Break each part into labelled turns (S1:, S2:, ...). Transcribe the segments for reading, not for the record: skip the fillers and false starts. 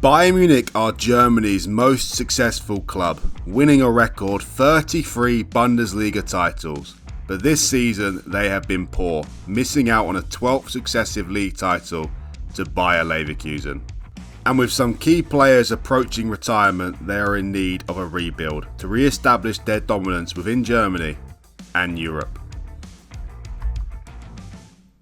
S1: Bayern Munich are Germany's most successful club, winning a record 33 Bundesliga titles. But this season they have been poor, missing out on a 12th successive league title to Bayer Leverkusen. And with some key players approaching retirement, they are in need of a rebuild to re-establish their dominance within Germany and Europe.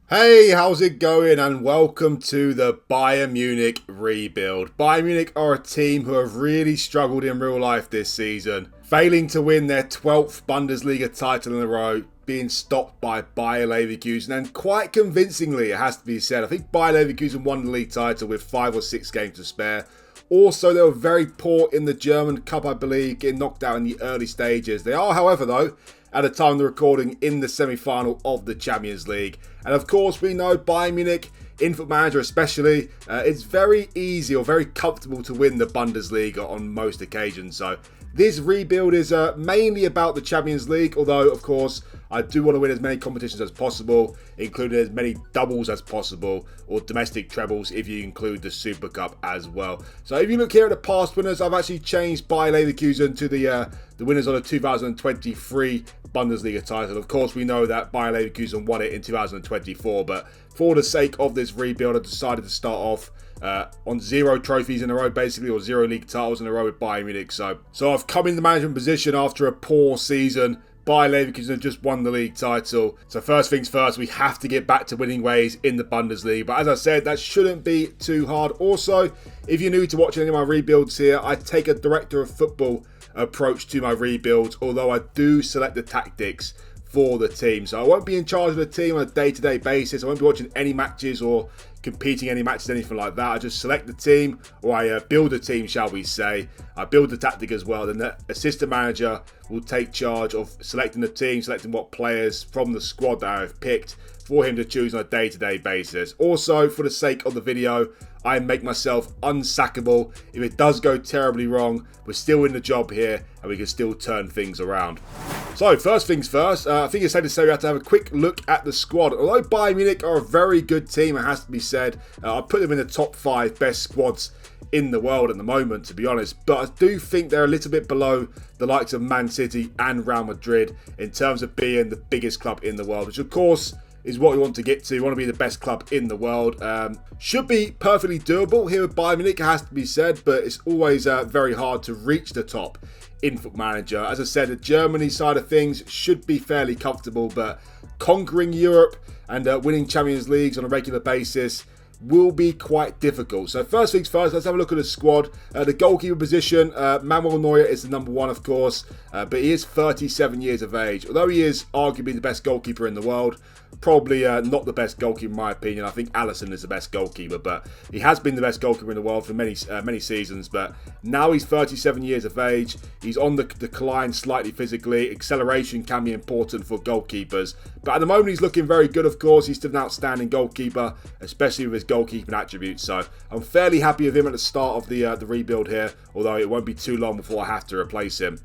S1: Hey, how's it going? And welcome to the Bayern Munich rebuild. Bayern Munich are a team who have really struggled in real life this season, failing to win their 12th Bundesliga title in a row, being stopped by Bayer Leverkusen, and quite convincingly, it has to be said. I think Bayer Leverkusen won the league title with 5 or 6 games to spare. Also, they were very poor in the German Cup, I believe, getting knocked out in the early stages. They are, however, though, at the time of the recording, in the semi-final of the Champions League. And of course, we know Bayern Munich, in FootballManager especially, it's very easy or very comfortable to win the Bundesliga on most occasions. So this rebuild is mainly about the Champions League, although, of course, I do want to win as many competitions as possible, including as many doubles as possible, or domestic trebles if you include the Super Cup as well. So if you look here at the past winners, I've actually changed Bayer Leverkusen to the winners of the 2023 Bundesliga title. Of course, we know that Bayer Leverkusen won it in 2024, but for the sake of this rebuild, I decided to start off on 0 trophies in a row, basically, or 0 league titles in a row with Bayern Munich. So I've come in the management position after a poor season. Bayer Leverkusen just won the league title. So first things first, we have to get back to winning ways in the Bundesliga. But as I said, that shouldn't be too hard. Also, if you're new to watching any of my rebuilds here, I take a director of football approach to my rebuilds, although I do select the tactics for the team. So I won't be in charge of the team on a day-to-day basis. I won't be watching any matches or competing any matches, anything like that. I just select the team, or I build a team, shall we say. I build the tactic as well. Then the assistant manager will take charge of selecting the team, selecting what players from the squad that I have picked for him to choose on a day-to-day basis. Also, for the sake of the video, I make myself unsackable. If it does go terribly wrong, we're still in the job here and we can still turn things around. So, first things first, I think it's safe to say we have to have a quick look at the squad. Although Bayern Munich are a very good team, it has to be said, I put them in the top 5 best squads in the world at the moment, to be honest. But I do think they're a little bit below the likes of Man City and Real Madrid in terms of being the biggest club in the world, which of course is what we want to get to. We want to be the best club in the world. Should be perfectly doable here with Bayern Munich, it has to be said, but it's always very hard to reach the top in FootballManager. As I said, the Germany side of things should be fairly comfortable, but conquering Europe and winning Champions Leagues on a regular basis will be quite difficult. So first things first, let's have a look at the squad. The goalkeeper position, Manuel Neuer is the number 1, of course, but he is 37 years of age. Although he is arguably the best goalkeeper in the world, probably not the best goalkeeper in my opinion. I think Alisson is the best goalkeeper, but he has been the best goalkeeper in the world for many seasons. But now he's 37 years of age. He's on the decline slightly physically. Acceleration can be important for goalkeepers, but at the moment he's looking very good. Of course, he's still an outstanding goalkeeper, especially with his goalkeeping attributes. So I'm fairly happy with him at the start of the rebuild here, although it won't be too long before I have to replace him.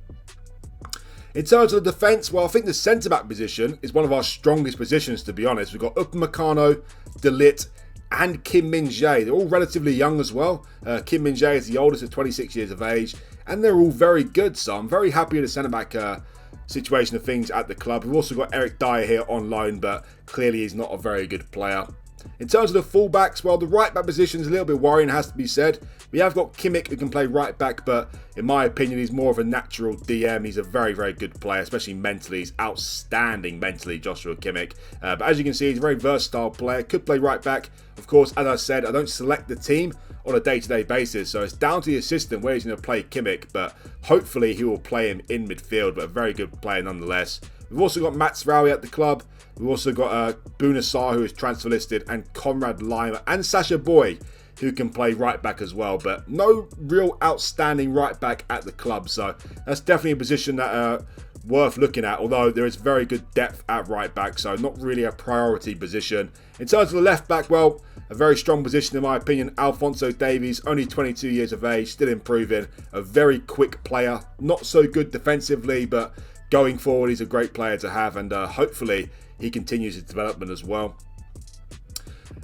S1: In terms of the defence, well, I think the centre-back position is one of our strongest positions, to be honest. We've got Upamecano, De Ligt, and Kim Min-jae. They're all relatively young as well. Kim Min-jae is the oldest at 26 years of age, and they're all very good. So I'm very happy with the centre-back situation of things at the club. We've also got Eric Dyer here on loan, but clearly he's not a very good player. In terms of the fullbacks, well, the right-back position is a little bit worrying, has to be said. We have got Kimmich, who can play right-back, but in my opinion, he's more of a natural DM. He's a very, very good player, especially mentally. He's outstanding mentally, Joshua Kimmich. But as you can see, he's a very versatile player. Could play right-back. Of course, as I said, I don't select the team on a day-to-day basis, so it's down to the assistant where he's going to play Kimmich, but hopefully he will play him in midfield, but a very good player nonetheless. We've also got Mats Raui at the club. We've also got Bouna Sarr, who is transfer listed, and Conrad Laimer and Sasha Boy, who can play right back as well. But no real outstanding right back at the club, so that's definitely a position that worth looking at, although there is very good depth at right back, so not really a priority position. In terms of the left back, well, a very strong position in my opinion. Alphonso Davies, only 22 years of age, still improving. A very quick player, not so good defensively, but going forward he's a great player to have, and hopefully he continues his development as well.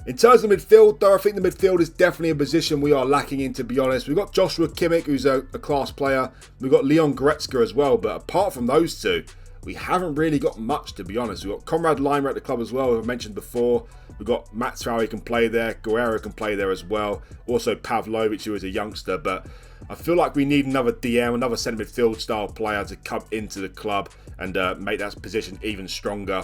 S1: In terms of midfield, though, I think the midfield is definitely a position we are lacking in, to be honest. We've got Joshua Kimmich, who's a class player. We've got Leon Goretzka as well, but apart from those two, we haven't really got much, to be honest. We've got Konrad Laimer at the club as well, who I mentioned before. We've got Mats Rauer can play there. Guerrero can play there as well. Also Pavlovic, who is a youngster, but I feel like we need another DM, another centre midfield style player to come into the club and make that position even stronger.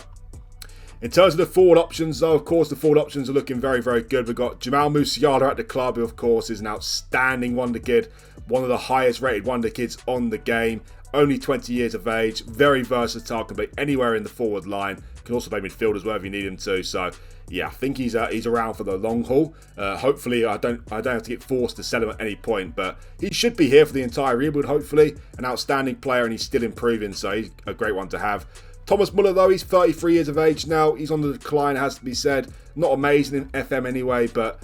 S1: In terms of the forward options, though, of course, the forward options are looking very, very good. We've got Yamal Musiala at the club, who, of course, is an outstanding wonder kid. One of the highest rated wonder kids on the game. Only 20 years of age. Very versatile. Can play anywhere in the forward line. Can also play midfield as well if you need him to. So, yeah, I think he's around for the long haul. Hopefully, I don't have to get forced to sell him at any point. But he should be here for the entire rebuild, hopefully. An outstanding player, and he's still improving. So, he's a great one to have. Thomas Muller, though, he's 33 years of age now. He's on the decline, it has to be said. Not amazing in FM anyway, but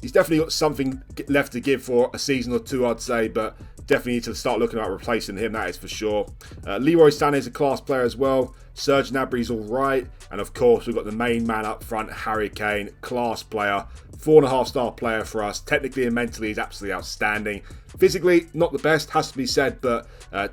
S1: he's definitely got something left to give for a season or two, I'd say. But definitely need to start looking at replacing him, that is for sure. Leroy Sané is a class player as well. Serge Gnabry's all right. And, of course, we've got the main man up front, Harry Kane, class player. 4.5-star player for us. Technically and mentally, he's absolutely outstanding. Physically, not the best, has to be said, but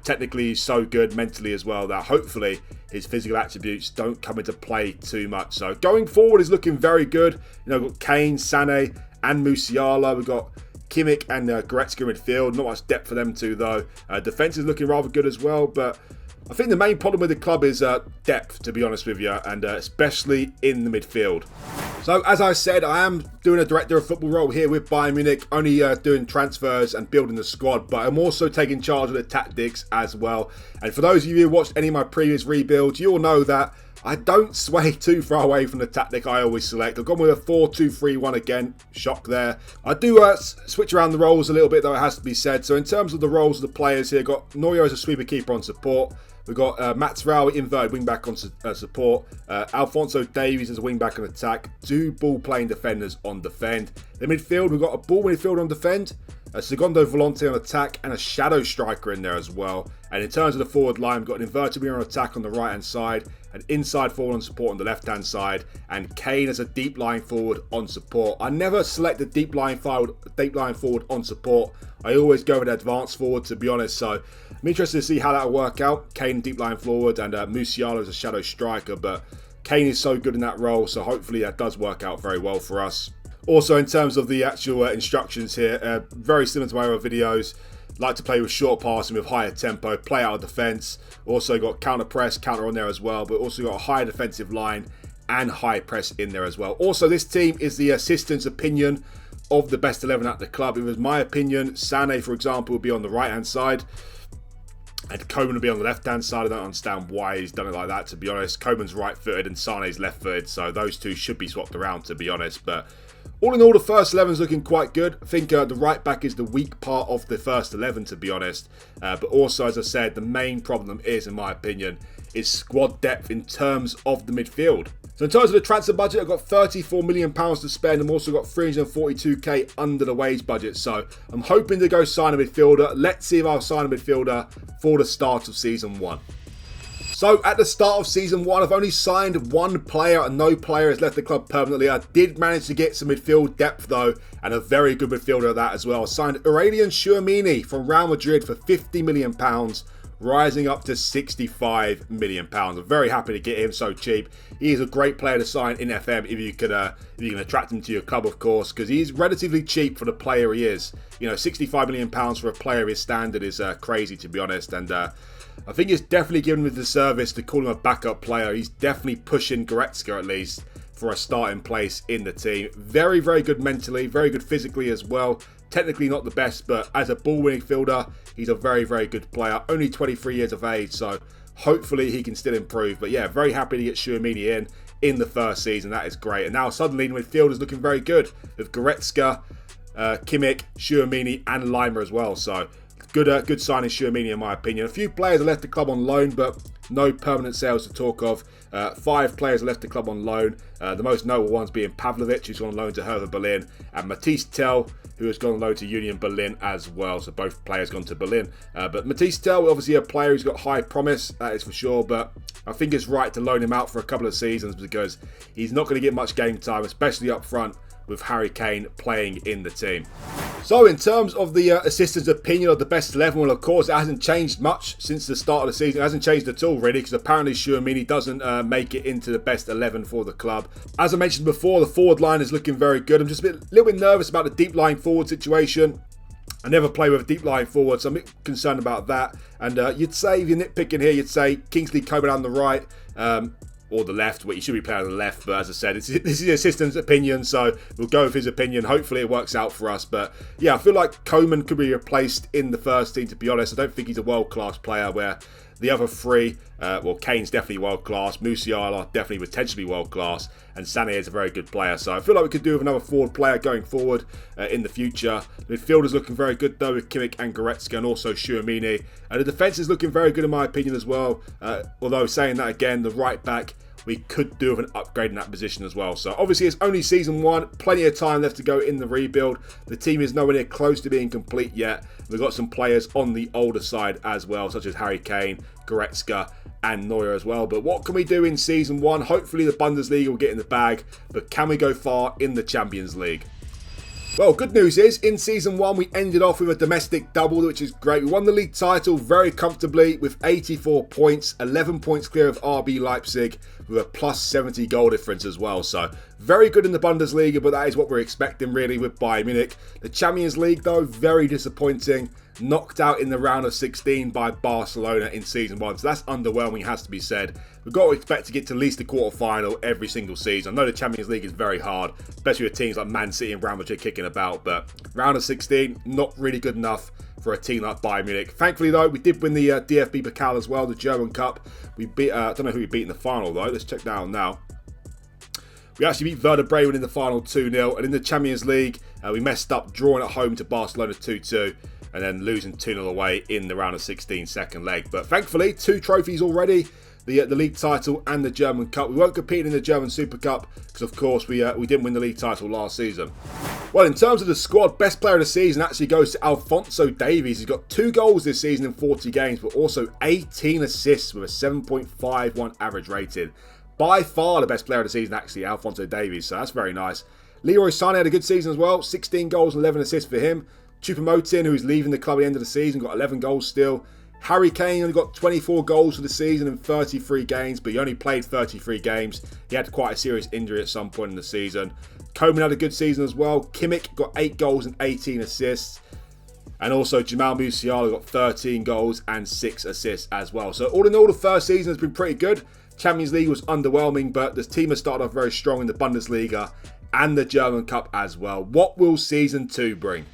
S1: technically he's so good mentally as well that hopefully his physical attributes don't come into play too much. So going forward is looking very good. You know, we've got Kane, Sané and Musiala. We've got Kimmich and Goretzka midfield. Not much depth for them two, though. Defence is looking rather good as well, but I think the main problem with the club is depth, to be honest with you, and especially in the midfield. So, as I said, I am doing a director of football role here with Bayern Munich, only doing transfers and building the squad, but I'm also taking charge of the tactics as well. And for those of you who watched any of my previous rebuilds, you'll know that I don't sway too far away from the tactic I always select. I've gone with a 4-2-3-1 again. Shock there. I do switch around the roles a little bit, though, it has to be said. So in terms of the roles of the players here, got Neuer as a sweeper keeper on support. We've got Mats Rauer, inverted wing-back on support. Alphonso Davies as a wing-back on attack. Two ball-playing defenders on defend. The midfield, we've got a ball midfielder on defend. A Segundo Volante on attack. And a shadow striker in there as well. And in terms of the forward line, we've got an inverted winger on attack on the right-hand side. An inside forward on support on the left-hand side. And Kane as a deep line forward on support. I never select the deep line forward on support. I always go with advanced forward, to be honest. So I'm interested to see how that will work out. Kane deep line forward and Musiala as a shadow striker. But Kane is so good in that role, so hopefully that does work out very well for us. Also, in terms of the actual instructions here, very similar to my other videos. Like to play with short passing with higher tempo, play out of defence. Also got counter press, counter on there as well, but also got a high defensive line and high press in there as well. Also, this team is the assistant's opinion of the best 11 at the club. If it was my opinion, Sané, for example, would be on the right-hand side. And Coman would be on the left-hand side. I don't understand why he's done it like that, to be honest. Coman's right-footed and Sané's left-footed, so those two should be swapped around, to be honest. But all in all, the first 11 is looking quite good. I think the right-back is the weak part of the first 11, to be honest. But also, as I said, the main problem is, in my opinion, is squad depth in terms of the midfield. So in terms of the transfer budget, I've got £34 million to spend. I've also got 342k under the wage budget. So I'm hoping to go sign a midfielder. Let's see if I'll sign a midfielder for the start of Season 1. So at the start of Season 1, I've only signed one player and no player has left the club permanently. I did manage to get some midfield depth though, and a very good midfielder at that as well. I signed Aurelien Tchouameni from Real Madrid for £50 million. Rising up to £65 million. I'm very happy to get him so cheap. He is a great player to sign in FM if you can attract him to your club, of course, because he's relatively cheap for the player he is. You know, £65 million for a player of his standard is crazy, to be honest. And I think it's definitely given him the service to call him a backup player. He's definitely pushing Goretzka, at least, for a starting place in the team. Very, very good mentally, very good physically as well. Technically not the best, but as a ball-winning fielder, he's a very, very good player. Only 23 years of age, so hopefully he can still improve. But yeah, very happy to get Tchouameni in the first season. That is great. And now suddenly the midfield is looking very good with Goretzka, Kimmich, Tchouameni and Laimer as well. So good signing Tchouameni in my opinion. A few players have left the club on loan, but no permanent sales to talk of. 5 players left the club on loan. The most notable ones being Pavlovic, who's on loan to Hertha Berlin, and Matisse Tell, who has gone low to Union Berlin as well. So both players gone to Berlin. But Matisse Tel, obviously a player who's got high promise, that is for sure. But I think it's right to loan him out for a couple of seasons because he's not going to get much game time, especially up front with Harry Kane playing in the team. So in terms of the assistant's opinion of the best 11, well, of course, it hasn't changed much since the start of the season. It hasn't changed at all, really, because apparently Tchouaméni doesn't make it into the best 11 for the club. As I mentioned before, the forward line is looking very good. I'm just a little bit nervous about the deep line forward situation. I never play with a deep line forward, so I'm a bit concerned about that. And you'd say, if you're nitpicking here, you'd say Kingsley Coman on the right, or the left. Well, he should be playing on the left, but as I said, this is the assistant's opinion, so we'll go with his opinion. Hopefully it works out for us. But yeah, I feel like Coman could be replaced in the first team, to be honest. I don't think he's a world-class player, where the other three, well, Kane's definitely world-class, Musiala definitely potentially world-class, and Sané is a very good player. So I feel like we could do with another forward player going forward in the future. The midfield is looking very good, though, with Kimmich and Goretzka, and also Tchouaméni. And the defence is looking very good, in my opinion, as well. Although, saying that again, the right-back, we could do with an upgrade in that position as well. So obviously it's only season 1, plenty of time left to go in the rebuild. The team is nowhere near close to being complete yet. We've got some players on the older side as well, such as Harry Kane, Goretzka and Neuer as well. But what can we do in season 1? Hopefully the Bundesliga will get in the bag, but can we go far in the Champions League? Well, good news is, in Season 1, we ended off with a domestic double, which is great. We won the league title very comfortably with 84 points, 11 points clear of RB Leipzig, with a plus 70 goal difference as well. So, very good in the Bundesliga, but that is what we're expecting, really, with Bayern Munich. The Champions League, though, very disappointing. Knocked out in the round of 16 by Barcelona in Season 1. So that's underwhelming, has to be said. We've got to expect to get to at least the quarter-final every single season. I know the Champions League is very hard, especially with teams like Man City and Real Madrid kicking about. But round of 16, not really good enough for a team like Bayern Munich. Thankfully, though, we did win the DFB Pokal as well, the German Cup. We beat, I don't know who we beat in the final, though. Let's check that out now. We actually beat Werder Bremen in the final 2-0. And in the Champions League, we messed up drawing at home to Barcelona 2-2. And then losing 2-0 away in the round of 16 second leg. But thankfully, 2 trophies already. The league title and the German Cup. We weren't competing in the German Super Cup because, of course, we didn't win the league title last season. Well, in terms of the squad, best player of the season actually goes to Alphonso Davies. He's got 2 goals this season in 40 games, but also 18 assists with a 7.51 average rating. By far the best player of the season, actually, Alphonso Davies. So that's very nice. Leroy Sané had a good season as well. 16 goals and 11 assists for him. Choupo-Moting, who's leaving the club at the end of the season, got 11 goals still. Harry Kane only got 24 goals for the season in 33 games, but he only played 33 games. He had quite a serious injury at some point in the season. Coman had a good season as well. Kimmich got 8 goals and 18 assists. And also Jamal Musiala got 13 goals and 6 assists as well. So all in all, the first season has been pretty good. Champions League was underwhelming, but the team has started off very strong in the Bundesliga and the German Cup as well. What will Season 2 bring?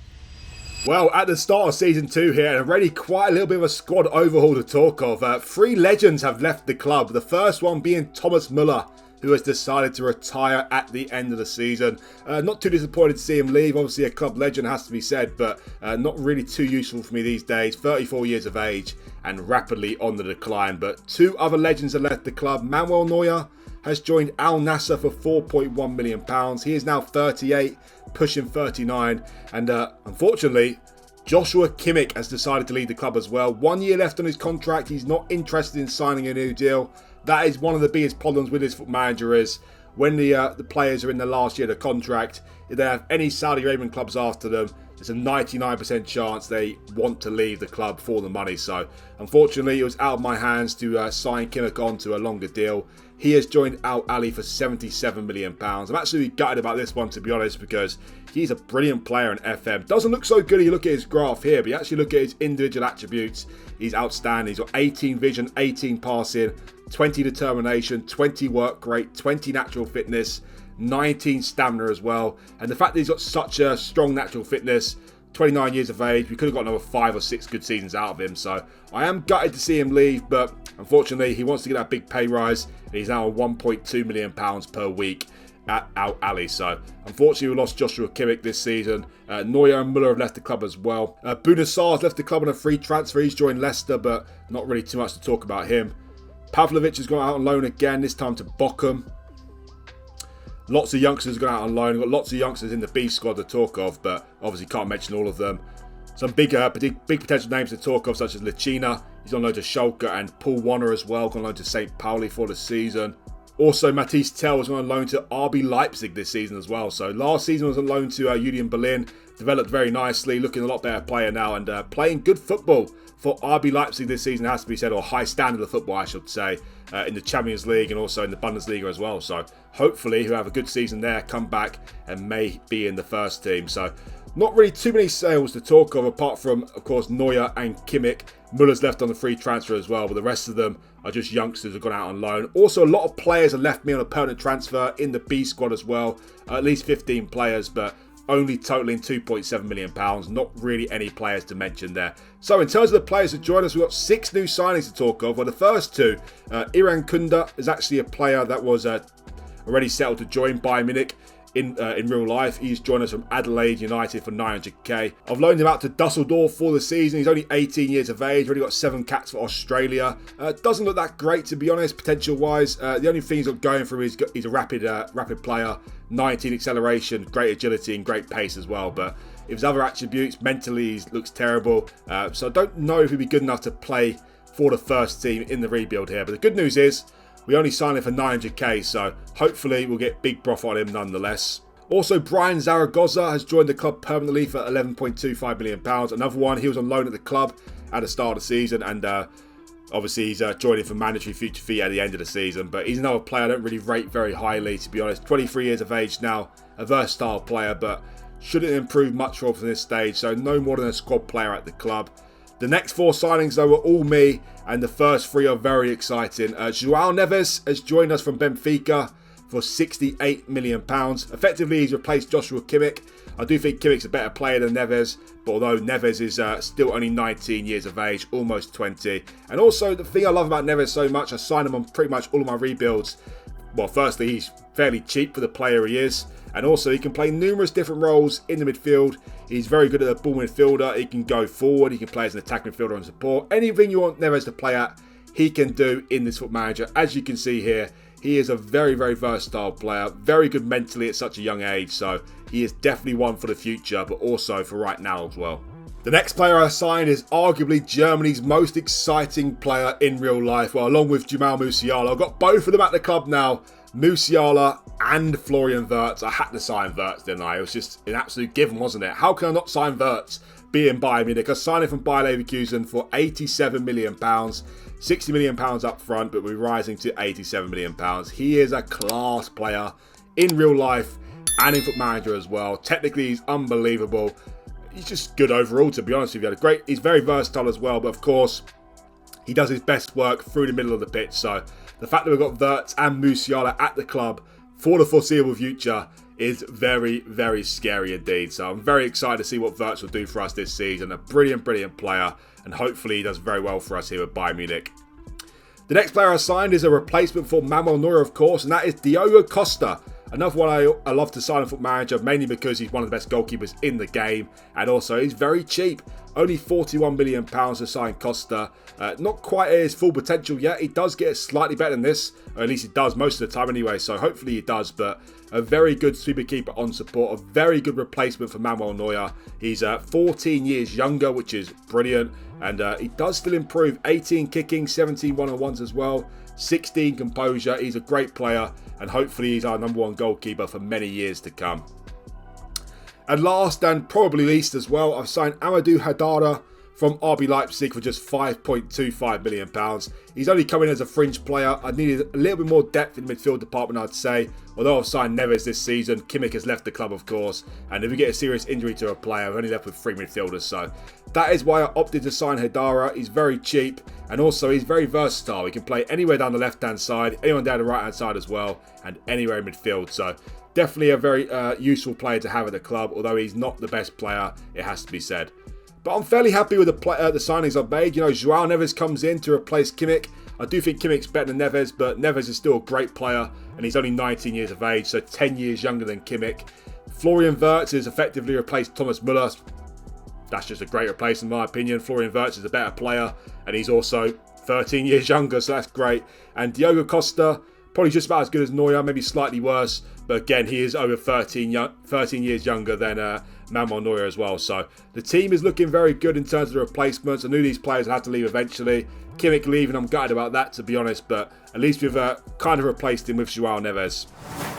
S1: Well, at the start of Season 2 here, and already quite a little bit of a squad overhaul to talk of. 3 legends have left the club. The first one being Thomas Müller, who has decided to retire at the end of the season. Not too disappointed to see him leave. Obviously, a club legend has to be said, but not really too useful for me these days. 34 years of age and rapidly on the decline. But 2 other legends have left the club. Manuel Neuer has joined Al Nassr for £4.1 million. He is now 38, pushing 39. And unfortunately, Joshua Kimmich has decided to leave the club as well. 1 year left on his contract. He's not interested in signing a new deal. That is one of the biggest problems with this FootballManager is when the players are in the last year of the contract, if they have any Saudi Arabian clubs after them, there's a 99% chance they want to leave the club for the money. So, unfortunately, it was out of my hands to sign Kimmich on to a longer deal. He has joined Al Ahly for £77 million. I'm actually gutted about this one, to be honest, because he's a brilliant player in FM. Doesn't look so good if you look at his graph here, but you actually look at his individual attributes. He's outstanding. He's got 18 vision, 18 passing, 20 determination, 20 work rate, 20 natural fitness, 19 stamina as well. And the fact that he's got such a strong natural fitness, 29 years of age, we could have got another 5 or 6 good seasons out of him. So I am gutted to see him leave, but unfortunately he wants to get that big pay rise. And he's now on £1.2 million per week at Al Ahly. So unfortunately we lost Joshua Kimmich this season. Neuer and Müller have left the club as well. Bouna Sarr has left the club on a free transfer. He's joined Leicester, but not really too much to talk about him. Pavlovic has gone out on loan again, this time to Bochum. Lots of youngsters going out on loan. We've got lots of youngsters in the B squad to talk of, but obviously can't mention all of them. Some big potential names to talk of, such as Lechina. He's on loan to Schalke, and Paul Warner as well, gone on loan to St. Pauli for the season. Also, Matisse Tell was on loan to RB Leipzig this season as well. So last season was on loan to Union Berlin. Developed very nicely, looking a lot better player now, and playing good football for RB Leipzig this season, has to be said, or high standard of football, I should say, in the Champions League and also in the Bundesliga as well. So hopefully he'll have a good season there, come back and may be in the first team. So not really too many sales to talk of, apart from, of course, Neuer and Kimmich. Muller's left on the free transfer as well, but the rest of them are just youngsters who have gone out on loan. Also, a lot of players have left me on a permanent transfer in the B squad as well. At least 15 players, but only totaling £2.7 million. Not really any players to mention there. So in terms of the players that joined us, we've got 6 new signings to talk of. Well, the first 2, Iran Kunda is actually a player that was already settled to join Bayern Munich in real life. He's joined us from Adelaide United for 900k. I've loaned him out to Dusseldorf for the season. He's only 18 years of age, already got 7 caps for Australia. Doesn't look that great, to be honest, potential-wise. The only thing he's got going for him is he's a rapid player, 19 acceleration, great agility and great pace as well. But if his other attributes, mentally he looks terrible. So I don't know if he'd be good enough to play for the first team in the rebuild here. But the good news is, we only signed him for 900k, so hopefully we'll get big profit on him nonetheless. Also, Brian Zaragoza has joined the club permanently for £11.25 million. Another one, he was on loan at the club at the start of the season, and obviously he's joining for mandatory future fee at the end of the season. But he's another player I don't really rate very highly, to be honest. 23 years of age now, a versatile player, but shouldn't improve much from this stage, so no more than a squad player at the club. The next 4 signings, though, were all me, and the first 3 are very exciting. João Neves has joined us from Benfica for £68 million. Effectively, he's replaced Joshua Kimmich. I do think Kimmich's a better player than Neves, but although Neves is still only 19 years of age, almost 20. And also, the thing I love about Neves so much, I signed him on pretty much all of my rebuilds. Well, firstly, he's fairly cheap for the player he is. And also, he can play numerous different roles in the midfield. He's very good at the ball midfielder. He can go forward. He can play as an attacking midfielder and support. Anything you want Neves to play at, he can do in this Football Manager. As you can see here, he is a very, very versatile player. Very good mentally at such a young age. So he is definitely one for the future, but also for right now as well. The next player I signed is arguably Germany's most exciting player in real life. Well, along with Jamal Musiala. I've got both of them at the club now. Musiala and Florian Wirtz. I had to sign Wirtz, didn't I? It was just an absolute given, wasn't it? How can I not sign Wirtz being Bayern Munich? I signed him from Bayer Leverkusen for £87 million. £60 million up front, but we're rising to £87 million. He is a class player in real life and in Football Manager as well. Technically, he's unbelievable. He's just good overall, to be honest with you. He's very versatile as well, but of course, he does his best work through the middle of the pitch. So the fact that we've got Wirtz and Musiala at the club for the foreseeable future is very, very scary indeed. So I'm very excited to see what Wirtz will do for us this season. A brilliant, brilliant player, and hopefully he does very well for us here at Bayern Munich. The next player I signed is a replacement for Manuel Neuer, of course, and that is Diogo Costa. Another one I love to sign on Football Manager, mainly because he's one of the best goalkeepers in the game, and also he's very cheap. Only £41 million to sign Costa. Not quite at his full potential yet. He does get slightly better than this, or at least he does most of the time anyway, so hopefully he does. But a very good sweeper keeper on support, a very good replacement for Manuel Neuer. He's 14 years younger, which is brilliant, and he does still improve. 18 kicking, 17 one-on-ones as well, 16 composure. He's a great player, and hopefully he's our #1 goalkeeper for many years to come. And last and probably least as well, I've signed Amadou Haidara from RB Leipzig for just £5.25 million. He's only coming as a fringe player. I needed a little bit more depth in the midfield department, I'd say. Although I've signed Neves this season, Kimmich has left the club, of course. And if we get a serious injury to a player, we're only left with 3 midfielders. So that is why I opted to sign Haidara. He's very cheap, and also he's very versatile. He can play anywhere down the left-hand side, anywhere down the right-hand side as well, and anywhere in midfield. So definitely a very useful player to have at the club, although he's not the best player, it has to be said. But I'm fairly happy with the signings I've made. You know, João Neves comes in to replace Kimmich. I do think Kimmich's better than Neves, but Neves is still a great player, and he's only 19 years of age, so 10 years younger than Kimmich. Florian Wirtz has effectively replaced Thomas Muller. That's just a great replacement in my opinion. Florian Wirtz is a better player, and he's also 13 years younger, so that's great. And Diogo Costa, probably just about as good as Neuer, maybe slightly worse. But again, he is over 13 years younger than Manuel Neuer as well. So the team is looking very good in terms of the replacements. I knew these players had to leave eventually. Kimmich leaving, I'm gutted about that, to be honest. But at least we've kind of replaced him with João Neves.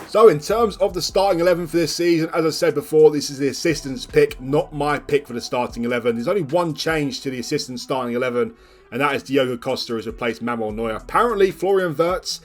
S1: So in terms of the starting 11 for this season, as I said before, this is the assistant's pick, not my pick for the starting 11. There's only one change to the assistant starting 11, and that is Diogo Costa has replaced Manuel Neuer. Apparently, Florian Wirtz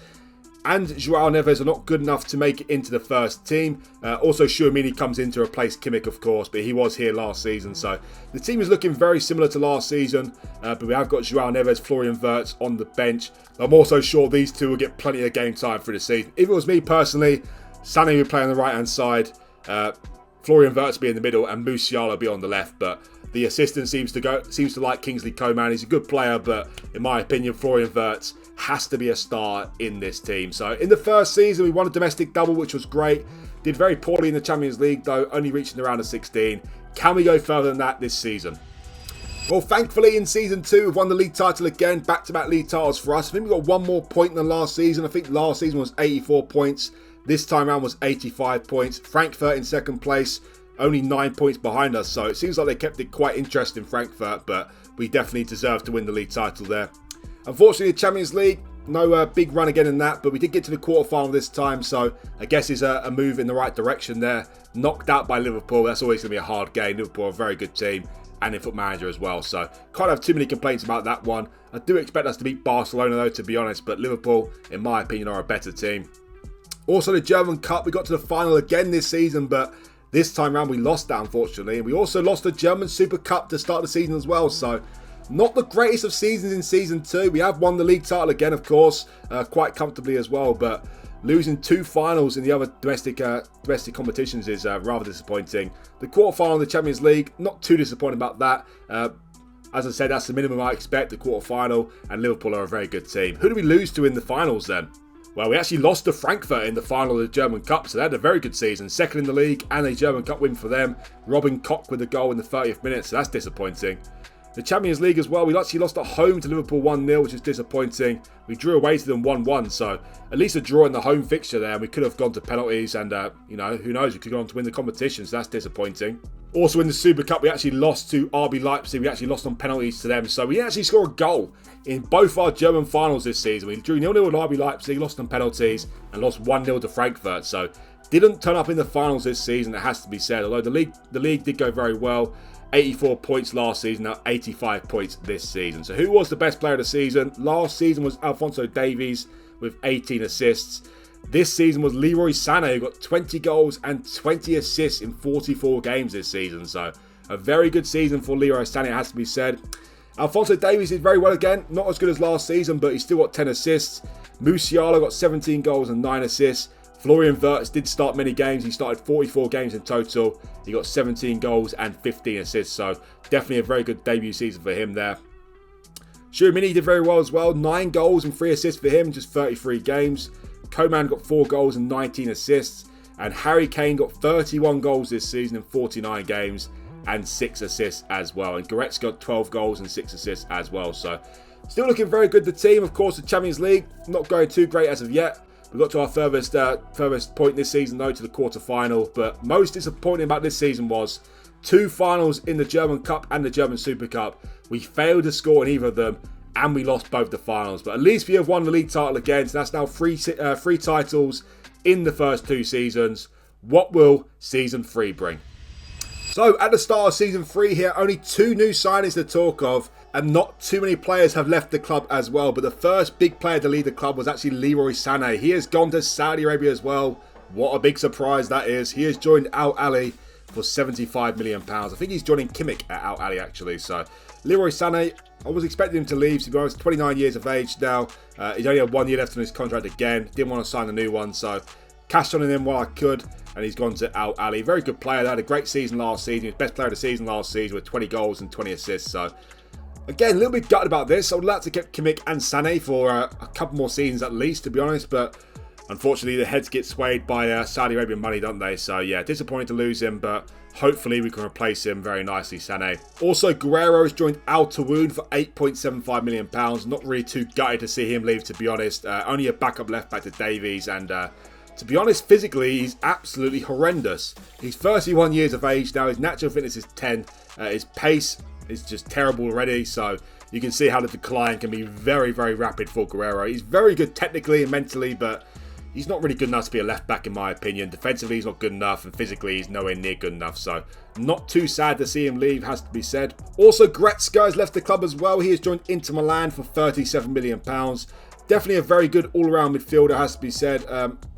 S1: and João Neves are not good enough to make it into the first team. Also, Tchouaméni comes in to replace Kimmich, of course, but he was here last season. So the team is looking very similar to last season, but we have got João Neves, Florian Wirtz on the bench. I'm also sure these two will get plenty of game time for the season. If it was me personally, Sané would play on the right-hand side, Florian Wirtz be in the middle, and Musiala be on the left. But the assistant seems to like Kingsley Coman. He's a good player, but in my opinion, Florian Wirtz has to be a star in this team. So in the first season, we won a domestic double, which was great. Did very poorly in the Champions League, though, only reaching the round of 16. Can we go further than that this season? Well, thankfully, in Season 2, we've won the league title again. Back-to-back league titles for us. I think we got one more point than last season. I think last season was 84 points. This time around was 85 points. Frankfurt in second place, only 9 points behind us. So it seems like they kept it quite interesting, Frankfurt, but we definitely deserve to win the league title there. Unfortunately, the Champions League, no big run again in that, but we did get to the quarterfinal this time, so I guess it's a move in the right direction there. Knocked out by Liverpool, that's always going to be a hard game. Liverpool are a very good team, and in FootballManager as well, so can't have too many complaints about that one. I do expect us to beat Barcelona though, to be honest, but Liverpool, in my opinion, are a better team. Also, the German Cup, we got to the final again this season, but this time round we lost that, unfortunately. And we also lost the German Super Cup to start the season as well, so not the greatest of seasons in Season 2. We have won the league title again, of course, quite comfortably as well, but losing two finals in the other domestic competitions is rather disappointing. The quarterfinal in the Champions League, not too disappointed about that. As I said, that's the minimum I expect, the quarterfinal, and Liverpool are a very good team. Who do we lose to in the finals then? Well, we actually lost to Frankfurt in the final of the German Cup, so they had a very good season. Second in the league and a German Cup win for them. Robin Koch with a goal in the 30th minute, so that's disappointing. The Champions League as well, we actually lost at home to Liverpool 1-0, which is disappointing. We drew away to them 1-1, so at least a draw in the home fixture there. We could have gone to penalties and, who knows, we could go on to win the competition, so that's disappointing. Also in the Super Cup, we actually lost to RB Leipzig. We actually lost on penalties to them, so we didn't actually score a goal in both our German finals this season. We drew 0-0 with RB Leipzig, lost on penalties, and lost 1-0 to Frankfurt, so didn't turn up in the finals this season, it has to be said. Although the league did go very well. 84 points last season, now 85 points this season. So who was the best player of the season? Last season was Alphonso Davies with 18 assists. This season was Leroy Sané, who got 20 goals and 20 assists in 44 games this season. So a very good season for Leroy Sané, it has to be said. Alphonso Davies did very well again. Not as good as last season, but he still got 10 assists. Musiala got 17 goals and 9 assists. Florian Wirtz did start many games. He started 44 games in total. He got 17 goals and 15 assists. So definitely a very good debut season for him there. Tchouaméni did very well as well. 9 goals and 3 assists for him in just 33 games. Coman got 4 goals and 19 assists. And Harry Kane got 31 goals this season in 49 games and 6 assists as well. And Goretzka got 12 goals and 6 assists as well. So still looking very good, the team. Of course, the Champions League, not going too great as of yet. We got to our furthest point this season, though, to the quarter-final. But most disappointing about this season was 2 finals in the German Cup and the German Super Cup. We failed to score in either of them, and we lost both the finals. But at least we have won the league title again, so that's now 3 titles in the first 2 seasons. What will Season 3 bring? So, at the start of Season 3 here, only 2 new signings to talk of. And not too many players have left the club as well. But the first big player to leave the club was actually Leroy Sané. He has gone to Saudi Arabia as well. What a big surprise that is. He has joined Al Ahly for £75 million. I think he's joining Kimmich at Al Ahly actually. So Leroy Sané, I was expecting him to leave. To be honest, 29 years of age now. He's only had 1 year left on his contract again. Didn't want to sign a new one. So cashed on him while I could. And he's gone to Al Ahly. Very good player. They had a great season last season. He was best player of the season last season with 20 goals and 20 assists. So again, a little bit gutted about this. I would like to keep Kimmich and Sané for a couple more seasons at least, to be honest. But unfortunately, the heads get swayed by Saudi Arabian money, don't they? So yeah, disappointed to lose him, but hopefully we can replace him very nicely, Sané. Also, Guerrero has joined Al Tawoun for £8.75 million. Not really too gutted to see him leave, to be honest. Only a backup left back to Davies, and to to be honest, physically, he's absolutely horrendous. He's 31 years of age now. His natural fitness is 10. His pace is just terrible already. So you can see how the decline can be very, very rapid for Guerrero. He's very good technically and mentally, but he's not really good enough to be a left back in my opinion. Defensively, he's not good enough, and physically, he's nowhere near good enough. So not too sad to see him leave, has to be said. Also, Goretzka has left the club as well. He has joined Inter Milan for £37 million. Definitely a very good all-around midfielder, has to be said.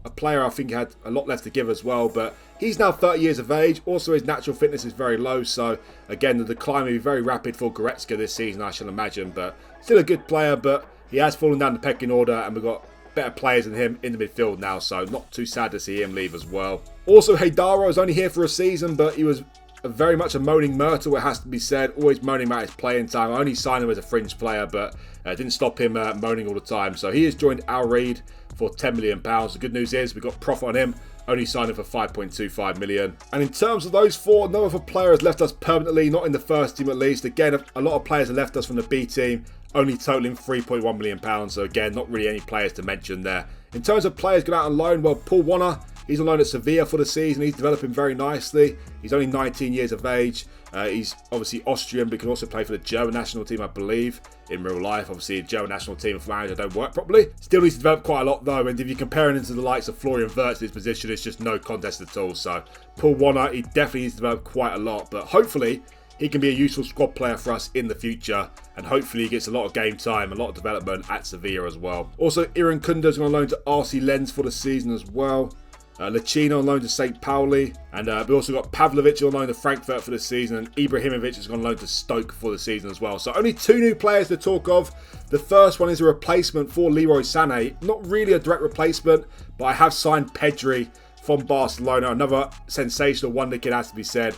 S1: A player I think had a lot left to give as well, but he's now 30 years of age. Also, his natural fitness is very low, so again, the decline will be very rapid for Goretzka this season, I shall imagine. But still a good player, but he has fallen down the pecking order, and we've got better players than him in the midfield now, so not too sad to see him leave as well. Also, Haidara is only here for a season, but he was very much a moaning Myrtle, it has to be said. Always moaning about his playing time. I only signed him as a fringe player, but didn't stop him moaning all the time. So he has joined Al Reed for £10 million. The good news is we got profit on him. Only signed him for £5.25 million. And in terms of those four, no other player has left us permanently, not in the first team at least. Again, a lot of players have left us from the B team, only totaling £3.1 million. So again, not really any players to mention there. In terms of players going out on loan, well, Paul Warner, he's on loan at Sevilla for the season. He's developing very nicely. He's only 19 years of age. He's obviously Austrian, but can also play for the German national team, I believe, in real life. Obviously, the German national team and manager don't work properly. Still needs to develop quite a lot, though. And if you're comparing him to the likes of Florian Wirtz in his position, it's just no contest at all. So, Paul Warner, he definitely needs to develop quite a lot. But hopefully, he can be a useful squad player for us in the future. And hopefully, he gets a lot of game time, a lot of development at Sevilla as well. Also, Iran Kunda's on loan to RC Lens for the season as well. Lacino on loan to St. Pauli, and we also got Pavlovic on loan to Frankfurt for the season, and Ibrahimovic has gone on loan to Stoke for the season as well. So only two new players to talk of. The first one is a replacement for Leroy Sané. Not really a direct replacement, but I have signed Pedri from Barcelona. Another sensational wonder kid, has to be said.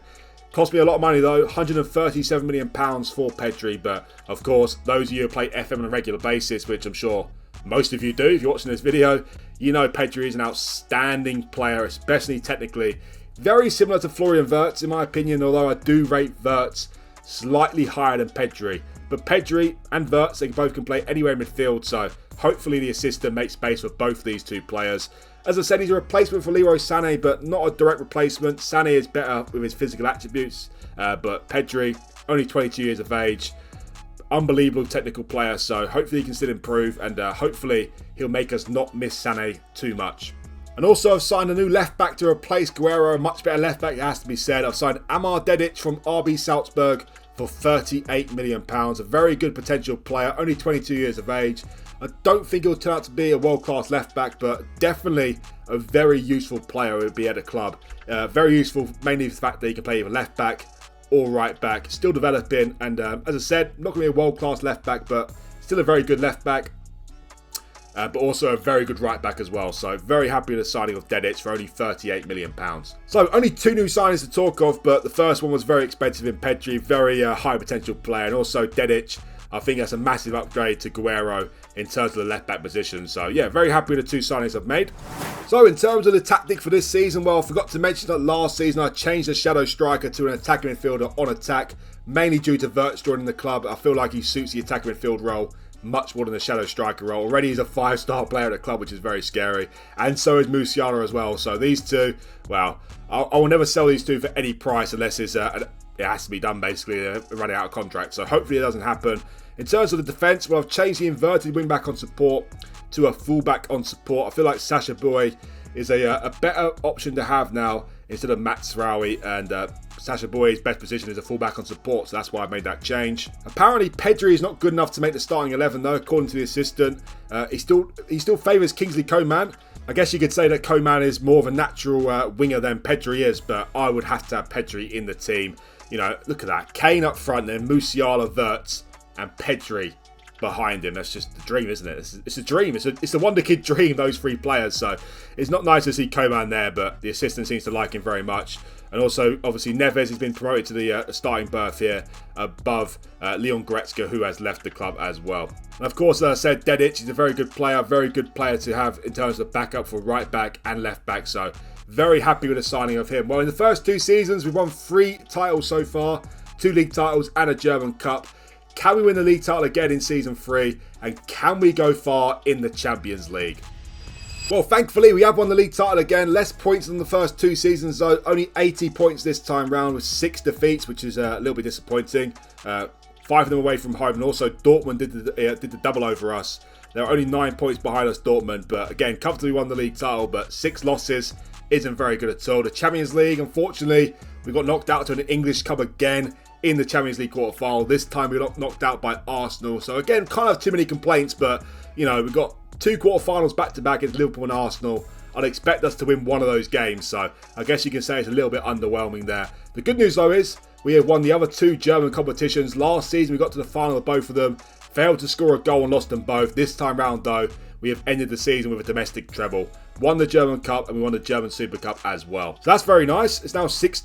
S1: Cost me a lot of money though, £137 million for Pedri, but of course, those of you who play FM on a regular basis, which I'm sure most of you do if you're watching this video, you know Pedri is an outstanding player, especially technically. Very similar to Florian Wirtz in my opinion, although I do rate Wirtz slightly higher than Pedri. But Pedri and Wirtz, they both can play anywhere in midfield, so hopefully the assistant makes space for both these two players. As I said, he's a replacement for Leroy Sané, but not a direct replacement. Sané is better with his physical attributes, but Pedri, only 22 years of age, unbelievable technical player, so hopefully he can still improve, and hopefully he'll make us not miss Sané too much. And also I've signed a new left back to replace Guerrero, a much better left back, it has to be said. I've signed Amar Dedic from RB Salzburg for £38 million. A very good potential player, only 22 years of age. I don't think he'll turn out to be a world-class left back, but definitely a very useful player who would be at a club. Very useful, mainly for the fact that he can play either left back or right back, still developing, and as I said, not going to be a world-class left back, but still a very good left back, but also a very good right back as well. So very happy with the signing of Dedic for only £38 million. So only two new signings to talk of, but the first one was very expensive in Pedri, very high potential player, and also Dedic, I think that's a massive upgrade to Guerrero in terms of the left back position. So yeah, very happy with the two signings I've made. So in terms of the tactic for this season, well, I forgot to mention that last season I changed the shadow striker to an attacking midfielder on attack, mainly due to Wirtz joining the club. I feel like he suits the attacking midfield role much more than the shadow striker role. Already he's a 5-star player at the club, which is very scary, and so is musiala as well. So these two, well, I will never sell these two for any price unless it's it has to be done, basically. They're running out of contract, so hopefully it doesn't happen. In terms of the defence, well, I've changed the inverted wing back on support to a fullback on support. I feel like Sacha Boey is a better option to have now instead of Mats Raoui, and Sacha Boey's best position is a fullback on support, so that's why I made that change. Apparently Pedri is not good enough to make the starting 11 though, according to the assistant. He still favours Kingsley Coman. I guess you could say that Coman is more of a natural winger than Pedri is, but I would have to have Pedri in the team. You know, look at that. Kane up front, then Musiala, Wirtz, and Pedri behind him. That's just the dream, isn't it? It's a dream. It's a wonder kid dream, those three players. So it's not nice to see Coman there, but the assistant seems to like him very much. And also, obviously, Neves has been promoted to the starting berth here above Leon Goretzka, who has left the club as well. And of course, as I said, Dedic is a very good player to have in terms of backup for right back and left back. So very happy with the signing of him. Well, in the first two seasons, we've won 3 titles so far, 2 league titles and a German Cup. Can we win the league title again in Season 3? And can we go far in the Champions League? Well, thankfully, we have won the league title again. Less points than the first 2 seasons, though. Only 80 points this time round with 6 defeats, which is a little bit disappointing. 5 of them away from home, and also Dortmund did the double over us. They're only 9 points behind us, Dortmund, but again, comfortably won the league title, but 6 losses isn't very good at all. The Champions League, unfortunately, we got knocked out to an English Cup again in the Champions League quarter-final. This time we got knocked out by Arsenal. So again, kind of too many complaints, but, you know, we've got 2 quarter-finals back-to-back against Liverpool and Arsenal. I'd expect us to win one of those games, so I guess you can say it's a little bit underwhelming there. The good news, though, is we have won the other 2 German competitions. Last season, we got to the final of both of them, failed to score a goal and lost them both. This time round, though, we have ended the season with a domestic treble. Won the German Cup and we won the German Super Cup as well. So that's very nice. It's now 6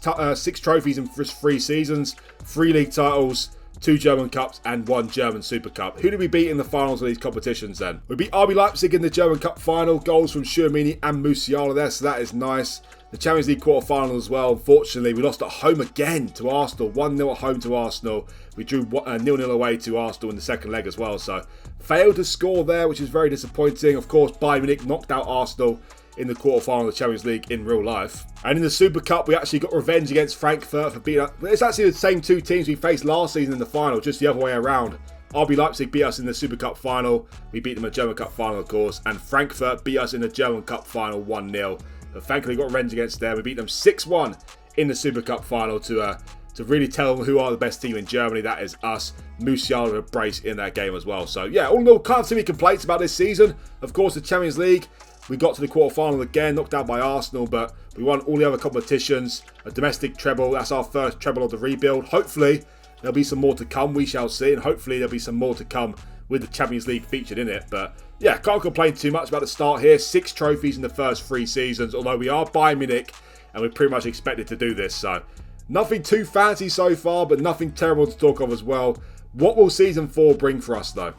S1: trophies in 3 seasons, 3 league titles, 2 German Cups and 1 German Super Cup. Who did we beat in the finals of these competitions then? We beat RB Leipzig in the German Cup final. Goals from Tchouameni and Musiala there, so that is nice. The Champions League quarter-final as well. Unfortunately, we lost at home again to Arsenal. 1-0 at home to Arsenal. We drew 0-0 away to Arsenal in the second leg as well. So, failed to score there, which is very disappointing. Of course, Bayern Munich knocked out Arsenal in the quarter-final of the Champions League in real life. And in the Super Cup, we actually got revenge against Frankfurt for beating us. It's actually the same 2 teams we faced last season in the final, just the other way around. RB Leipzig beat us in the Super Cup final. We beat them in the German Cup final, of course. And Frankfurt beat us in the German Cup final 1-0. But thankfully got revenge against them. We beat them 6-1 in the Super Cup final to really tell them who are the best team in Germany. That is us. Musiala with a brace in that game as well. So yeah, all in all, can't see any complaints about this season. Of course, the Champions League, we got to the quarter-final again, knocked out by Arsenal, but we won all the other competitions. A domestic treble, that's our first treble of the rebuild. Hopefully, there'll be some more to come, we shall see. And hopefully, there'll be some more to come with the Champions League featured in it. But yeah, can't complain too much about the start here. 6 trophies in the first 3 seasons, although we are Bayern Munich and we're pretty much expected to do this. So nothing too fancy so far, but nothing terrible to talk of as well. What will Season 4 bring for us though?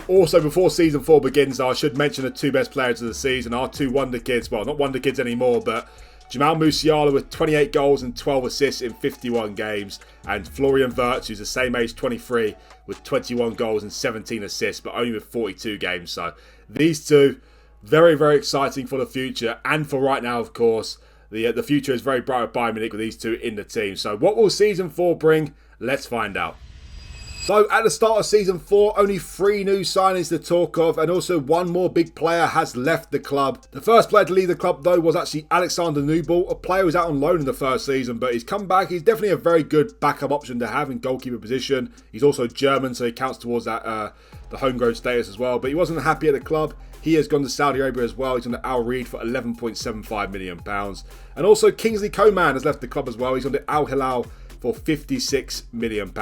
S1: Also, before Season 4 begins, though, I should mention the 2 best players of the season, our 2 wonder kids. Well, not wonder kids anymore, but Yamal Musiala with 28 goals and 12 assists in 51 games. And Florian Wirtz, who's the same age, 23, with 21 goals and 17 assists, but only with 42 games. So these 2, very, very exciting for the future. And for right now, of course, the future is very bright with Bayern Munich with these 2 in the team. So what will Season 4 bring? Let's find out. So at the start of Season 4, only 3 new signings to talk of, and also 1 more big player has left the club. The first player to leave the club though was actually Alexander Nubel, a player who was out on loan in the first season, but he's come back. He's definitely a very good backup option to have in goalkeeper position. He's also German, so he counts towards that the homegrown status as well, but he wasn't happy at the club. He has gone to Saudi Arabia as well. He's on the Al Reed for £11.75 million. And also Kingsley Coman has left the club as well. He's on the Al Hilal for £56 million.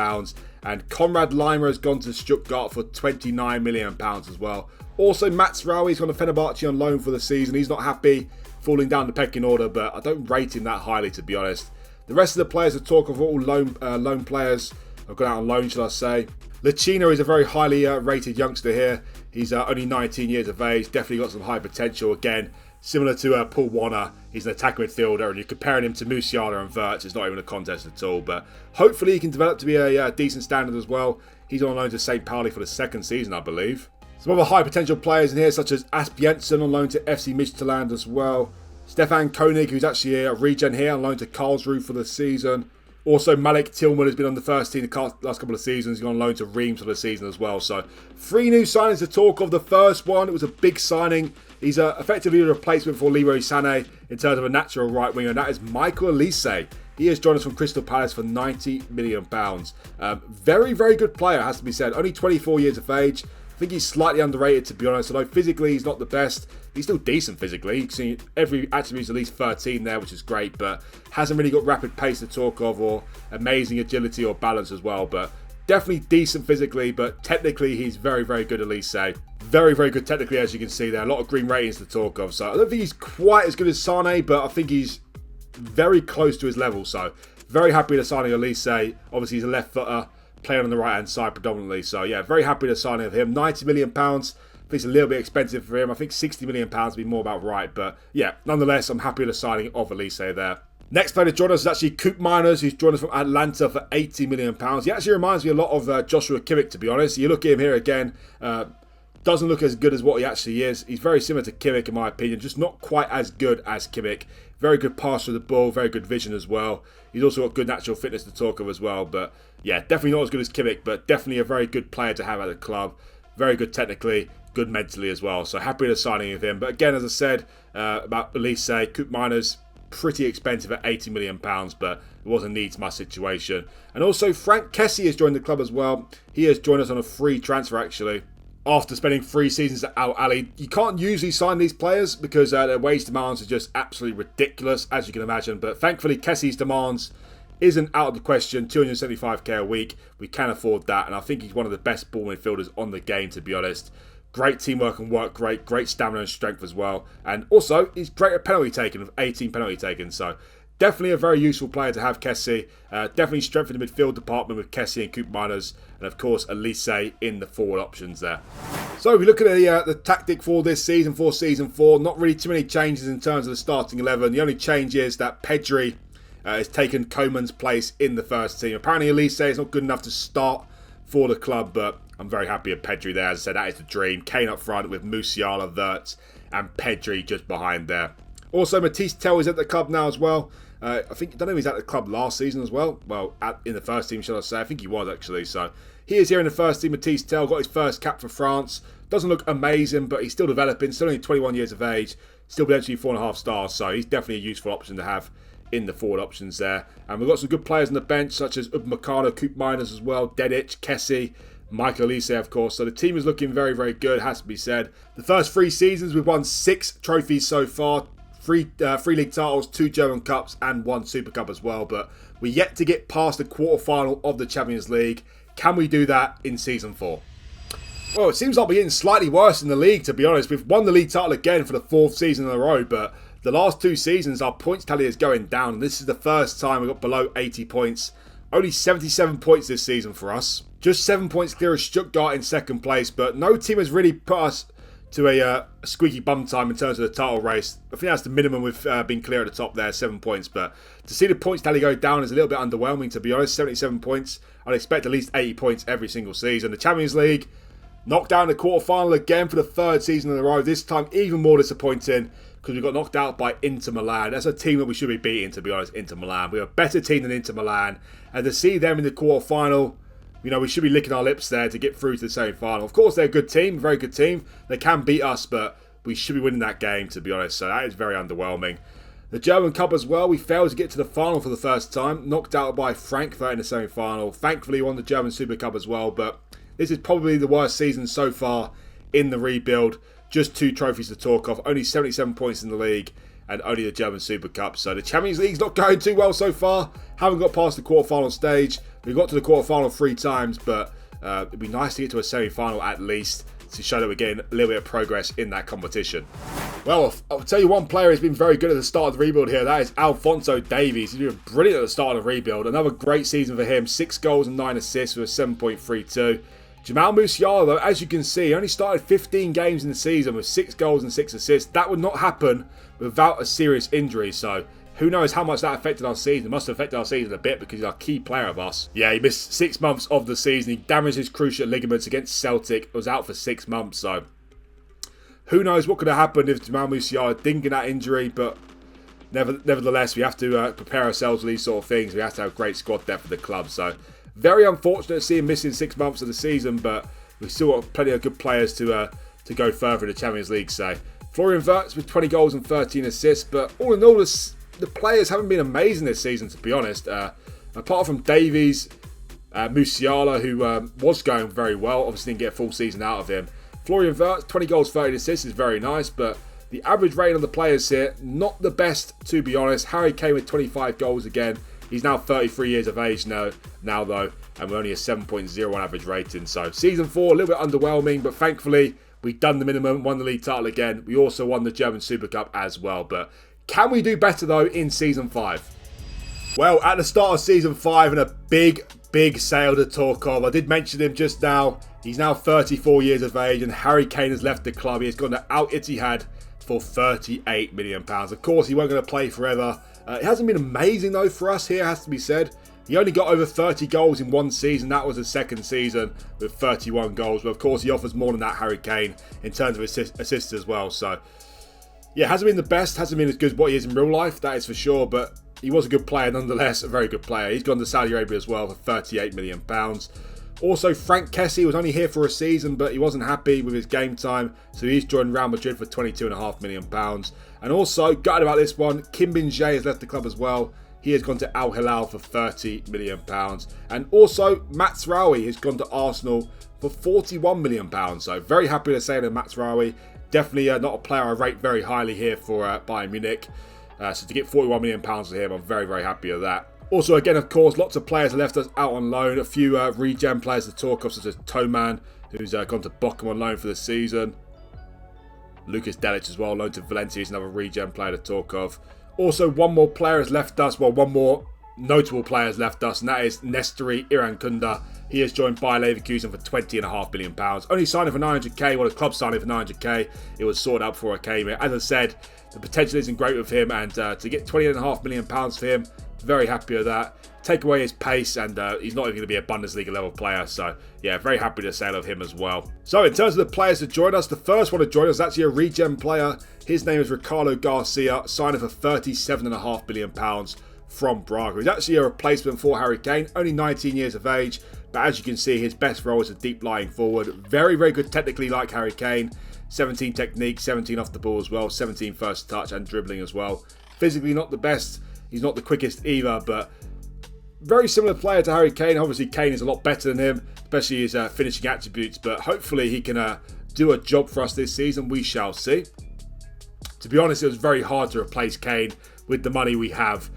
S1: And Konrad Laimer has gone to Stuttgart for £29 million as well. Also, Mats Raouy's gone to Fenerbahce on loan for the season. He's not happy, falling down the pecking order, but I don't rate him that highly, to be honest. The rest of the players that talk of all loan players have gone out on loan, shall I say. Lachina is a very highly rated youngster here. He's only 19 years of age, definitely got some high potential again. Similar to Paul Warner, he's an attacking midfielder, and you're comparing him to Musiala and Wirtz. It's not even a contest at all, but hopefully he can develop to be a decent standard as well. He's on loan to St. Pauli for the 2nd season, I believe. Some other high potential players in here, such as Asbjørnsen on loan to FC Midtjylland as well. Stefan Koenig, who's actually a regen here, on loan to Karlsruhe for the season. Also, Malik Tillman has been on the first team the last couple of seasons. He's gone on loan to Reims for the season as well. So, 3 new signings to talk of. The first one, it was a big signing. He's effectively a replacement for Leroy Sané in terms of a natural right winger, and that is Michael Olise. He has joined us from Crystal Palace for £90 million. Very, very good player, has to be said. Only 24 years of age. I think he's slightly underrated, to be honest. Although physically he's not the best, he's still decent physically. You can see every attribute's at least 13 there, which is great, but hasn't really got rapid pace to talk of or amazing agility or balance as well. But definitely decent physically, but technically he's very, very good, Olise. Very, very good technically, as you can see there. A lot of green ratings to talk of. So I don't think he's quite as good as Sané, but I think he's very close to his level. So very happy to signing Olise. Obviously he's a left footer, playing on the right hand side predominantly. So yeah, very happy to signing of him. £90 million. I think it's a little bit expensive for him. I think £60 million would be more about right. But yeah, nonetheless, I'm happy with the signing of Olise there. Next player to join us is actually Koop Miners, who's joined us from Atlanta for £80 million. He actually reminds me a lot of Joshua Kimmich, to be honest. You look at him here again. Doesn't look as good as what he actually is. He's very similar to Kimmich in my opinion, just not quite as good as Kimmich. Very good passer of the ball, very good vision as well. He's also got good natural fitness to talk of as well. But yeah, definitely not as good as Kimmich, but definitely a very good player to have at the club. Very good technically, good mentally as well. So happy with the signing of him. But again, as I said about Elise, Koopmeiners, pretty expensive at £80 million, but it was a needs-must situation. And also Frank Kessie has joined the club as well. He has joined us on a free transfer actually. After spending 3 seasons at Al Ahly, you can't usually sign these players because their wage demands are just absolutely ridiculous, as you can imagine. But thankfully, Kessie's demands isn't out of the question. 275k a week, we can afford that, and I think he's one of the best ball midfielders on the game, to be honest. Great teamwork and work rate, great stamina and strength as well, and also he's great at penalty taking, with 18 penalty taken. So definitely a very useful player to have, Kessie. Definitely strengthen the midfield department with Kessie and Koopmeiners, and of course Elise in the forward options there. So if we look at the tactic for this season, for season 4, not really too many changes in terms of the starting 11. The only change is that Pedri has taken Koeman's place in the first team. Apparently Elise is not good enough to start for the club, but I'm very happy with Pedri there. As I said, that is the dream. Kane up front with musiala, wirtz and Pedri just behind there. Also, Matisse Tel is at the club now as well. I don't know if he's at the club last season as well. Well, in the first team, shall I say. I think he was actually. So he is here in the first team. Matisse Tel got his first cap for France. Doesn't look amazing, but he's still developing. Still only 21 years of age. Still potentially 4.5 stars. So he's definitely a useful option to have in the forward options there. And we've got some good players on the bench, such as Upamecano, Koopmeiners as well, Dedic, Kessie, Michael Elise, of course. So the team is looking very, very good, has to be said. The first 3 seasons, we've won 6 trophies so far. 3 league titles, 2 German Cups and 1 Super Cup as well. But we're yet to get past the quarter-final of the Champions League. Can we do that in Season 4? Well, it seems like we're getting slightly worse in the league, to be honest. We've won the league title again for the 4th season in a row, but the last 2 seasons, our points tally is going down. And this is the first time we got below 80 points. Only 77 points this season for us. Just 7 points clear of Stuttgart in 2nd place, but no team has really put us to a squeaky bum time in terms of the title race. I think that's the minimum we've been clear at the top there, 7 points. But to see the points tally go down is a little bit underwhelming, to be honest. 77 points. I'd expect at least 80 points every single season. The Champions League, knocked out in the quarter-final again for the 3rd season in a row. This time even more disappointing because we got knocked out by Inter Milan. That's a team that we should be beating, to be honest, Inter Milan. We're a better team than Inter Milan. And to see them in the quarter-final, you know, we should be licking our lips there to get through to the semi-final. Of course, they're a good team, very good team. They can beat us, but we should be winning that game, to be honest. So that is very underwhelming. The German Cup as well, we failed to get to the final for the first time. Knocked out by Frankfurt in the semi-final. Thankfully, won the German Super Cup as well, but this is probably the worst season so far in the rebuild. Just 2 trophies to talk of. Only 77 points in the league and only the German Super Cup. So the Champions League's not going too well so far. Haven't got past the quarter-final stage. We got to the quarter-final 3 times, but it'd be nice to get to a semi-final at least to show that we're getting a little bit of progress in that competition. Well, I'll tell you one player who's been very good at the start of the rebuild here. That is Alphonso Davies. He's been brilliant at the start of the rebuild. Another great season for him. 6 goals and 9 assists with a 7.32. Jamal Musiala, though, as you can see, only started 15 games in the season with 6 goals and 6 assists. That would not happen without a serious injury, so who knows how much that affected our season. It must have affected our season a bit because he's our key player of us. Yeah, he missed 6 months of the season. He damaged his cruciate ligaments against Celtic. Was out for 6 months, so who knows what could have happened if Jamal Musiala didn't get that injury, but nevertheless, we have to prepare ourselves for these sort of things. We have to have a great squad depth for the club, so very unfortunate to see him missing 6 months of the season, but we've still got plenty of good players to go further in the Champions League, say. Florian Wirtz with 20 goals and 13 assists, but all in all, the players haven't been amazing this season, to be honest. Apart from Davies, Musiala, who was going very well, obviously didn't get a full season out of him. Florian Wirtz, 20 goals, 13 assists is very nice, but the average rating of the players here, not the best, to be honest. Harry Kane with 25 goals again. He's now 33 years of age now though, and we're only a 7.01 average rating. So season 4, a little bit underwhelming, but thankfully we've done the minimum, won the league title again. We also won the German Super Cup as well. But can we do better though in season 5? Well, at the start of season 5, and a big sale to talk of. I did mention him just now. He's now 34 years of age, and Harry Kane has left the club. He has gone to Al Ittihad for £38 million. Of course, he won't going to play forever. It hasn't been amazing though for us here, has to be said. He only got over 30 goals in one season. That was his second season with 31 goals. But of course, he offers more than that, Harry Kane, in terms of assists as well. So, yeah, hasn't been the best. Hasn't been as good as what he is in real life. That is for sure. But he was a good player nonetheless. A very good player. He's gone to Saudi Arabia as well for £38 million. Also, Frank Kessie was only here for a season, but he wasn't happy with his game time. So he's joined Real Madrid for £22.5 million. And also, gutted about this one, Kim Min-jae has left the club as well. He has gone to Al Hilal for £30 million. And also, Mazraoui has gone to Arsenal for £41 million. So very happy to say that Mazraoui. Definitely not a player I rate very highly here for Bayern Munich. So to get £41 million for him, I'm very, very happy with that. Also, again, of course, lots of players have left us out on loan. A few regen players to talk of, such as Toman, who's gone to Bochum on loan for the season. Lucas Delic as well, loaned to Valencia, is another regen player to talk of. Also, one more player has left us. Well, one more notable player has left us, and that is Nestori Irankunda. He has joined Bayer Leverkusen for £20.5 million. Only signing for 900k. Well, the club signing for 900k. It was sorted out before I came here. As I said, the potential isn't great with him, and to get £20.5 million for him, very happy with that. Take away his pace, and he's not even going to be a Bundesliga level player. So, yeah, very happy to say of him as well. So, in terms of the players to join us, the first one to join us is actually a regen player. His name is Ricardo Garcia, signing for £37.5 million from Braga. He's actually a replacement for Harry Kane, only 19 years of age. But as you can see, his best role is a deep lying forward. Very, very good technically like Harry Kane. 17 technique, 17 off the ball as well, 17 first touch and dribbling as well. Physically not the best. He's not the quickest either, but very similar player to Harry Kane. Obviously, Kane is a lot better than him, especially his finishing attributes. But hopefully he can do a job for us this season. We shall see. To be honest, it was very hard to replace Kane with the money we have.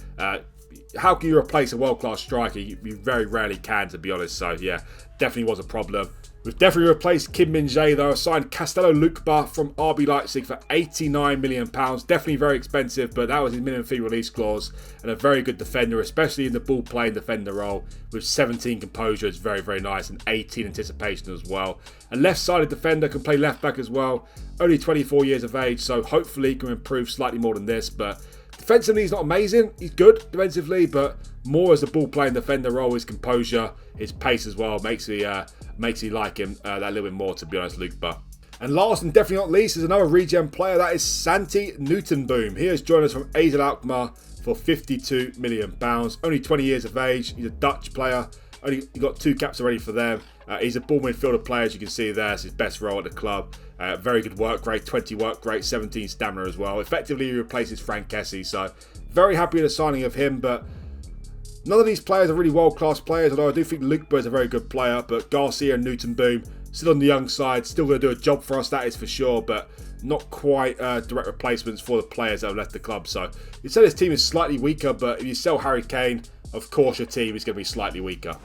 S1: How can you replace a world-class striker? You very rarely can, to be honest. So, yeah, definitely was a problem. We've definitely replaced Kim Min-jae, though. Signed Castello Lukeba from RB Leipzig for £89 million. Definitely very expensive, but that was his minimum fee release clause. And a very good defender, especially in the ball-playing defender role. With 17 composure, it's very, very nice. And 18 anticipation as well. A left-sided defender, can play left-back as well. Only 24 years of age, so hopefully he can improve slightly more than this. But defensively, he's not amazing. He's good defensively, but more as a ball-playing defender role. His composure, his pace as well makes me like him that little bit more, to be honest, Lukeba. And last and definitely not least is another regen player. That is Santi Newtonboom. He has joined us from AZ Alkmaar for £52 million. Only 20 years of age. He's a Dutch player. He got 2 caps already for them. He's a ball midfielder player, as you can see there. It's his best role at the club. Very good work rate, 20 work rate, 17 stamina as well. Effectively, he replaces Frank Kessie. So, very happy with the signing of him. But none of these players are really world-class players, although I do think Lukeba is a very good player. But Garcia and Newtonboom, still on the young side, still going to do a job for us, that is for sure. But not quite direct replacements for the players that have left the club. So, you'd say this team is slightly weaker, but if you sell Harry Kane, of course your team is going to be slightly weaker.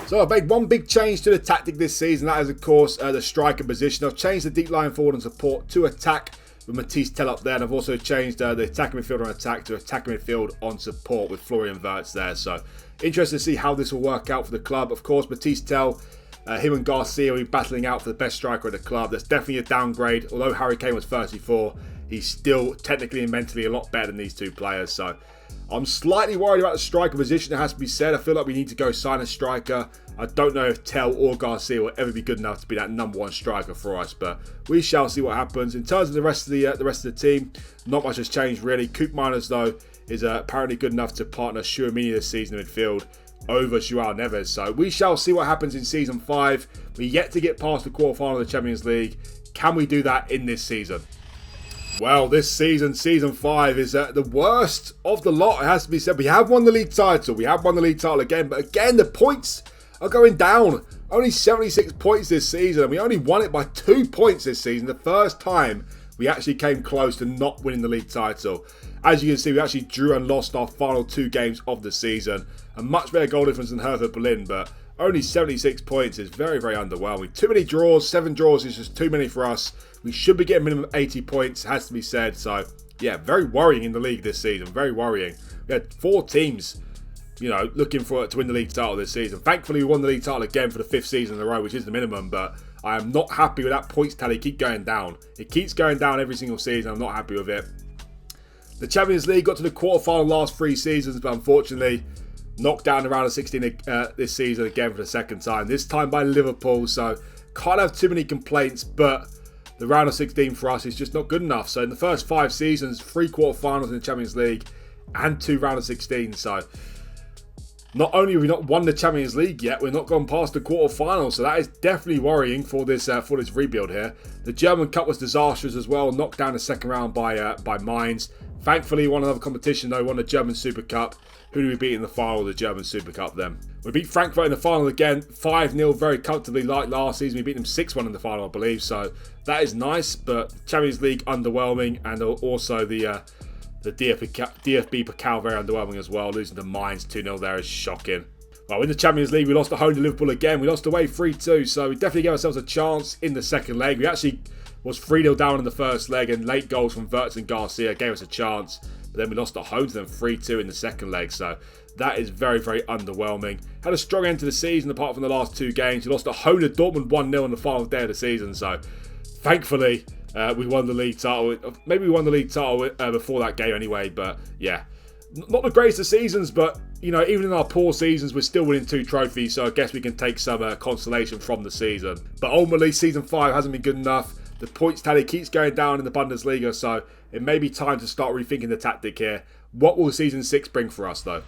S1: So I've made one big change to the tactic this season. That is, of course, the striker position. I've changed the deep line forward and support to attack with Matisse Tell up there. And I've also changed the attacking midfield on attack to attacking midfield on support with Florian Wirtz there. So interested to see how this will work out for the club. Of course, Matisse Tell, him and Garcia will be battling out for the best striker at the club. That's definitely a downgrade. Although Harry Kane was 34, he's still technically and mentally a lot better than these two players. So I'm slightly worried about the striker position, it has to be said. I feel like we need to go sign a striker. I don't know if Tell or Garcia will ever be good enough to be that number one striker for us, but we shall see what happens. In terms of the rest of the team, not much has changed really. Coop Miners, though, is apparently good enough to partner Tchouaméni this season in midfield over João Neves. So we shall see what happens in Season 5. We're yet to get past the quarterfinal of the Champions League. Can we do that in this season? Well, this season, Season 5, is the worst of the lot, it has to be said. We have won the league title. We have won the league title again. But again, the points are going down. Only 76 points this season. And we only won it by 2 points this season. The first time we actually came close to not winning the league title. As you can see, we actually drew and lost our final 2 games of the season. A much better goal difference than Hertha Berlin, but only 76 points is very, very underwhelming. Too many draws. 7 draws is just too many for us. We should be getting minimum 80 points, has to be said. So, yeah, very worrying in the league this season. Very worrying. We had 4 teams, looking to win the league title this season. Thankfully, we won the league title again for the 5th season in a row, which is the minimum. But I am not happy with that points tally. Keep going down. It keeps going down every single season. I'm not happy with it. The Champions League got to the quarterfinal last 3 seasons, but unfortunately, Knocked down the round of 16 this season again for the second time. This time by Liverpool, so can't have too many complaints, but the round of 16 for us is just not good enough. So in the first 5 seasons, 3 quarterfinals in the Champions League and 2 round of 16. So not only have we not won the Champions League yet, we're not gone past the quarterfinals. So that is definitely worrying for this rebuild here. The German Cup was disastrous as well. Knocked down the second round by Mainz. Thankfully, won another competition though. Won the German Super Cup. Who do we beat in the final of the German Super Cup then? We beat Frankfurt in the final again, 5-0 very comfortably like last season. We beat them 6-1 in the final, I believe. So that is nice, but Champions League underwhelming, and also the DFB Pokal very underwhelming as well. Losing to Mainz 2-0 there is shocking. Well, in the Champions League, we lost at home to Liverpool again. We lost away 3-2, so we definitely gave ourselves a chance in the second leg. We actually was 3-0 down in the first leg, and late goals from Wirtz and Garcia gave us a chance. But then we lost at home to them 3-2 in the second leg, so that is very, very underwhelming. Had a strong end to the season apart from the last 2 games. We lost at home to Dortmund 1-0 on the final day of the season, so thankfully we won the league title. Maybe we won the league title before that game anyway, but yeah. Not the greatest of seasons, but you know, even in our poor seasons, we're still winning 2 trophies, so I guess we can take some consolation from the season. But ultimately, season 5 hasn't been good enough. The points tally keeps going down in the Bundesliga, so it may be time to start rethinking the tactic here. What will season 6 bring for us though?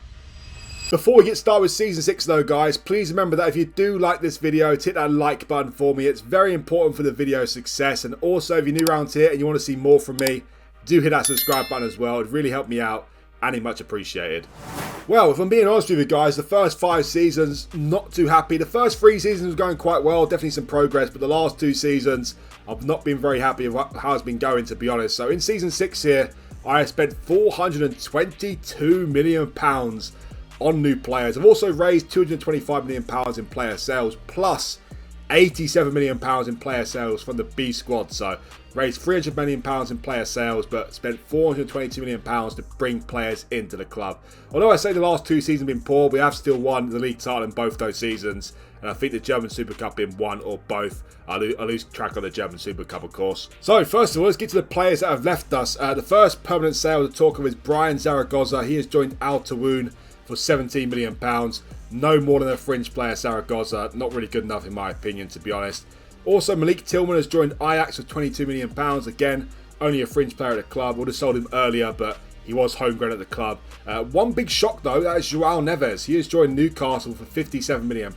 S1: Before we get started with season 6 though, guys, please remember that if you do like this video, hit that like button for me. It's very important for the video's success. And also, if you're new around here and you want to see more from me, do hit that subscribe button as well. It'd really help me out and it's much appreciated. Well, if I'm being honest with you guys, the first 5 seasons, not too happy. The first 3 seasons were going quite well, definitely some progress, but the last 2 seasons, I've not been very happy with how it's been going, to be honest. So in season 6 here, I have spent £422 million on new players. I've also raised £225 million in player sales, plus £87 million in player sales from the B squad. So raised £300 million in player sales, but spent £422 million to bring players into the club. Although I say the last 2 seasons have been poor, we have still won the league title in both those seasons. And I think the German Super Cup in one or both. I lose track of the German Super Cup, of course. So, first of all, let's get to the players that have left us. The first permanent sale to talk of is Brian Zaragoza. He has joined Al Tawun for £17 million. No more than a fringe player, Zaragoza. Not really good enough, in my opinion, to be honest. Also, Malik Tillman has joined Ajax for £22 million. Again, only a fringe player at the club. Would have sold him earlier, but he was homegrown at the club. One big shock, though, that is João Neves. He has joined Newcastle for £57 million.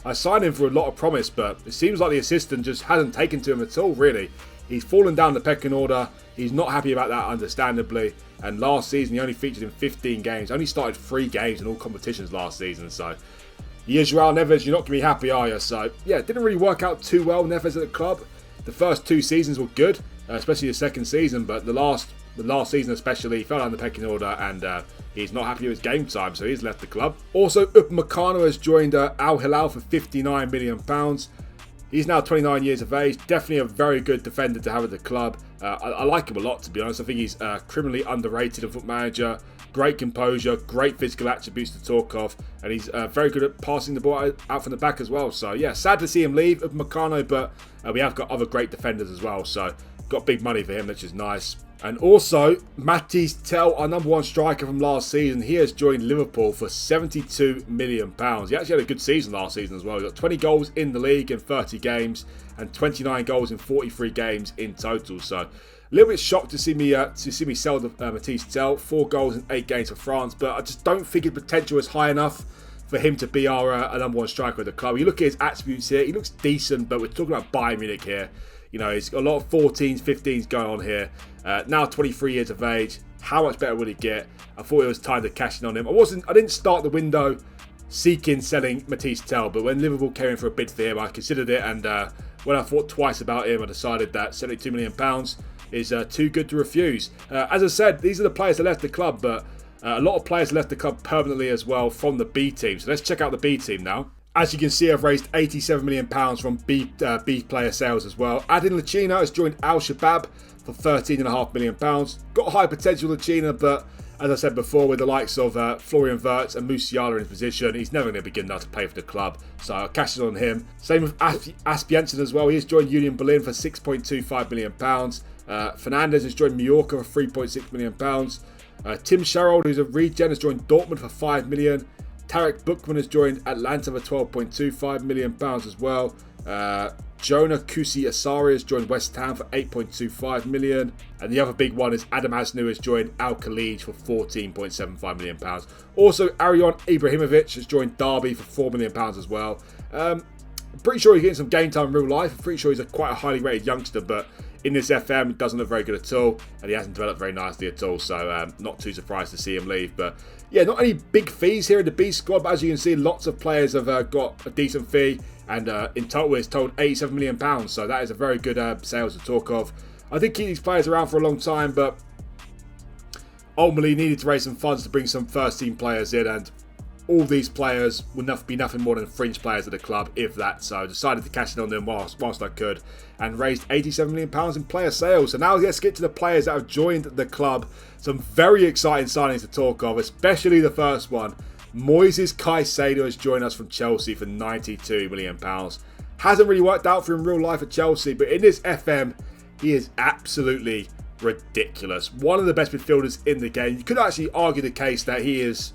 S1: I signed him for a lot of promise, but it seems like the assistant just hasn't taken to him at all, really. He's fallen down the pecking order. He's not happy about that, understandably. And last season, he only featured in 15 games. Only started 3 games in all competitions last season. So, here's João Neves. You're not going to be happy, are you? So, yeah, it didn't really work out too well, Neves at the club. The first 2 seasons were good, especially the second season. But the last season especially, he fell down the pecking order, and he's not happy with his game time, so he's left the club. Also, Upamecano has joined Al Hilal for £59 million. He's now 29 years of age. Definitely a very good defender to have at the club. I like him a lot, to be honest. I think he's criminally underrated in FootballManager. Great composure, great physical attributes to talk of, and he's very good at passing the ball out from the back as well. So, yeah, sad to see him leave, Upamecano, but we have got other great defenders as well. So, got big money for him, which is nice. And also, Mathys Tel, our number 1 striker from last season, he has joined Liverpool for £72 million. He actually had a good season last season as well. He got 20 goals in the league in 30 games and 29 goals in 43 games in total. So, a little bit shocked to see me sell Mathys Tel. 4 goals in 8 games for France, but I just don't think his potential is high enough for him to be our number 1 striker of the club. You look at his attributes here, he looks decent, but we're talking about Bayern Munich here. You know, he's got a lot of 14s, 15s going on here. Now 23 years of age. How much better would he get? I thought it was time to cash in on him. I didn't start the window seeking selling Mathys Tel, but when Liverpool came in for a bid for him, I considered it, and when I thought twice about him, I decided that £72 million is too good to refuse. As I said, these are the players that left the club, but a lot of players left the club permanently as well from the B team. So let's check out the B team now. As you can see, I've raised £87 million from B player sales as well. Adin Lacina has joined Al Shabab for £13.5 million. Got high potential, Lacina, but as I said before, with the likes of Florian Wirtz and musiala in his position, he's never going to be good enough to play for the club. So I'll cash it on him. Same with Aspianson as well. He has joined Union Berlin for £6.25 million. Fernandes has joined Mallorca for £3.6 million. Tim Sherrold, who's a regen, has joined Dortmund for £5 million. Tarek Bookman has joined Atlanta for £12.25 million as well. Jonah Kusi Asari has joined West Ham for £8.25 million. And the other big one is Adam Hasnu has joined Al Khalij for £14.75 million. Also, Arion Ibrahimovic has joined Derby for £4 million as well. I'm pretty sure he's getting some game time in real life. I'm pretty sure he's quite a highly rated youngster, but in this FM, he doesn't look very good at all, and he hasn't developed very nicely at all, so not too surprised to see him leave. But yeah, not any big fees here in the B squad, but as you can see, lots of players have got a decent fee, and in total it's totaled £87 million, so that is a very good sales to talk of. I did keep these players around for a long time, but ultimately needed to raise some funds to bring some first team players in, and all these players would be nothing more than fringe players at the club, if that. So I decided to cash in on them whilst I could, and raised £87 million in player sales. So now let's get to the players that have joined the club. Some very exciting signings to talk of, especially the first one. Moises Caicedo has joined us from Chelsea for £92 million. Hasn't really worked out for him in real life at Chelsea, but in this FM, he is absolutely ridiculous. One of the best midfielders in the game. You could actually argue the case that he is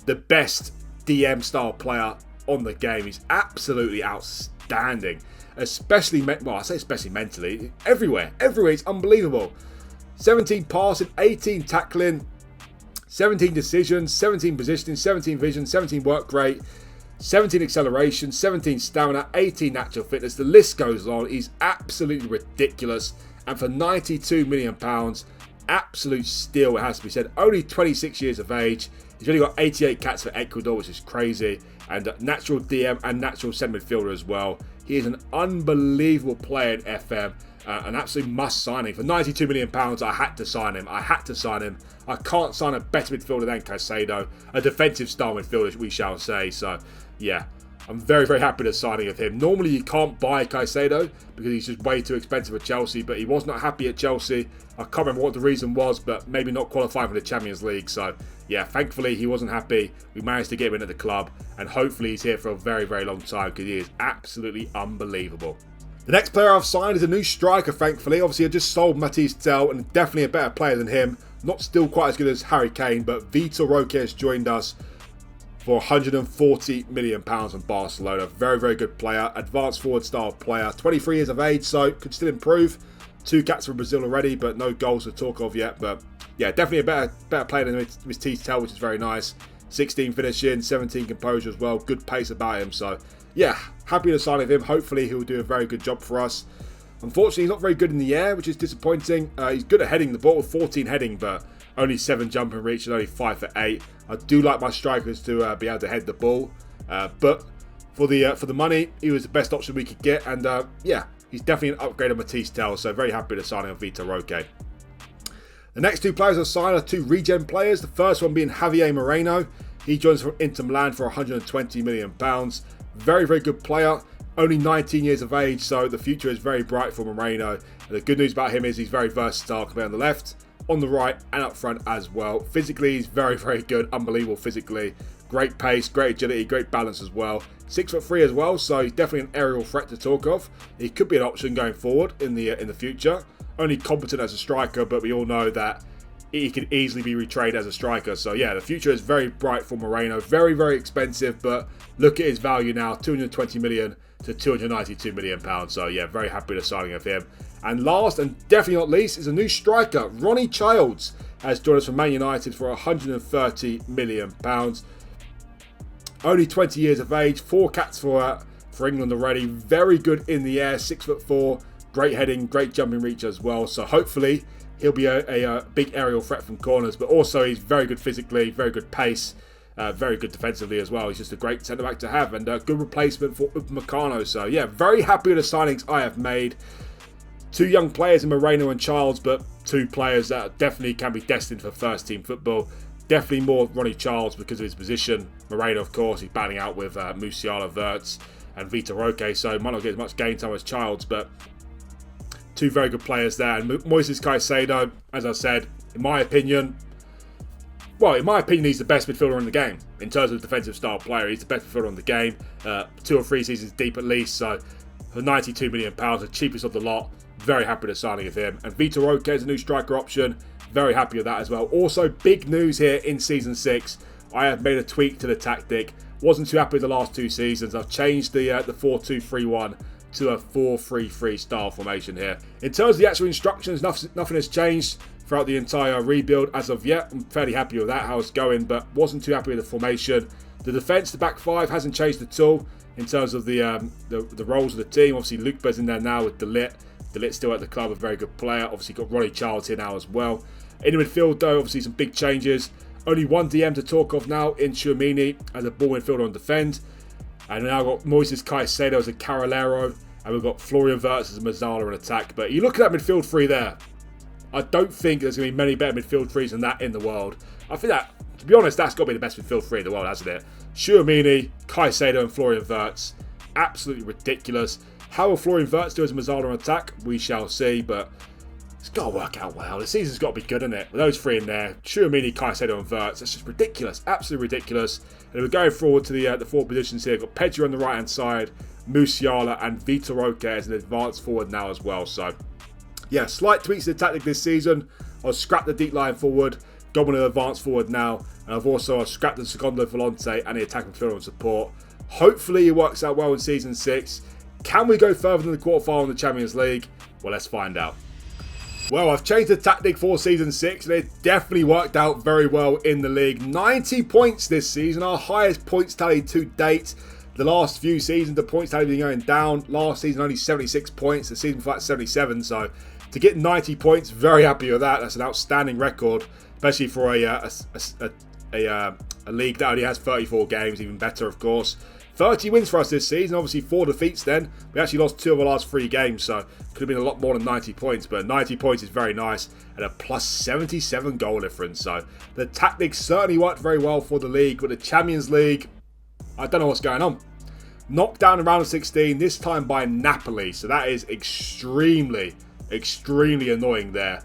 S1: the best DM style player on the game. He's absolutely outstanding, especially mentally. Everywhere it's unbelievable. 17 passing, 18 tackling, 17 decisions, 17 positioning, 17 vision, 17 work rate, 17 acceleration, 17 stamina, 18 natural fitness. The list goes on. He's absolutely ridiculous, and for £92 million, absolute steal, it has to be said. Only 26 years of age. He's only got 88 cats for Ecuador, which is crazy. And natural DM and natural centre midfielder as well. He is an unbelievable player in FM. An absolute must signing. For £92 million, I had to sign him. I can't sign a better midfielder than Caicedo. A defensive style midfielder, we shall say. So, yeah. I'm very, very happy with the signing of him. Normally, you can't buy Caicedo because he's just way too expensive at Chelsea, but he was not happy at Chelsea. I can't remember what the reason was, but maybe not qualifying for the Champions League. So, yeah, thankfully, he wasn't happy. We managed to get him in at the club, and hopefully he's here for a very, very long time because he is absolutely unbelievable. The next player I've signed is a new striker, thankfully. Obviously, I just sold Matisse Tel, and definitely a better player than him. Not still quite as good as Harry Kane, but Vitor Roque has joined us for £140 million from Barcelona. Very, very good player. Advanced forward style player. 23 years of age, so could still improve. 2 caps for Brazil already, but no goals to talk of yet. But yeah, definitely a better player than Matisse Tel, which is very nice. 16 finishing, 17 composure as well. Good pace about him. So yeah, happy to sign of him. Hopefully he'll do a very good job for us. Unfortunately, he's not very good in the air, which is disappointing. He's good at heading the ball with 14 heading, but only 7 jumping reach and only 5 for 8. I do like my strikers to be able to head the ball, but for the money, he was the best option we could get, and yeah, he's definitely an upgrade of Matisse Tel. So very happy to signing of Vitor Roque. The next 2 players I've signed are 2 regen players. The first one being Javier Moreno. He joins from Inter Milan for £120 million. Very, very good player. Only 19 years of age, so the future is very bright for Moreno. And the good news about him is he's very versatile, can be on the left, on the right, and up front as well. Physically, he's very, very good. Unbelievable physically. Great pace, great agility, great balance as well. 6'3" as well, so he's definitely an aerial threat to talk of. He could be an option going forward in the future. Only competent as a striker, but we all know that he can easily be retrained as a striker. So yeah, the future is very bright for Moreno. Very, very expensive, but look at his value now, 220 million to 292 million pounds. So yeah, very happy with the signing of him. And last and definitely not least is a new striker. Ronnie Childs has joined us from Man United for 130 million pounds. Only 20 years of age, 4 caps for England already. Very good in the air, 6'4", great heading, great jumping reach as well. So hopefully he'll be a big aerial threat from corners, but also he's very good physically, very good pace, very good defensively as well. He's just a great centre-back to have, and a good replacement for Upamecano. So yeah, very happy with the signings I have made. 2 young players in Moreno and Childs, but 2 players that definitely can be destined for first-team football. Definitely more Ronnie Childs because of his position. Moreno, of course, he's battling out with Musiala, Wirtz, and Vitor Roque, so might not get as much game time as Childs, but 2 very good players there. And Moises Caicedo, as I said, in my opinion, he's the best midfielder in the game. In terms of defensive style player, he's the best midfielder in the game. 2 or 3 seasons deep at least, so for £92 million, the cheapest of the lot. Very happy with the signing of him. And Vitor Roque is a new striker option. Very happy with that as well. Also, big news here in Season 6. I have made a tweak to the tactic. Wasn't too happy with the last 2 seasons. I've changed the 4-2-3-1 to a 4-3-3 style formation here. In terms of the actual instructions, nothing has changed throughout the entire rebuild as of yet. I'm fairly happy with that, how it's going, but wasn't too happy with the formation. The defence, the back 5, hasn't changed at all in terms of the roles of the team. Obviously, Luke Bez's in there now with De Ligt's still at the club, a very good player. Obviously, got Ronnie Childs here now as well. In the midfield, though, obviously some big changes. Only one DM to talk of now in Tchouaméni as a ball midfielder on defend. And we've now got Moises Caicedo as a Carrilero. And we've got Florian Wirtz as a Musiala in attack. But you look at that midfield 3 there. I don't think there's going to be many better midfield 3s than that in the world. I think that, to be honest, that's got to be the best midfield 3 in the world, hasn't it? Tchouaméni, Caicedo and Florian Wirtz. Absolutely ridiculous. How will Florian Wirtz do as a Musiala in attack? We shall see, but it's got to work out well. The season's got to be good, isn't it? With those 3 in there, Tchouaméni, Caicedo and Wirtz, that's just ridiculous. Absolutely ridiculous. And we're going forward to the 4 positions here. We've got Pedri on the right-hand side, Musiala and Vitor Roque as an advanced forward now as well. So, yeah, slight tweaks to the tactic this season. I'll scrap the deep line forward, gone with an advanced forward now. And I've also scrapped the Secondo Volante and the attacking midfielder and support. Hopefully it works out well in Season 6. Can we go further than the quarterfinal in the Champions League? Well, let's find out. Well, I've changed the tactic for Season 6 and it definitely worked out very well in the league. 90 points this season, our highest points tally to date. The last few seasons, the points tally been going down. Last season, only 76 points. The season before that, 77. So, to get 90 points, very happy with that. That's an outstanding record, especially for a league that only has 34 games. Even better, of course. 30 wins for us this season. Obviously, 4 defeats then. We actually lost 2 of our last 3 games, so could have been a lot more than 90 points. But 90 points is very nice, and a plus 77 goal difference. So, the tactics certainly worked very well for the league. With the Champions League, I don't know what's going on. Knocked down in round of 16, this time by Napoli. So that is extremely, extremely annoying there.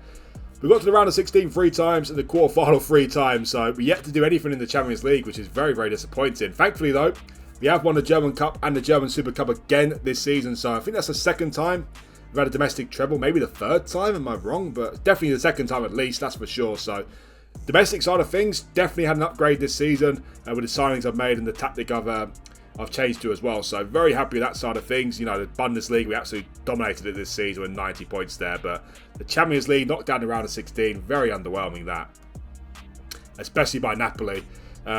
S1: We got to the round of 16 3 times and the quarterfinal 3 times. So we're yet to do anything in the Champions League, which is very, very disappointing. Thankfully, though, we have won the German Cup and the German Super Cup again this season. So I think that's the 2nd time we've had a domestic treble. Maybe the 3rd time, am I wrong? But definitely the 2nd time at least, that's for sure. So domestic side of things, definitely had an upgrade this season with the signings I've made and the tactic I've changed to as well. So very happy with that side of things. You know, the Bundesliga, we absolutely dominated it this season with 90 points there. But the Champions League knocked down the round of 16. Very underwhelming that. Especially by Napoli.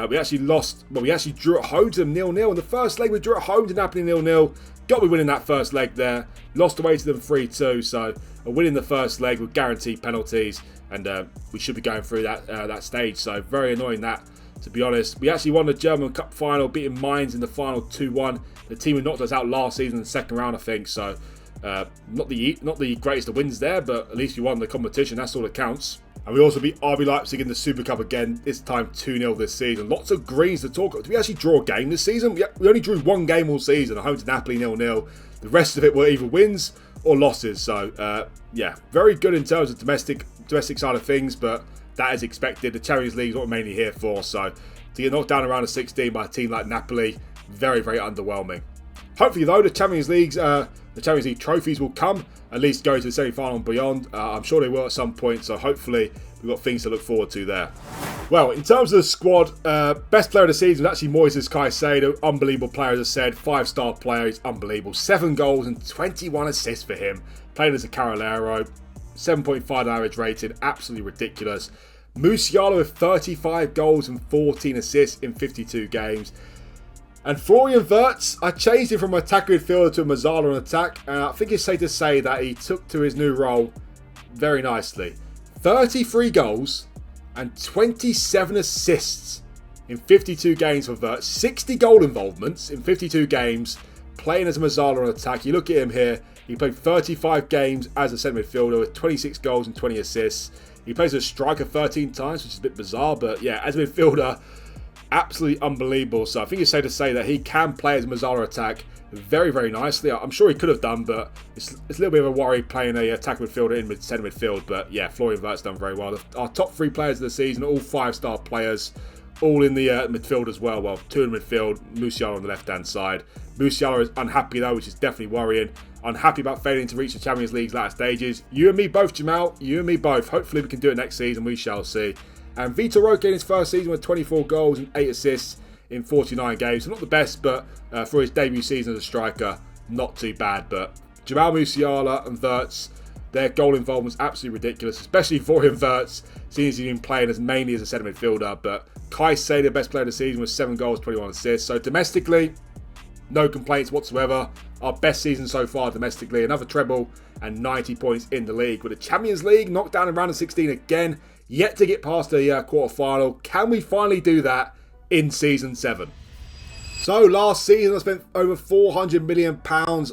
S1: We actually lost, well, we actually drew at home to them 0-0. In the first leg, we drew at home to Napoli 0-0. Got to be winning that first leg there. Lost away to them 3-2. So a win in the first leg with guaranteed penalties. And we should be going through that stage. So very annoying that, to be honest. We actually won the German Cup final, beating Mainz in the final 2-1. The team who knocked us out last season in the 2nd round, I think. So not the greatest of wins there, but at least we won the competition. That's all that counts. And we also beat RB Leipzig in the Super Cup again, this time 2-0 this season. Lots of greens to talk about. Did we actually draw a game this season? We only drew 1 game all season, at home to Napoli 0-0. The rest of it were either wins or losses. So, yeah, very good in terms of domestic side of things, but that is expected. The Champions League is what we're mainly here for. So, to get knocked down around a 16 by a team like Napoli, very, very underwhelming. Hopefully, though, the Champions League trophies will come, at least go to the semi-final and beyond. I'm sure they will at some point, so hopefully we've got things to look forward to there. Well, in terms of the squad, best player of the season was actually Moises Caicedo. Unbelievable player, as I said. 5-star player, he's unbelievable. 7 goals and 21 assists for him. Playing as a Carrilero. 7.5 average rated, absolutely ridiculous. Musiala with 35 goals and 14 assists in 52 games. And Florian Wirtz, I changed him from attacker midfielder to a Musiala on attack, and I think it's safe to say that he took to his new role very nicely. 33 goals and 27 assists in 52 games for Wirtz. 60 goal involvements in 52 games, playing as a Musiala on attack. You look at him here, he played 35 games as a centre midfielder with 26 goals and 20 assists. He plays as a striker 13 times, which is a bit bizarre, but yeah, as a midfielder, absolutely unbelievable. So I think it's safe to say that he can play as a Musiala attack very, very nicely. I'm sure he could have done, but it's a little bit of a worry playing a attack midfielder in centre midfield. But yeah, Florian Wirtz done very well. Our top 3 players of the season, all 5-star players, all in the midfield as well. Well, 2 in midfield, Musiala on the left-hand side. Musiala is unhappy though, which is definitely worrying. Unhappy about failing to reach the Champions League's latter stages. You and me both, Jamal. You and me both. Hopefully we can do it next season. We shall see. And Vitor Roque in his first season with 24 goals and 8 assists in 49 games. So not the best, but for his debut season as a striker, not too bad. But Jamal Musiala and Wirtz, their goal involvement is absolutely ridiculous, especially for him, Wirtz, seeing as he's been playing as mainly as a centre midfielder. But Kai, the best player of the season, with 7 goals, 21 assists. So domestically, no complaints whatsoever. Our best season so far domestically. Another treble and 90 points in the league. With the Champions League knocked down in round of 16 again, yet to get past the quarter-final. Can we finally do that in Season 7? So last season I spent over £400 million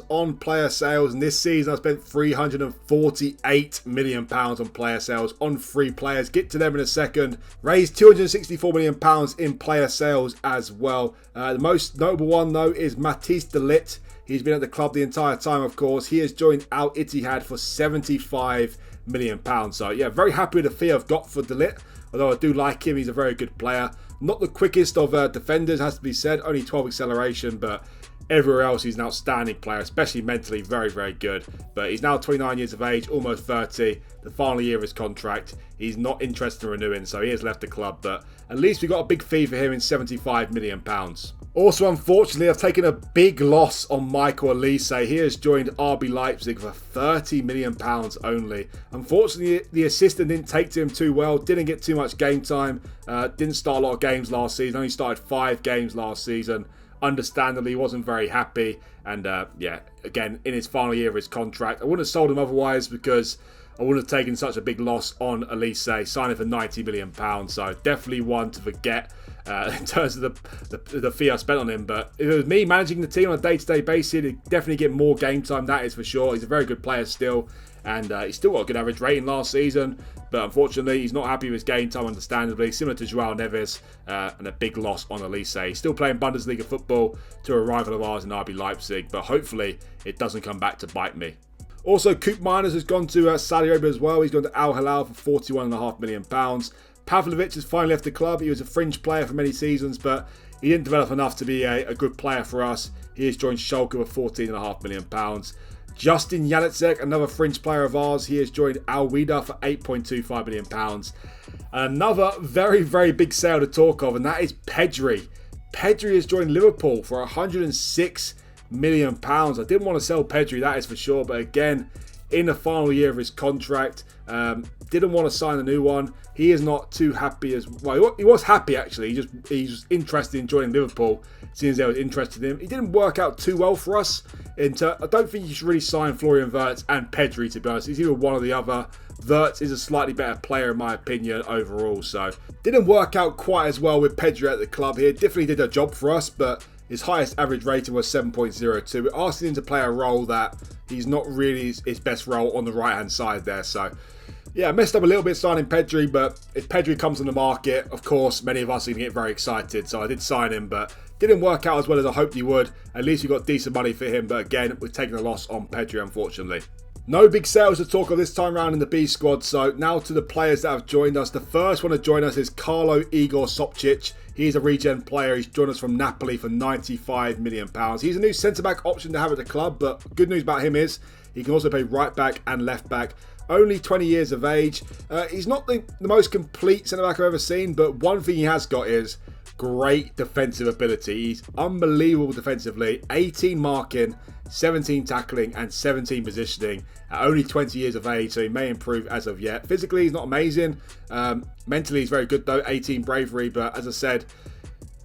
S1: on player sales, and this season I spent £348 million on player sales on free players. Get to them in a second. Raised £264 million in player sales as well. The most notable one though is Matthijs de Ligt. He's been at the club the entire time, of course. He has joined Al Ittihad for £75 million. So yeah, very happy with the fee I've got for de Ligt. Although I do like him, he's a very good player. Not the quickest of defenders, has to be said. Only 12 acceleration, but everywhere else he's an outstanding player, especially mentally, very, very good. But he's now 29 years of age, almost 30. The final year of his contract. He's not interested in renewing, so he has left the club. But at least we got a big fee for him in £75 million. Also, unfortunately, I've taken a big loss on Michael Elise. He has joined RB Leipzig for £30 million only. Unfortunately, the assistant didn't take to him too well. Didn't get too much game time. Didn't start a lot of games last season. Only started 5 games last season. Understandably, he wasn't very happy. And yeah, again, in his final year of his contract. I wouldn't have sold him otherwise because I wouldn't have taken such a big loss on Elise, signing for £90 million. So definitely one to forget in terms of the fee I spent on him. But if it was me managing the team on a day-to-day basis, he'd definitely get more game time, that is for sure. He's a very good player still. And he's still got a good average rating last season. But unfortunately, he's not happy with his game time, understandably. Similar to Joao Neves, and a big loss on Elise. He's still playing Bundesliga football to a rival of ours in RB Leipzig. But hopefully, it doesn't come back to bite me. Also, Coop Miners has gone to Saudi Arabia as well. He's gone to Al Hilal for £41.5 million. Pavlovic has finally left the club. He was a fringe player for many seasons, but he didn't develop enough to be a good player for us. He has joined Schalke with £14.5 million. Justin Janacek, another fringe player of ours, he has joined Al Wida for £8.25 million. Another very, very big sale to talk of, and that is Pedri. Pedri has joined Liverpool for £106 million. I didn't want to sell Pedri, that is for sure, but again, in the final year of his contract, didn't want to sign a new one. He is not too happy as well. He was happy actually. He's interested in joining Liverpool, seeing as they were interested in him. He didn't work out too well for us. I don't think you should really sign Florian Wirtz and Pedri, to be honest. He's either one or the other. Wirtz is a slightly better player in my opinion overall, so didn't work out quite as well with Pedri at the club here. Definitely did a job for us, but his highest average rating was 7.02. We're asking him to play a role that he's not really his best role on the right-hand side there. So, yeah, I messed up a little bit signing Pedri, but if Pedri comes on the market, of course, many of us are going to get very excited. So I did sign him, but didn't work out as well as I hoped he would. At least we got decent money for him, but again, we're taking a loss on Pedri, unfortunately. No big sales to talk of this time round in the B squad, so now to the players that have joined us. The first one to join us is Carlo Igor Sopcic. He's a regen player. He's joined us from Napoli for £95 million. He's a new centre-back option to have at the club, but good news about him is he can also play right-back and left-back. Only 20 years of age. He's not the most complete centre-back I've ever seen, but one thing he has got is great defensive ability. He's unbelievable defensively. 18 marking, 17 tackling, and 17 positioning at only 20 years of age, so he may improve as of yet. Physically, he's not amazing. Mentally, he's very good though. 18 bravery, but as I said,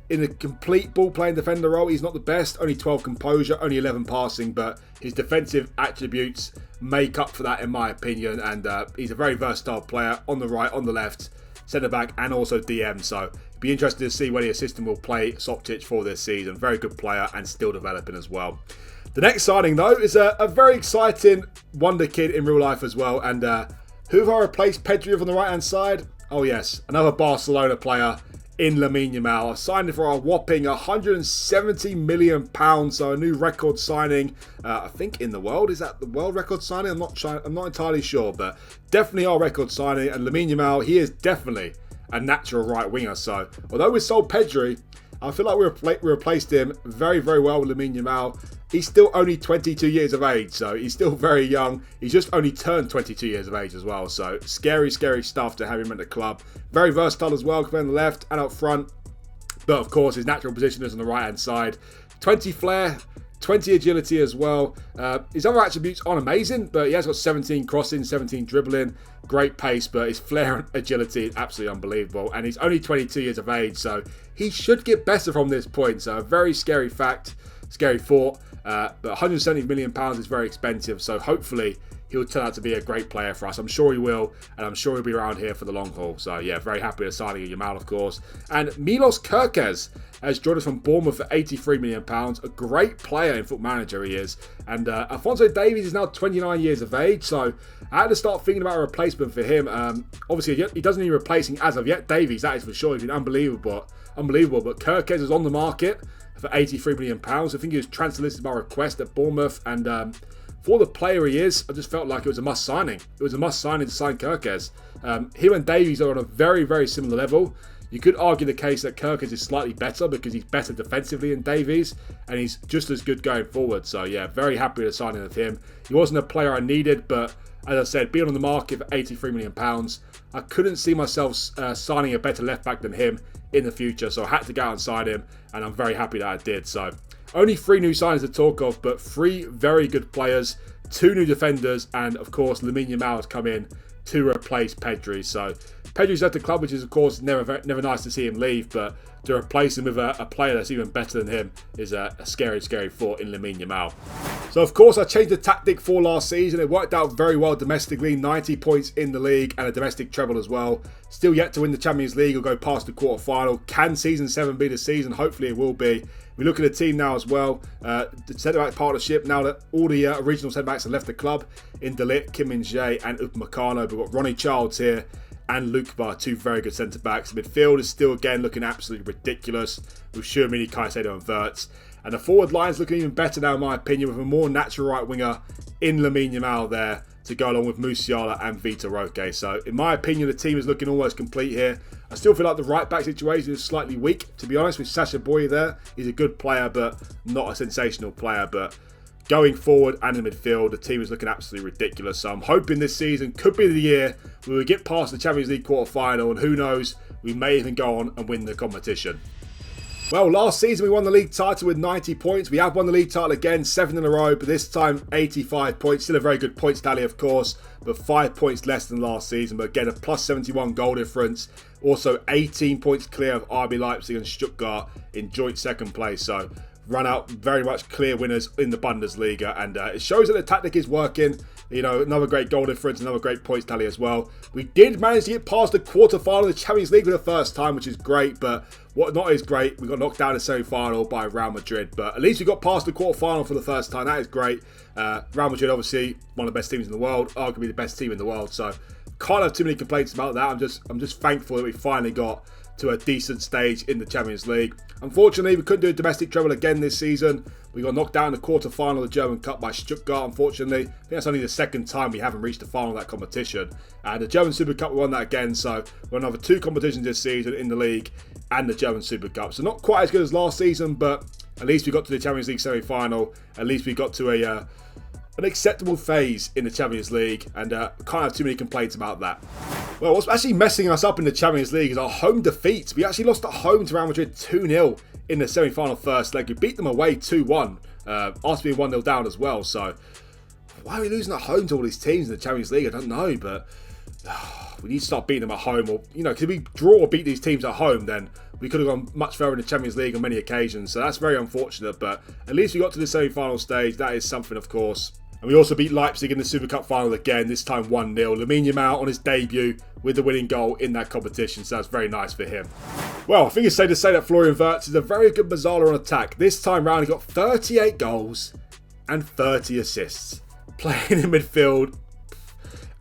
S1: in a complete ball-playing defender role, he's not the best. Only 12 composure, only 11 passing, but his defensive attributes make up for that in my opinion, and he's a very versatile player on the right, on the left, centre-back, and also DM, so be interested to see where the assistant will play Sopcic for this season. Very good player and still developing as well. The next signing, though, is a very exciting wonder kid in real life as well. And who have I replaced Pedri on the right-hand side? Oh, yes, another Barcelona player in Lamine Yamal. I signed him for a whopping £170 million, so a new record signing, I think, in the world. Is that the world record signing? I'm not entirely sure, but definitely our record signing. And Lamine Yamal, he is definitely a natural right winger. So although we sold Pedri, I feel like we replaced him very, very well with Lamine Yamal. he's still only 22 years of age, so he's still very young. He's just only turned 22 years of age as well, so scary, scary stuff to have him at the club. Very versatile as well, on the left and up front, but of course his natural position is on the right-hand side. 20 flair, 20 agility as well. His other attributes aren't amazing, but he has got 17 crossing, 17 dribbling, great pace, but his flair and agility is absolutely unbelievable. And he's only 22 years of age, so he should get better from this point. So a very scary fact, scary thought. But £170 million is very expensive, so hopefully he'll turn out to be a great player for us. I'm sure he will, and I'm sure he'll be around here for the long haul. So yeah, very happy to signing Yamal, of course. And Milos Kerkez has joined us from Bournemouth for £83 million. A great player in FootballManager he is. And Alphonso Davies is now 29 years of age, so I had to start thinking about a replacement for him. Obviously, he doesn't need replacing as of yet Davies, that is for sure. He's been unbelievable. But Kerkez is on the market for £83 million. I think he was transfer listed by request at Bournemouth, and for the player he is, I just felt like it was a must signing. It was a must signing to sign Kerkez. Him and Davies are on a very, very similar level. You could argue the case that Kerkez is slightly better because he's better defensively than Davies, and he's just as good going forward. So yeah, very happy with the signing of him. He wasn't a player I needed, but as I said, being on the market for £83 million, I couldn't see myself signing a better left back than him in the future. So I had to go out and sign him, and I'm very happy that I did. So only 3 new signings to talk of, but 3 very good players, 2 new defenders, and of course Lamine Yamal has come in to replace Pedri. So Pedri's left the club, which is of course never nice to see him leave, but to replace him with a player that's even better than him is a scary, scary thought in Lamine Yamal. So of course I changed the tactic for last season. It worked out very well domestically, 90 points in the league and a domestic treble as well. Still yet to win the Champions League or go past the quarter-final. Can Season 7 be the season? Hopefully it will be. We look at the team now as well. The centre-back partnership, now that all the original centre-backs have left the club, in De Ligt, Kim Min-jae and Upamecano. We've got Ronnie Childs here and Luke Bar, 2 very good centre-backs. Midfield is still, again, looking absolutely ridiculous with Tchouaméni, Caicedo and Wirtz. And the forward line's looking even better now, in my opinion, with a more natural right winger in Lamine Yamal there to go along with musiala and Vitor Roque. So, in my opinion, the team is looking almost complete here. I still feel like the right-back situation is slightly weak, to be honest, with Sacha Boey there. He's a good player, but not a sensational player. But going forward and in midfield, the team is looking absolutely ridiculous. So I'm hoping this season could be the year where we get past the Champions League quarter-final, and who knows, we may even go on and win the competition. Well, last season we won the league title with 90 points. We have won the league title again, 7 in a row, but this time 85 points. Still a very good points tally, of course, but 5 points less than last season. But again, a plus 71 goal difference. Also 18 points clear of RB Leipzig and Stuttgart in joint second place. So run out very much clear winners in the Bundesliga, and it shows that the tactic is working. You know, another great goal difference, another great points tally as well. We did manage to get past the quarter-final of the Champions League for the first time, which is great, but what not is great, we got knocked down in the semi-final by Real Madrid, but at least we got past the quarter-final for the first time. That is great. Real Madrid, obviously, one of the best teams in the world, arguably the best team in the world, so can't have too many complaints about that. I'm just thankful that we finally got to a decent stage in the Champions League. Unfortunately, we couldn't do a domestic treble again this season. We got knocked down in the quarter-final of the German Cup by Stuttgart, unfortunately. I think that's only the second time we haven't reached the final of that competition. And the German Super Cup, we won that again, so we're another 2 competitions this season in the league and the German Super Cup. So not quite as good as last season, but at least we got to the Champions League semi-final. At least we got to an acceptable phase in the Champions League, and can't have too many complaints about that. Well, what's actually messing us up in the Champions League is our home defeats. We actually lost at home to Real Madrid 2-0 in the semi-final first leg. We beat them away 2-1, after being 1-0 down as well. So why are we losing at home to all these teams in the Champions League? I don't know, but we need to start beating them at home. Or, you know, because if we draw or beat these teams at home, then we could have gone much further in the Champions League on many occasions. So that's very unfortunate, but at least we got to the semi-final stage. That is something, of course. And we also beat Leipzig in the Super Cup final again, this time 1-0. Lamine Yamal on his debut with the winning goal in that competition, so that's very nice for him. Well, I think it's safe to say that Florian Wirtz is a very good Mazzala on attack. This time round, he got 38 goals and 30 assists. Playing in midfield,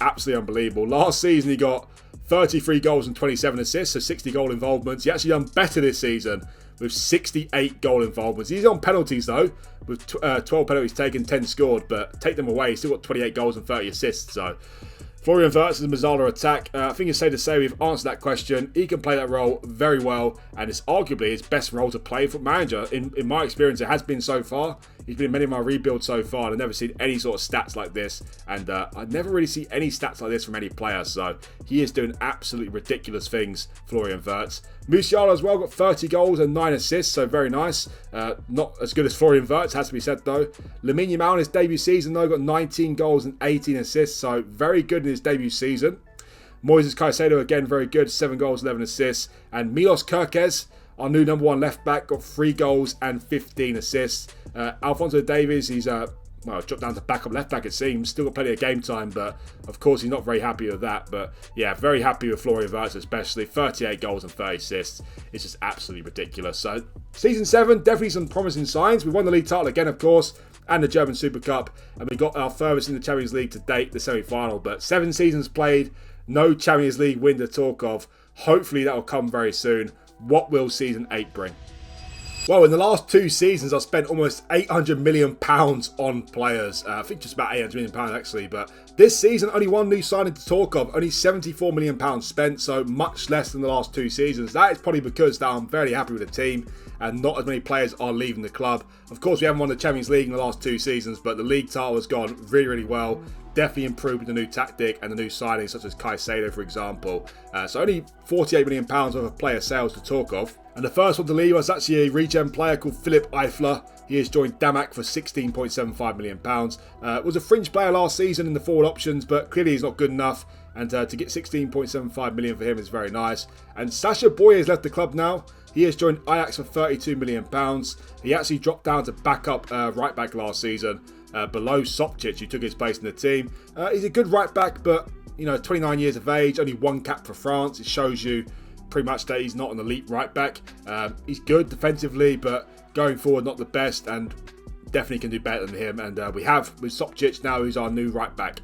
S1: absolutely unbelievable. Last season, he got 33 goals and 27 assists, so 60 goal involvements. He actually done better this season with 68 goal involvements. He's on penalties though, with 12 penalties taken, 10 scored, but take them away, he's still got 28 goals and 30 assists. So Florian Wirtz is a Mazzala attack. I think it's safe to say we've answered that question. He can play that role very well, and it's arguably his best role to play for manager. In my experience, it has been so far. He's been in many of my rebuilds so far, and I've never seen any sort of stats like this. And I never really see any stats like this from any player. So he is doing absolutely ridiculous things, Florian Wirtz. Musiala as well, got 30 goals and 9 assists, so very nice. Not as good as Florian Wirtz, has to be said though. Lamine Yamal in his debut season though, got 19 goals and 18 assists, so very good in his debut season. Moises Caicedo again, very good, 7 goals, 11 assists. And Milos Kerkez, our new number 1 left back, got 3 goals and 15 assists. Alphonso Davies, he's dropped down to backup left back it seems. Still got plenty of game time, but of course he's not very happy with that. But yeah, very happy with Florian Wirtz especially. 38 goals and 30 assists. It's just absolutely ridiculous. So season 7, definitely some promising signs. We won the league title again, of course, and the German Super Cup. And we got our furthest in the Champions League to date, the semi-final. But 7 seasons played, no Champions League win to talk of. Hopefully that will come very soon. What will season 8 bring? Well, in the last 2 seasons, I've spent almost £800 million on players. I think just about £800 million actually. But this season, only 1 new signing to talk of. Only £74 million spent, so much less than the last 2 seasons. That is probably because that I'm very happy with the team and not as many players are leaving the club. Of course, we haven't won the Champions League in the last 2 seasons, but the league title has gone really, really well. Definitely improved with the new tactic and the new signings such as Caicedo, for example. So only £48 million worth of player sales to talk of. And the first one to leave was actually a regen player called Philip Eifler. He has joined Damac for £16.75 million. Was a fringe player last season in the forward options, but clearly he's not good enough. And to get £16.75 million for him is very nice. And Sacha Boey has left the club now. He has joined Ajax for £32 million. He actually dropped down to backup right back last season, below Sopcic, who took his place in the team. He's a good right back, but 29 years of age, only 1 cap for France. It shows you pretty much that he's not an elite right back. He's good defensively, but going forward, not the best, and definitely can do better than him. And we have with Sopcic now, who's our new right back.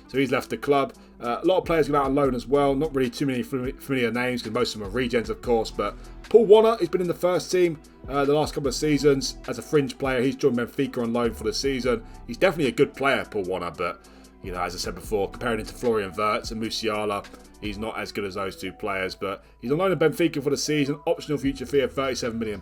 S1: So he's left the club. A lot of players go out on loan as well. Not really too many familiar names because most of them are regens, of course. But Paul Warner has been in the first team the last couple of seasons as a fringe player. He's joined Benfica on loan for the season. He's definitely a good player, Paul Warner. But, as I said before, comparing him to Florian Wirtz and Musiala, he's not as good as those 2 players. But he's on loan at Benfica for the season. Optional future fee of £37 million.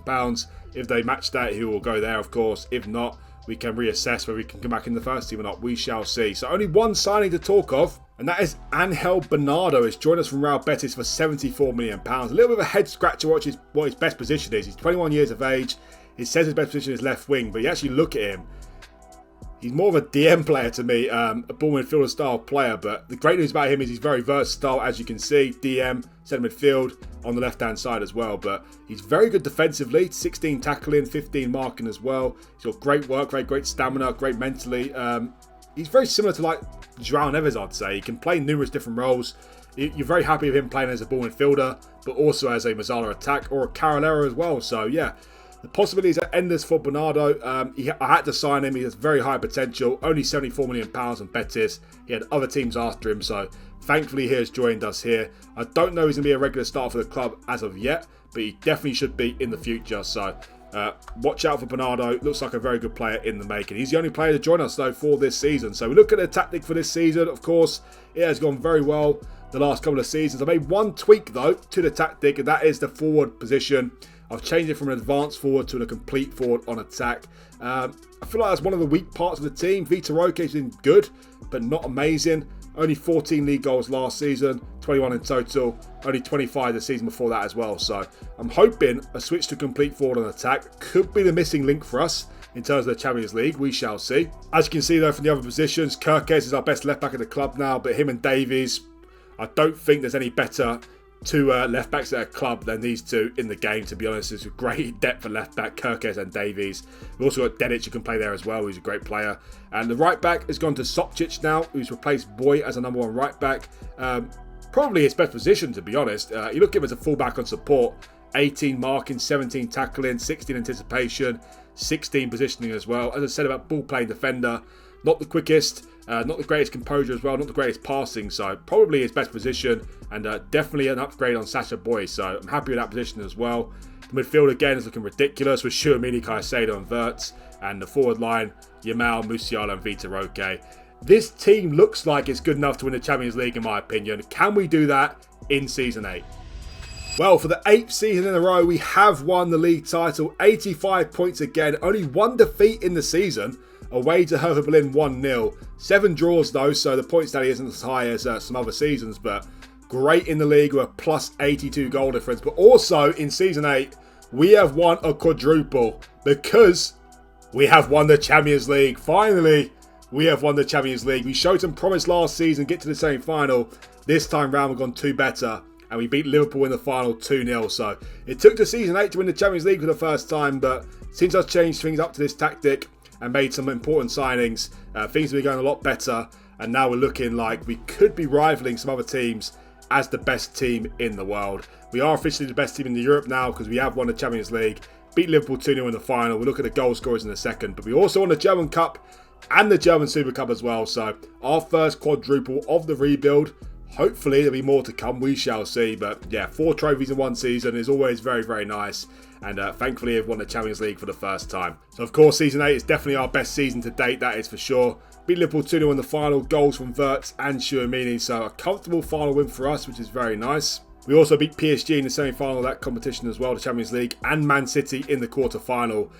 S1: If they match that, he will go there, of course. If not, we can reassess whether we can come back in the first team or not. We shall see. So only 1 signing to talk of, and that is Angel Bernardo. He's joined us from Real Betis for £74 million. A little bit of a head scratcher what his best position is. He's 21 years of age. He says his best position is left wing, but you actually look at him, he's more of a DM player to me, a ball midfielder style player. But the great news about him is he's very versatile, as you can see. DM, centre midfield, on the left-hand side as well. But he's very good defensively, 16 tackling, 15 marking as well. He's got great work rate, great stamina, great mentally. He's very similar to like João Neves, I'd say. He can play numerous different roles. You're very happy with him playing as a ball midfielder, but also as a Mazzala attack or a Carolero as well. So yeah, the possibilities are endless for Bernardo. I had to sign him. He has very high potential. Only £74 million on Betis. He had other teams after him, so thankfully he has joined us here. I don't know if he's going to be a regular starter for the club as of yet, but he definitely should be in the future. So watch out for Bernardo. Looks like a very good player in the making. He's the only player to join us though for this season. So we look at the tactic for this season. Of course, it has gone very well the last couple of seasons. I made 1 tweak though to the tactic, and that is the forward position. I've changed it from an advanced forward to a complete forward on attack. I feel like that's one of the weak parts of the team. Vitor Roque has been good, but not amazing. Only 14 league goals last season, 21 in total. Only 25 the season before that as well. So I'm hoping a switch to complete forward on attack could be the missing link for us in terms of the Champions League. We shall see. As you can see though from the other positions, Kerkez is our best left back in the club now, but him and Davies, I don't think there's any better 2 left backs at a club than these 2 in the game, to be honest. There's a great depth for left back, Kerkez and Davies. We've also got Dedic who can play there as well, who's a great player. And the right back has gone to Sopcic now, who's replaced Boy as a number 1 right back. Probably his best position, to be honest. You look at him as a fullback on support. 18 marking, 17 tackling, 16 anticipation, 16 positioning as well. As I said about ball playing defender, not the quickest, not the greatest composure as well, not the greatest passing, so probably his best position, and definitely an upgrade on Sacha Boey, so I'm happy with that position as well. The midfield again is looking ridiculous with Tchouaméni, Caicedo and Wirtz, and the forward line, Yamal, Musiala and Vitor Roque. This team looks like it's good enough to win the Champions League in my opinion. Can we do that in Season 8? Well, for the 8th season in a row, we have won the league title. 85 points again. Only one defeat in the season. Away to Hertha Berlin 1-0. 7 draws though, so the points tally isn't as high as some other seasons. But great in the league with a plus 82 goal difference. But also in season 8, we have won a quadruple because we have won the Champions League. Finally, we have won the Champions League. We showed some promise last season, get to the semi-final. This time round, we've gone 2 better. And we beat Liverpool in the final 2-0. So it took to season 8 to win the Champions League for the first time. But since I've changed things up to this tactic and made some important signings, things have been going a lot better. And now we're looking like we could be rivaling some other teams as the best team in the world. We are officially the best team in Europe now because we have won the Champions League. Beat Liverpool 2-0 in the final. We'll look at the goal scorers in a second. But we also won the German Cup and the German Super Cup as well. So our first quadruple of the rebuild. Hopefully there'll be more to come, we shall see. But yeah, 4 trophies in one season is always very, very nice. And thankfully we've won the Champions League for the first time. So of course season 8 is definitely our best season to date, that is for sure. Beat Liverpool 2-0 in the final, goals from Wirtz and Tchouaméni. So a comfortable final win for us, which is very nice. We also beat PSG in the semi-final of that competition as well, the Champions League, and Man City in the quarter-final.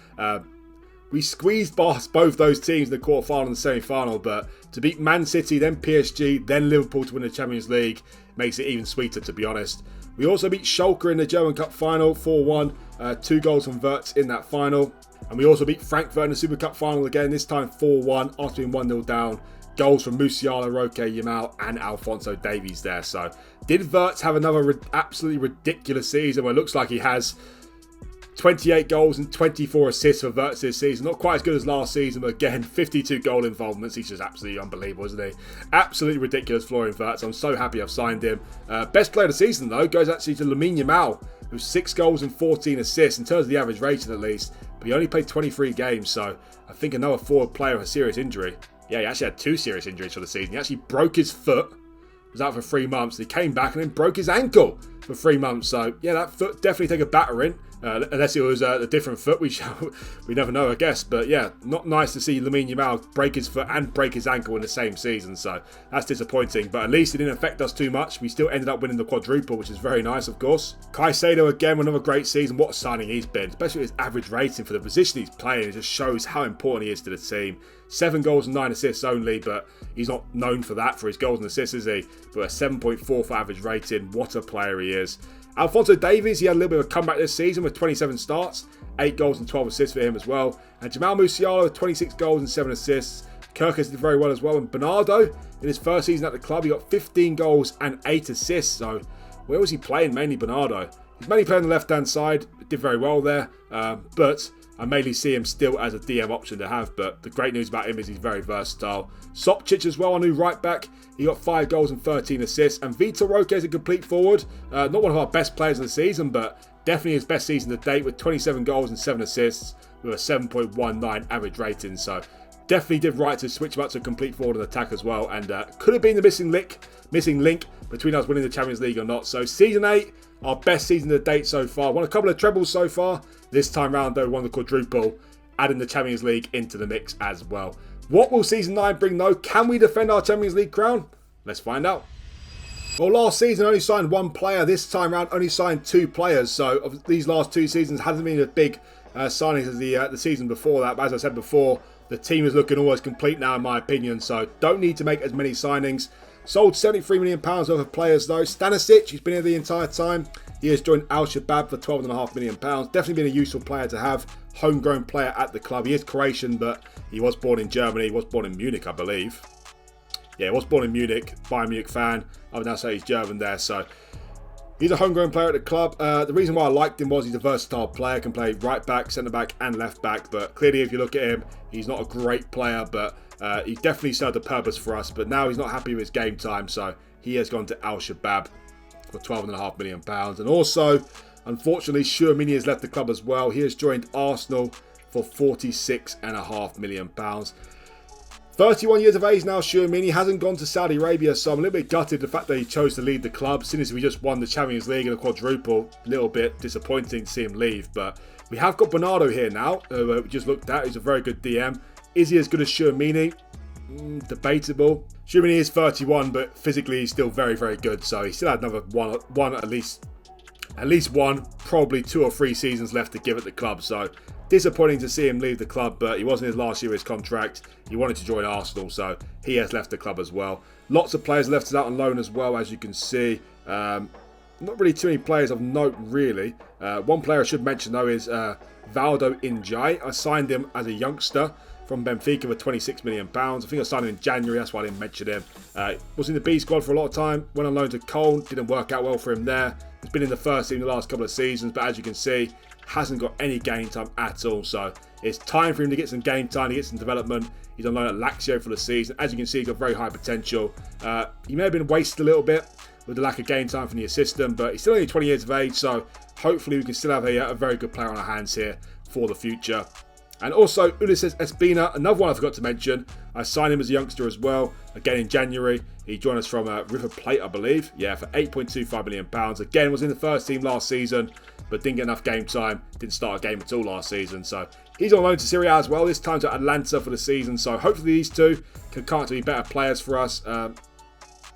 S1: We squeezed past both those teams in the quarter-final and the semi-final, but to beat Man City, then PSG, then Liverpool to win the Champions League makes it even sweeter, to be honest. We also beat Schalke in the German Cup final, 4-1, 2 goals from Wirtz in that final. And we also beat Frankfurt in the Super Cup final again, this time 4-1 after being 1-0 down. Goals from musiala, Roque, Yamal and Alphonso Davies there. So did Wirtz have another absolutely ridiculous season where it looks like he has 28 goals and 24 assists for Wirtz this season. Not quite as good as last season, but again, 52 goal involvements. He's just absolutely unbelievable, isn't he? Absolutely ridiculous Florian Wirtz. I'm so happy I've signed him. Best player of the season, though, goes actually to Lamine Yamal, with 6 goals and 14 assists in terms of the average rating at least. But he only played 23 games, so I think another forward player with a serious injury. Yeah, he actually had 2 serious injuries for the season. He actually broke his foot. Was out for 3 months. He came back and then broke his ankle for 3 months. So yeah, that foot definitely take a battering. Unless it was a different foot, we never know, I guess. But yeah, not nice to see Lamine Yamal break his foot and break his ankle in the same season. So that's disappointing. But at least it didn't affect us too much. We still ended up winning the quadruple, which is very nice, of course. Caicedo again, another great season. What a signing he's been, especially with his average rating for the position he's playing. It just shows how important he is to the team. 7 goals and 9 assists only, but he's not known for that, for his goals and assists, is he? But a 7.4 for average rating. What a player he is. Alphonso Davies, he had a little bit of a comeback this season with 27 starts, 8 goals and 12 assists for him as well. And Jamal Musiala with 26 goals and 7 assists. Kirkus did very well as well. And Bernardo, in his first season at the club, he got 15 goals and 8 assists. So where was he playing? Mainly Bernardo. He's mainly playing on the left-hand side. Did very well there. But I mainly see him still as a DM option to have. But the great news about him is he's very versatile. Sopcic as well, our new right back. He got 5 goals and 13 assists. And Vitor Roque is a complete forward. Not one of our best players of the season, but definitely his best season to date with 27 goals and 7 assists with a 7.19 average rating. So definitely did right to switch him up to a complete forward and attack as well. And could have been the missing link between us winning the Champions League or not. So season 8, our best season to date so far. Won a couple of trebles so far. This time round though, won the quadruple, adding the Champions League into the mix as well. What will season 9 bring though? Can we defend our Champions League crown? Let's find out. Well, last season only signed 1 player. This time round only signed 2 players. So of these last 2 seasons hasn't been as big signings as the season before that. But as I said before, the team is looking almost complete now in my opinion. So don't need to make as many signings. Sold £73 million worth of players though. Stanisic, he's been here the entire time. He has joined Al Shabab for £12.5 million. Definitely been a useful player to have. Homegrown player at the club. He is Croatian, but he was born in Germany. He was born in Munich, I believe. Yeah, he was born in Munich. Bayern Munich fan. I would now say he's German there. So he's a homegrown player at the club. The reason why I liked him was he's a versatile player. Can play right back, centre back and left back. But clearly if you look at him, he's not a great player. But he definitely served a purpose for us. But now he's not happy with his game time. So he has gone to Al Shabab for £12.5 million. And also, unfortunately, Tchouaméni has left the club as well. He has joined Arsenal for £46.5 million. 31 years of age now, Tchouaméni hasn't gone to Saudi Arabia, so I'm a little bit gutted the fact that he chose to leave the club. Since we just won the Champions League and a quadruple, a little bit disappointing to see him leave. But we have got Bernardo here now, we just looked at. He's a very good DM. Is he as good as Tchouaméni? Debatable. Tchouaméni is 31, but physically he's still very, very good. So he still had another one at least at least one, probably 2 or 3 seasons left to give at the club. So disappointing to see him leave the club, but he was in his last year of his contract. He wanted to join Arsenal, so he has left the club as well. Lots of players left us out on loan as well, as you can see. Not really too many players of note, really. One player I should mention, though, is Valdo Njai. I signed him as a youngster from Benfica for £26 million. I think I signed him in January, that's why I didn't mention him. Was in the B squad for a lot of time, went on loan to Cole, didn't work out well for him there. He's been in the first team the last couple of seasons, but as you can see, hasn't got any game time at all. So it's time for him to get some game time, to get some development. He's on loan at Lazio for the season. As you can see, he's got very high potential. He may have been wasted a little bit with the lack of game time from the assistant, but he's still only 20 years of age, so hopefully we can still have a very good player on our hands here for the future. And also, Ulises Espina, another one I forgot to mention. I signed him as a youngster as well, again in January. He joined us from River Plate, I believe. Yeah, for £8.25 million. Again, was in the first team last season, but didn't get enough game time. Didn't start a game at all last season. So he's on loan to Serie A as well, this time to Atlanta for the season. So hopefully these two can come out to be better players for us.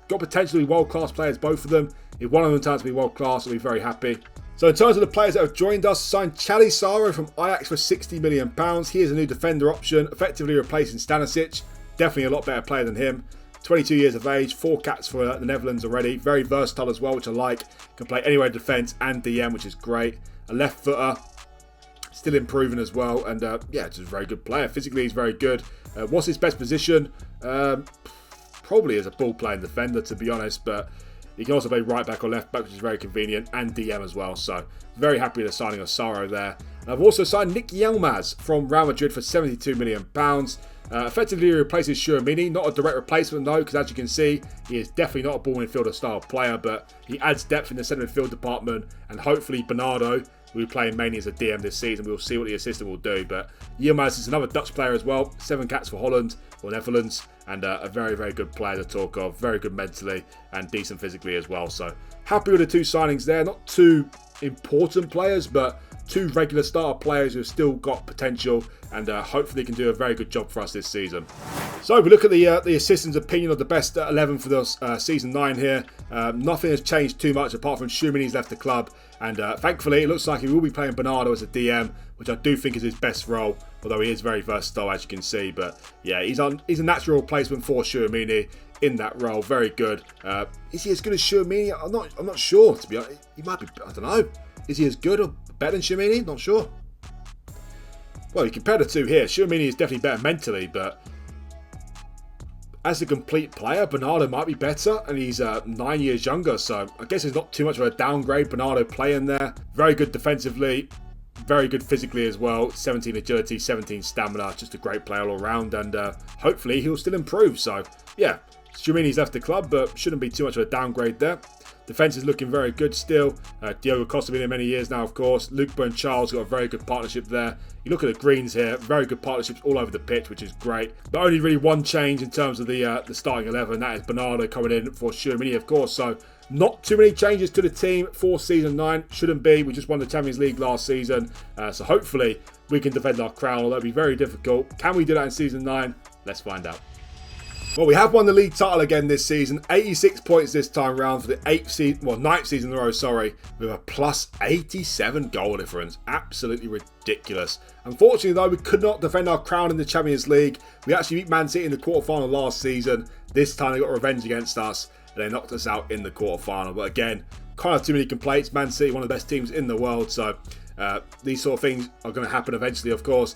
S1: Got potentially world-class players, both of them. If one of them turns to be world-class, I'll be very happy. So in terms of the players that have joined us, signed Chali Saro from Ajax for £60 million. He is a new defender option, effectively replacing Stanisic. Definitely a lot better player than him. 22 years of age, 4 caps for the Netherlands already. Very versatile as well, which I like. Can play anywhere in defence and DM, which is great. A left footer, still improving as well. And yeah, just a very good player. Physically, he's very good. What's his best position? Probably as a ball playing defender, to be honest, but he can also play right back or left back, which is very convenient, and DM as well. So very happy with the signing of Saro there. And I've also signed Nick Yilmaz from Real Madrid for £72 million. Effectively replaces Tchouaméni. Not a direct replacement though, because as you can see, he is definitely not a ball midfielder style player, but he adds depth in the centre midfield department, and hopefully Bernardo will be playing mainly as a DM this season. We'll see what the assistant will do, but Yilmaz is another Dutch player as well. 7 caps for Holland or Netherlands, and a very, very good player to talk of. Very good mentally and decent physically as well. So happy with the 2 signings there. Not too important players, but 2 regular starter players who have still got potential, and hopefully can do a very good job for us this season. So we look at the assistant's opinion of the best 11 for this season 9 here. Nothing has changed too much apart from Tchouaméni's left the club, and thankfully it looks like he will be playing Bernardo as a DM, which I do think is his best role, although he is very versatile as you can see. But yeah, he's a natural replacement for Tchouaméni in that role. Very good. Is he as good as Tchouaméni? I'm not sure, to be honest. He might be. I don't know. Is he as good or better than Tchouaméni? Not sure. Well, you compare the two here. Tchouaméni is definitely better mentally, but as a complete player, Bernardo might be better, and he's 9 years younger, so I guess it's not too much of a downgrade. Bernardo playing there. Very good defensively, very good physically as well. 17 agility, 17 stamina, just a great player all around, and hopefully he'll still improve. So yeah, Tchouaméni's left the club, but shouldn't be too much of a downgrade there. Defence is looking very good still. Diogo Costa been here many years now, of course. Luke and Charles got a very good partnership there. You look at the Greens here, very good partnerships all over the pitch, which is great. But only really one change in terms of the starting 11. That is Bernardo coming in for Tchouaméni, of course. So not too many changes to the team for season 9. Shouldn't be. We just won the Champions League last season. So hopefully we can defend our crown, although it'll be very difficult. Can we do that in season 9? Let's find out. Well, we have won the league title again this season. 86 points this time round for the 9th season in a row, with a plus 87 goal difference. Absolutely ridiculous. Unfortunately, though, we could not defend our crown in the Champions League. We actually beat Man City in the quarterfinal last season. This time they got revenge against us, and they knocked us out in the quarterfinal. But again, can't have too many complaints. Man City, one of the best teams in the world, so these sort of things are going to happen eventually, of course.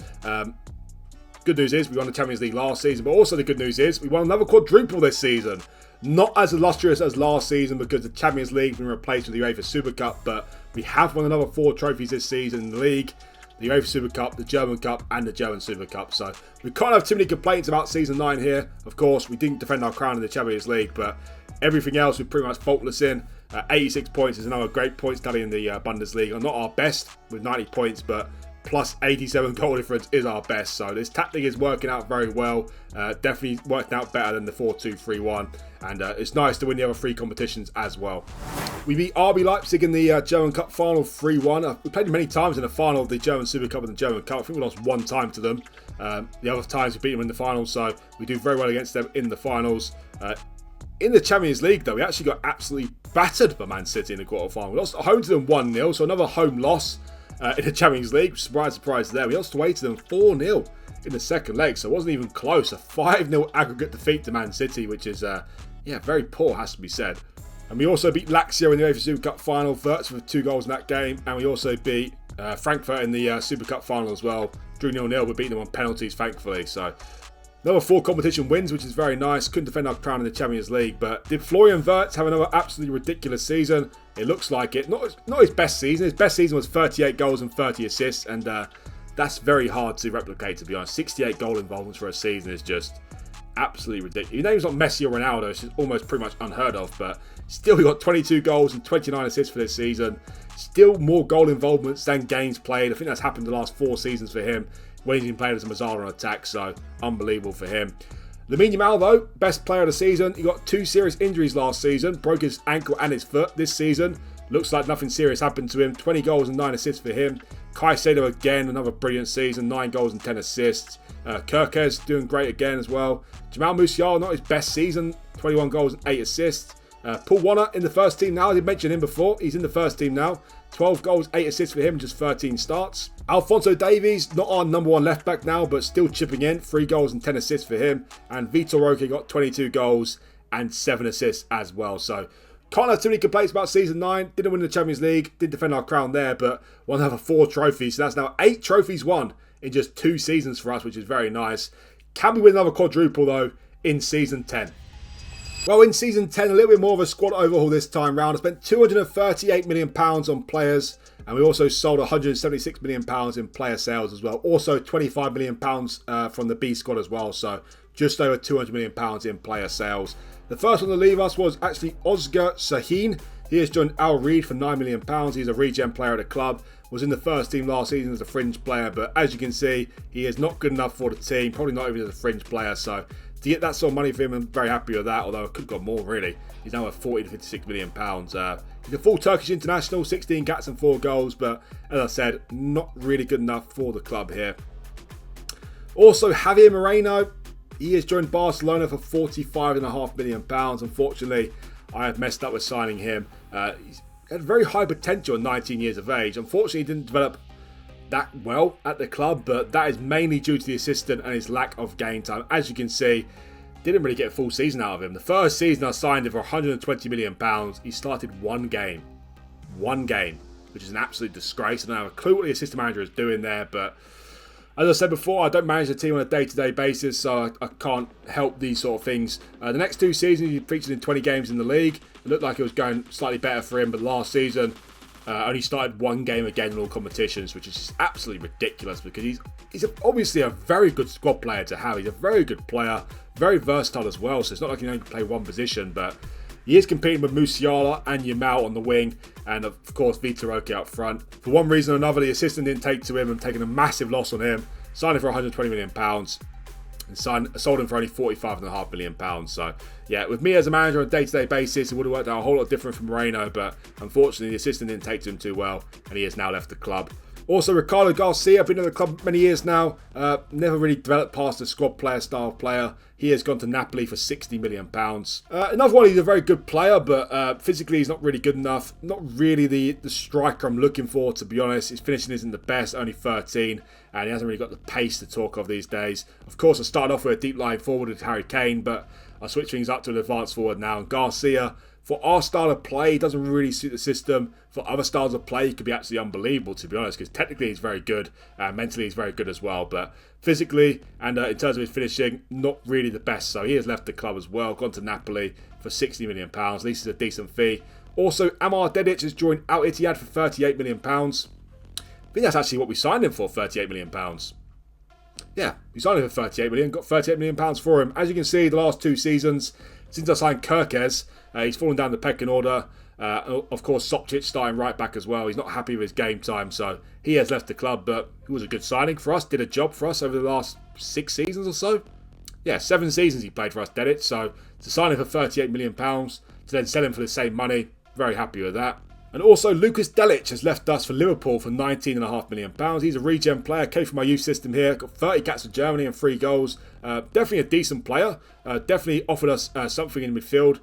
S1: Good news is we won the Champions League last season, but also the good news is we won another quadruple this season. Not as illustrious as last season because the Champions League has been replaced with the UEFA Super Cup, but we have won another 4 trophies this season in the league. The UEFA Super Cup, the German Cup, and the German Super Cup. So we can't have too many complaints about season 9 here. Of course, we didn't defend our crown in the Champions League, but everything else we're pretty much faultless in. 86 points is another great points tally in the Bundesliga. Not our best with 90 points, but plus 87 goal difference is our best. So this tactic is working out very well. Definitely worked out better than the 4-2-3-1. And it's nice to win the other 3 competitions as well. We beat RB Leipzig in the German Cup final 3-1. We played them many times in the final of the German Super Cup and the German Cup. I think we lost 1 time to them. The other times we beat them in the finals. So we do very well against them in the finals. In the Champions League, though, we actually got absolutely battered by Man City in the quarterfinal. We lost at home to them 1-0, so another home loss in the Champions League. Surprise there. We lost away to them 4-0 in the second leg, so it wasn't even close. A 5-0 aggregate defeat to Man City, which is, very poor, has to be said. And we also beat Lazio in the UEFA Super Cup final, Wirtz with 2 goals in that game. And we also beat Frankfurt in the Super Cup final as well. Drew 0-0, but beat them on penalties, thankfully. So another 4 competition wins, which is very nice. Couldn't defend our crown in the Champions League. But did Florian Wirtz have another absolutely ridiculous season? It looks like it. Not his best season. His best season was 38 goals and 30 assists. And that's very hard to replicate, to be honest. 68 goal involvements for a season is just absolutely ridiculous. Your name's not Messi or Ronaldo, it's just almost pretty much unheard of, but still we got 22 goals and 29 assists for this season. Still more goal involvements than games played. I think that's happened the last 4 seasons for him when he's been playing as a Musiala on attack, so unbelievable for him. Lamine Yamal, though, best player of the season. He got 2 serious injuries last season, broke his ankle and his foot. This season, looks like nothing serious happened to him. 20 goals and 9 assists for him. Caicedo again, another brilliant season, 9 goals and 10 assists. Kirkez doing great again as well. Jamal Musiala, not his best season, 21 goals and 8 assists. Paul Warner in the first team now. I did mention him before. He's in the first team now. 12 goals, 8 assists for him, just 13 starts. Alphonso Davies, not our number 1 left back now, but still chipping in. 3 goals and 10 assists for him. And Vitor Roque got 22 goals and 7 assists as well. So can't have too many complaints about season 9. Didn't win the Champions League. Did defend our crown there, but won another 4 trophies. So that's now 8 trophies won in just 2 seasons for us, which is very nice. Can we win another quadruple, though, in season 10? Well, in season 10, a little bit more of a squad overhaul this time round. I spent £238 million on players, and we also sold £176 million in player sales as well. Also, £25 million from the B squad as well, so just over £200 million in player sales. The first one to leave us was actually Oscar Sahin. He has joined Al Reed for £9 million. He's a regen player at the club. Was in the first team last season as a fringe player, but as you can see, he is not good enough for the team. Probably not even as a fringe player, so to get that sort of money for him, I'm very happy with that, although I could have got more, really. He's now worth £40 to £56 million. He's a full Turkish international, 16 caps and 4 goals, but as I said, not really good enough for the club here. Also, Javier Moreno, he has joined Barcelona for £45.5 million. Unfortunately, I have messed up with signing him. He's had very high potential at 19 years of age. Unfortunately, he didn't develop that well at the club, but that is mainly due to the assistant and his lack of game time. As you can see, didn't really get a full season out of him. The first season I signed him for £120 million. He started 1 game. 1 game, which is an absolute disgrace. I don't have a clue what the assistant manager is doing there, but as I said before, I don't manage the team on a day-to-day basis, so I can't help these sort of things. The next 2 seasons, he featured in 20 games in the league. It looked like it was going slightly better for him, but last season, only started 1 game again in all competitions, which is just absolutely ridiculous because he's obviously a very good squad player to have. He's a very good player, very versatile as well, so it's not like he only can play 1 position, but he is competing with Musiala and Yamal on the wing, and of course Vitor Roque up front. For one reason or another, the assistant didn't take to him and taken a massive loss on him. Signed him for £120 million and sold him for only £45.5 million. So yeah, with me as a manager on a day-to-day basis, it would have worked out a whole lot different from Moreno, but unfortunately the assistant didn't take to him too well, and he has now left the club. Also, Ricardo Garcia, been in the club many years now, never really developed past a squad player style player. He has gone to Napoli for £60 million. Another one, he's a very good player, but physically he's not really good enough. Not really the striker I'm looking for, to be honest. His finishing isn't the best, only 13, and he hasn't really got the pace to talk of these days. Of course, I started off with a deep line forward with Harry Kane, but I switched things up to an advanced forward now. And Garcia, for our style of play, he doesn't really suit the system. For other styles of play, he could be absolutely unbelievable, to be honest, because technically he's very good, mentally he's very good as well, but physically and in terms of his finishing, not really the best. So he has left the club as well, gone to Napoli for £60 million. At least it's a decent fee. Also, Amar Dedic has joined Al Ittihad for £38 million. I think that's actually what we signed him for, £38 million. Yeah, we signed him for £38 million, got £38 million for him. As you can see, the last 2 seasons, since I signed Kirkez, he's fallen down the pecking order. Of course, Sopcic starting right back as well. He's not happy with his game time, so he has left the club, but he was a good signing for us, did a job for us over the last 6 seasons or so. Yeah, 7 seasons he played for us, Dedic, so to sign him for £38 million, to then sell him for the same money, very happy with that. And also, Lucas Delic has left us for Liverpool for £19.5 million. He's a regen player, came from my youth system here, got 30 caps for Germany and 3 goals. Definitely a decent player. Definitely offered us something in midfield.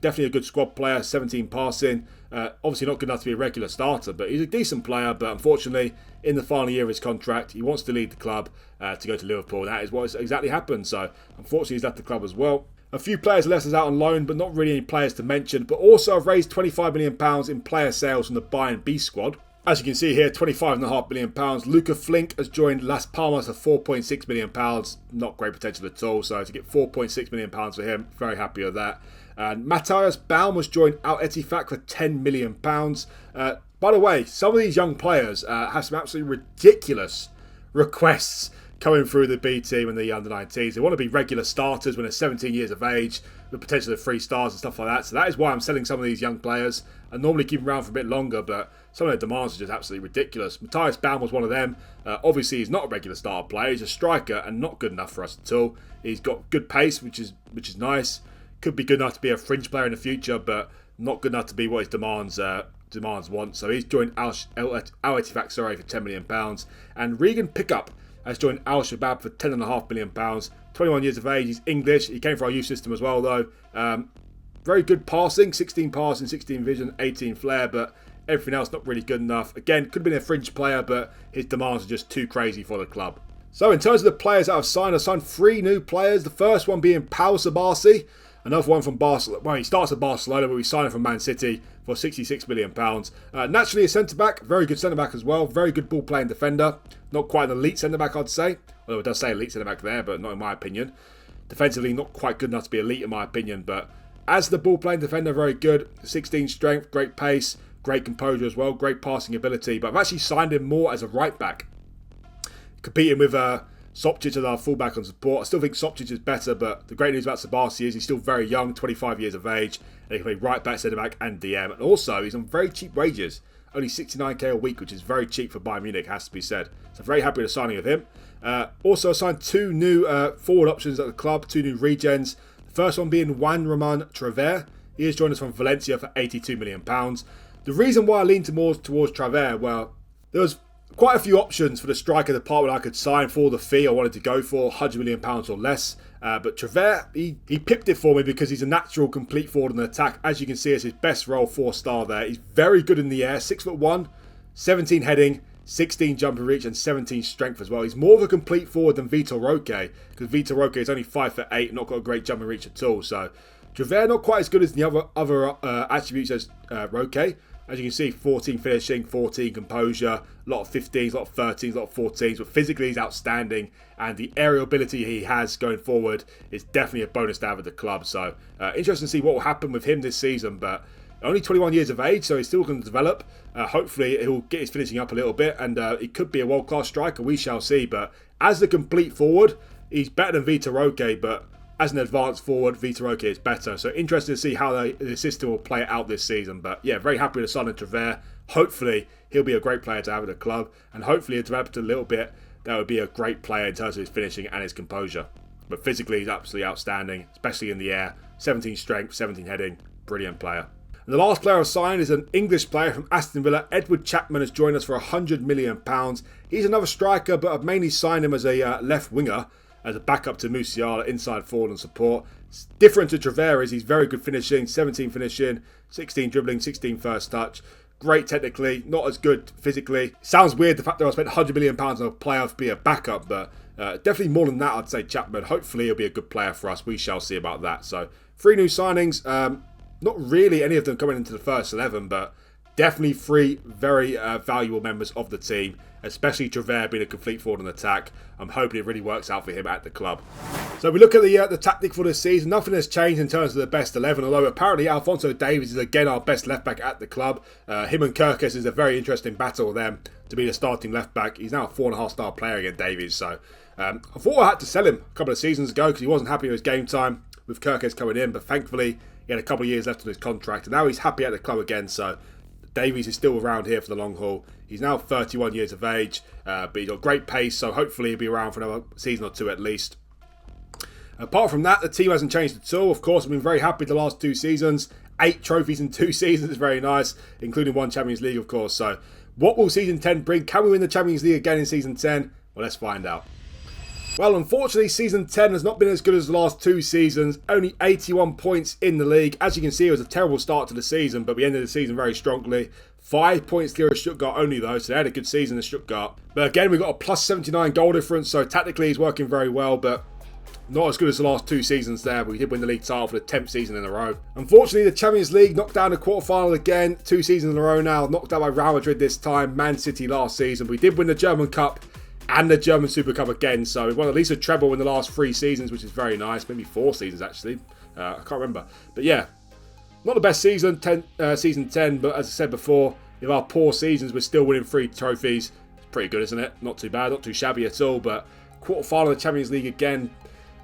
S1: Definitely a good squad player, 17 passing. Obviously not good enough to be a regular starter, but he's a decent player. But unfortunately, in the final year of his contract, he wants to leave the club to go to Liverpool. That is what has exactly happened. So unfortunately, he's left the club as well. A few players left us out on loan, but not really any players to mention. But also, I've raised £25 million in player sales from the Bayern B squad. As you can see here, £25.5 million. Luca Flink has joined Las Palmas for £4.6 million. Not great potential at all. So to get £4.6 million for him, very happy with that. And Matthias Baum was joined Al Ettifaq for £10 million. By the way, some of these young players have some absolutely ridiculous requests coming through the B team and the under-19s. They want to be regular starters when they're 17 years of age, with potential of 3 stars and stuff like that. So that is why I'm selling some of these young players. I normally keep them around for a bit longer, but some of their demands are just absolutely ridiculous. Matthias Baum was one of them. Obviously, he's not a regular starter player. He's a striker and not good enough for us at all. He's got good pace, which is nice. Could be good enough to be a fringe player in the future, but not good enough to be what his demands want. So he's joined Al Ettifaq for £10 million. And Regan Pickup has joined Al Shabab for £10.5 million. 21 years of age, he's English. He came from our youth system as well, though. Very good passing, 16 passing, 16 vision, 18 flair, but everything else not really good enough. Again, could have been a fringe player, but his demands are just too crazy for the club. So in terms of the players that I've signed 3 new players. The first one being Pau Sabasi. Another one from Barcelona. Well, he starts at Barcelona, but we signed him from Man City for £66 million. Naturally a centre-back, very good centre-back as well. Very good ball-playing defender. Not quite an elite centre-back, I'd say. Although it does say elite centre-back there, but not in my opinion. Defensively, not quite good enough to be elite in my opinion. But as the ball-playing defender, very good. 16 strength, great pace, great composure as well. Great passing ability. But I've actually signed him more as a right-back. Competing with Sopcic as our fullback on support. I still think Sopcic is better, but the great news about Sabasi is he's still very young, 25 years of age, and he can play right back, centre back, and DM. And also, he's on very cheap wages, only 69k a week, which is very cheap for Bayern Munich, has to be said. So very happy with the signing of him. Also, I signed 2 new forward options at the club, 2 new regens. The first one being Juan Roman Travers. He has joined us from Valencia for £82 million. The reason why I leaned more towards Travers, well, there was quite a few options for the striker department I could sign for the fee I wanted to go for, £100 million or less. But Travers, he pipped it for me because he's a natural complete forward in the attack. As you can see, it's his best role, 4-star there. He's very good in the air, 6'1", 17 heading, 16 jumping reach and 17 strength as well. He's more of a complete forward than Vitor Roque, because Vitor Roque is only 5'8", not got a great jumping reach at all. So Travers not quite as good as the other attributes as Roque. As you can see, 14 finishing, 14 composure, a lot of 15s, a lot of 13s, a lot of 14s. But physically, he's outstanding. And the aerial ability he has going forward is definitely a bonus to have at the club. So, interesting to see what will happen with him this season. But only 21 years of age, so he's still going to develop. Hopefully, he'll get his finishing up a little bit. And he could be a world-class striker. We shall see. But as the complete forward, he's better than Vitor Roque. But as an advanced forward, Vitor Roque is better. So interesting to see how the system will play out this season. But yeah, very happy with the signing of Travers. Hopefully, he'll be a great player to have at the club. And hopefully, he'll develop a little bit. That would be a great player in terms of his finishing and his composure. But physically, he's absolutely outstanding, especially in the air. 17 strength, 17 heading. Brilliant player. And the last player I've signed is an English player from Aston Villa. Edward Chapman has joined us for £100 million. He's another striker, but I've mainly signed him as a left winger, as a backup to Musiala, inside forward and support. Different to Travers, he's very good finishing, 17 finishing, 16 dribbling, 16 first touch. Great technically, not as good physically. Sounds weird the fact that I spent £100 million on a player to be a backup, but definitely more than that, I'd say Chapman. Hopefully he'll be a good player for us. We shall see about that. So 3 new signings. Not really any of them coming into the first 11, but definitely 3 very valuable members of the team, especially Travers being a complete forward in attack. I'm hoping it really works out for him at the club. So we look at the tactic for this season. Nothing has changed in terms of the best 11, although apparently Alphonso Davies is again our best left-back at the club. Him and Kirkes is a very interesting battle with them to be the starting left-back. He's now a 4.5-star player again, Davies. So I thought I had to sell him a couple of seasons ago because he wasn't happy with his game time with Kirkes coming in, but thankfully he had a couple of years left on his contract, and now he's happy at the club again. So Davies is still around here for the long haul. He's now 31 years of age, but he's got great pace, so hopefully he'll be around for another season or 2 at least. Apart from that, the team hasn't changed at all. Of course, I've been very happy the last 2 seasons. 8 trophies in 2 seasons is very nice, including 1 Champions League, of course. So, what will Season 10 bring? Can we win the Champions League again in Season 10? Well, let's find out. Well, unfortunately, Season 10 has not been as good as the last 2 seasons. Only 81 points in the league. As you can see, it was a terrible start to the season, but we ended the season very strongly. 5 points clear of Stuttgart only, though, so they had a good season in Stuttgart. But again, we got a plus 79 goal difference, so tactically he's working very well, but not as good as the last 2 seasons there, but we did win the league title for the 10th season in a row. Unfortunately, the Champions League knocked down the quarterfinal again, 2 seasons in a row now. Knocked out by Real Madrid this time, Man City last season. We did win the German Cup and the German Super Cup again, so we won at least a treble in the last 3 seasons, which is very nice. Maybe 4 seasons, actually. I can't remember. But yeah, not the best season, Season 10, but as I said before, with our poor seasons, we're still winning 3 trophies. It's pretty good, isn't it? Not too bad, not too shabby at all, but quarterfinal of the Champions League again.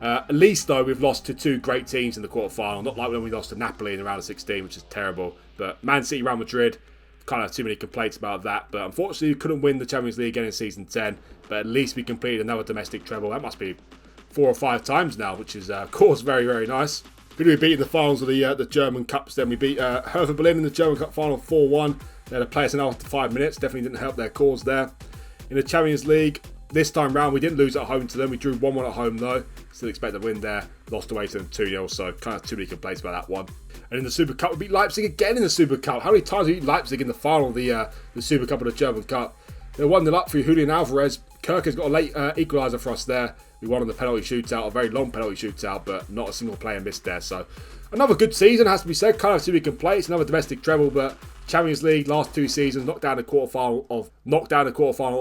S1: At least, though, we've lost to 2 great teams in the quarterfinal. Not like when we lost to Napoli in the round of 16, which is terrible. But Man City, Real Madrid, kind of too many complaints about that. But unfortunately, we couldn't win the Champions League again in Season 10. But at least we completed another domestic treble. That must be 4 or 5 times now, which is, of course, very, very nice. Good we beat in the finals of the German Cups then. We beat Hertha Berlin in the German Cup final 4-1. They had a player sent after 5 minutes. Definitely didn't help their cause there. In the Champions League, this time round, we didn't lose at home to them. We drew 1-1 at home, though. Still expect to win there. Lost away to them 2-0, so kind of too many complaints about that one. And in the Super Cup, we beat Leipzig again in the Super Cup. How many times we beat Leipzig in the final of the Super Cup of the German Cup? They won the up through Julian Alvarez. Kirk has got a late equaliser for us there. We won on the penalty shootout, a very long penalty shootout, but not a single player missed there. So another good season, has to be said. Kind of too many complaints. Another domestic treble, but Champions League last 2 seasons, knocked down the quarterfinal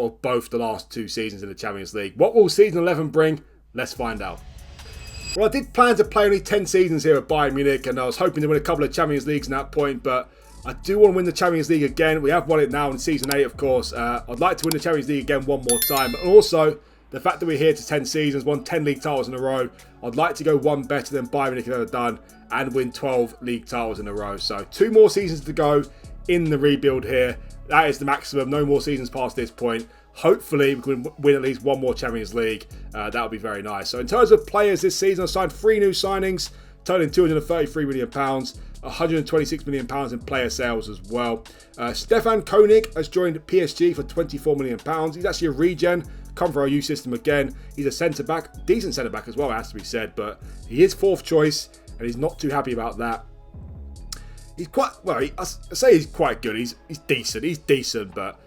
S1: of both the last 2 seasons in the Champions League. What will Season 11 bring? Let's find out. Well, I did plan to play only 10 seasons here at Bayern Munich, and I was hoping to win a couple of Champions Leagues in that point, but I do want to win the Champions League again. We have won it now in Season 8, of course. I'd like to win the Champions League again one more time. And also, the fact that we're here to 10 seasons, won 10 league titles in a row, I'd like to go one better than Bayern Munich have ever done and win 12 league titles in a row. So 2 more seasons to go in the rebuild here. That is the maximum. No more seasons past this point. Hopefully, we can win at least 1 more Champions League. That would be very nice. So in terms of players this season, I've signed 3 new signings, totaling £233 million. £126 million in player sales as well. Stefan Koenig has joined PSG for £24 million. He's actually a regen, come for our youth system again. He's a centre-back, decent centre-back as well, it has to be said, but he is 4th choice, and he's not too happy about that. He's quite, well, I say he's quite good. He's decent, but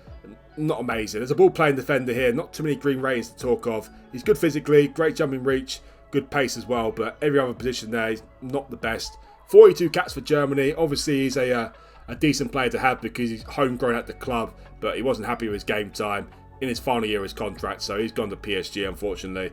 S1: not amazing. There's a ball-playing defender here, not too many green ratings to talk of. He's good physically, great jumping reach, good pace as well, but every other position there is not the best. 42 caps for Germany. Obviously, he's a decent player to have because he's homegrown at the club, but he wasn't happy with his game time in his final year of his contract, so he's gone to PSG, unfortunately.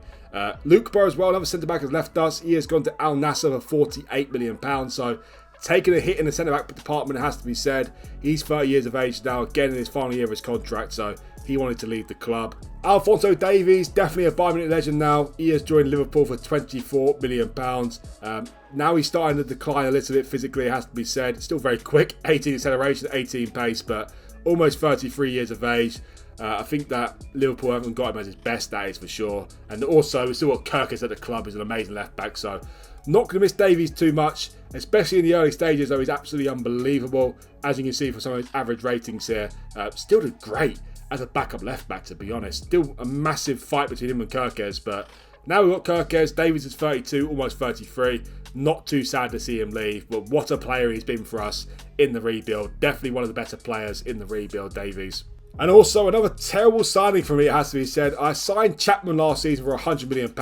S1: Luke Burr as well, another centre-back, has left us. He has gone to Al Nassr for £48 million, so taking a hit in the centre-back department, it has to be said. He's 30 years of age now, again in his final year of his contract, so he wanted to leave the club. Alphonso Davies, definitely a Bayern Munich legend now. He has joined Liverpool for £24 million. Now he's starting to decline a little bit physically, it has to be said. Still very quick, 18 acceleration, 18 pace, but almost 33 years of age. I think that Liverpool haven't got him as his best, that is for sure. And also, we've still got Kirkus at the club, who's an amazing left-back, so not going to miss Davies too much, especially in the early stages, though he's absolutely unbelievable. As you can see from some of his average ratings here, still did great as a backup left-back, to be honest. Still a massive fight between him and Kirkes, but now we've got Kirkes. Davies is 32, almost 33. Not too sad to see him leave, but what a player he's been for us in the rebuild. Definitely one of the better players in the rebuild, Davies. And also, another terrible signing for me, it has to be said. I signed Chapman last season for £100 million.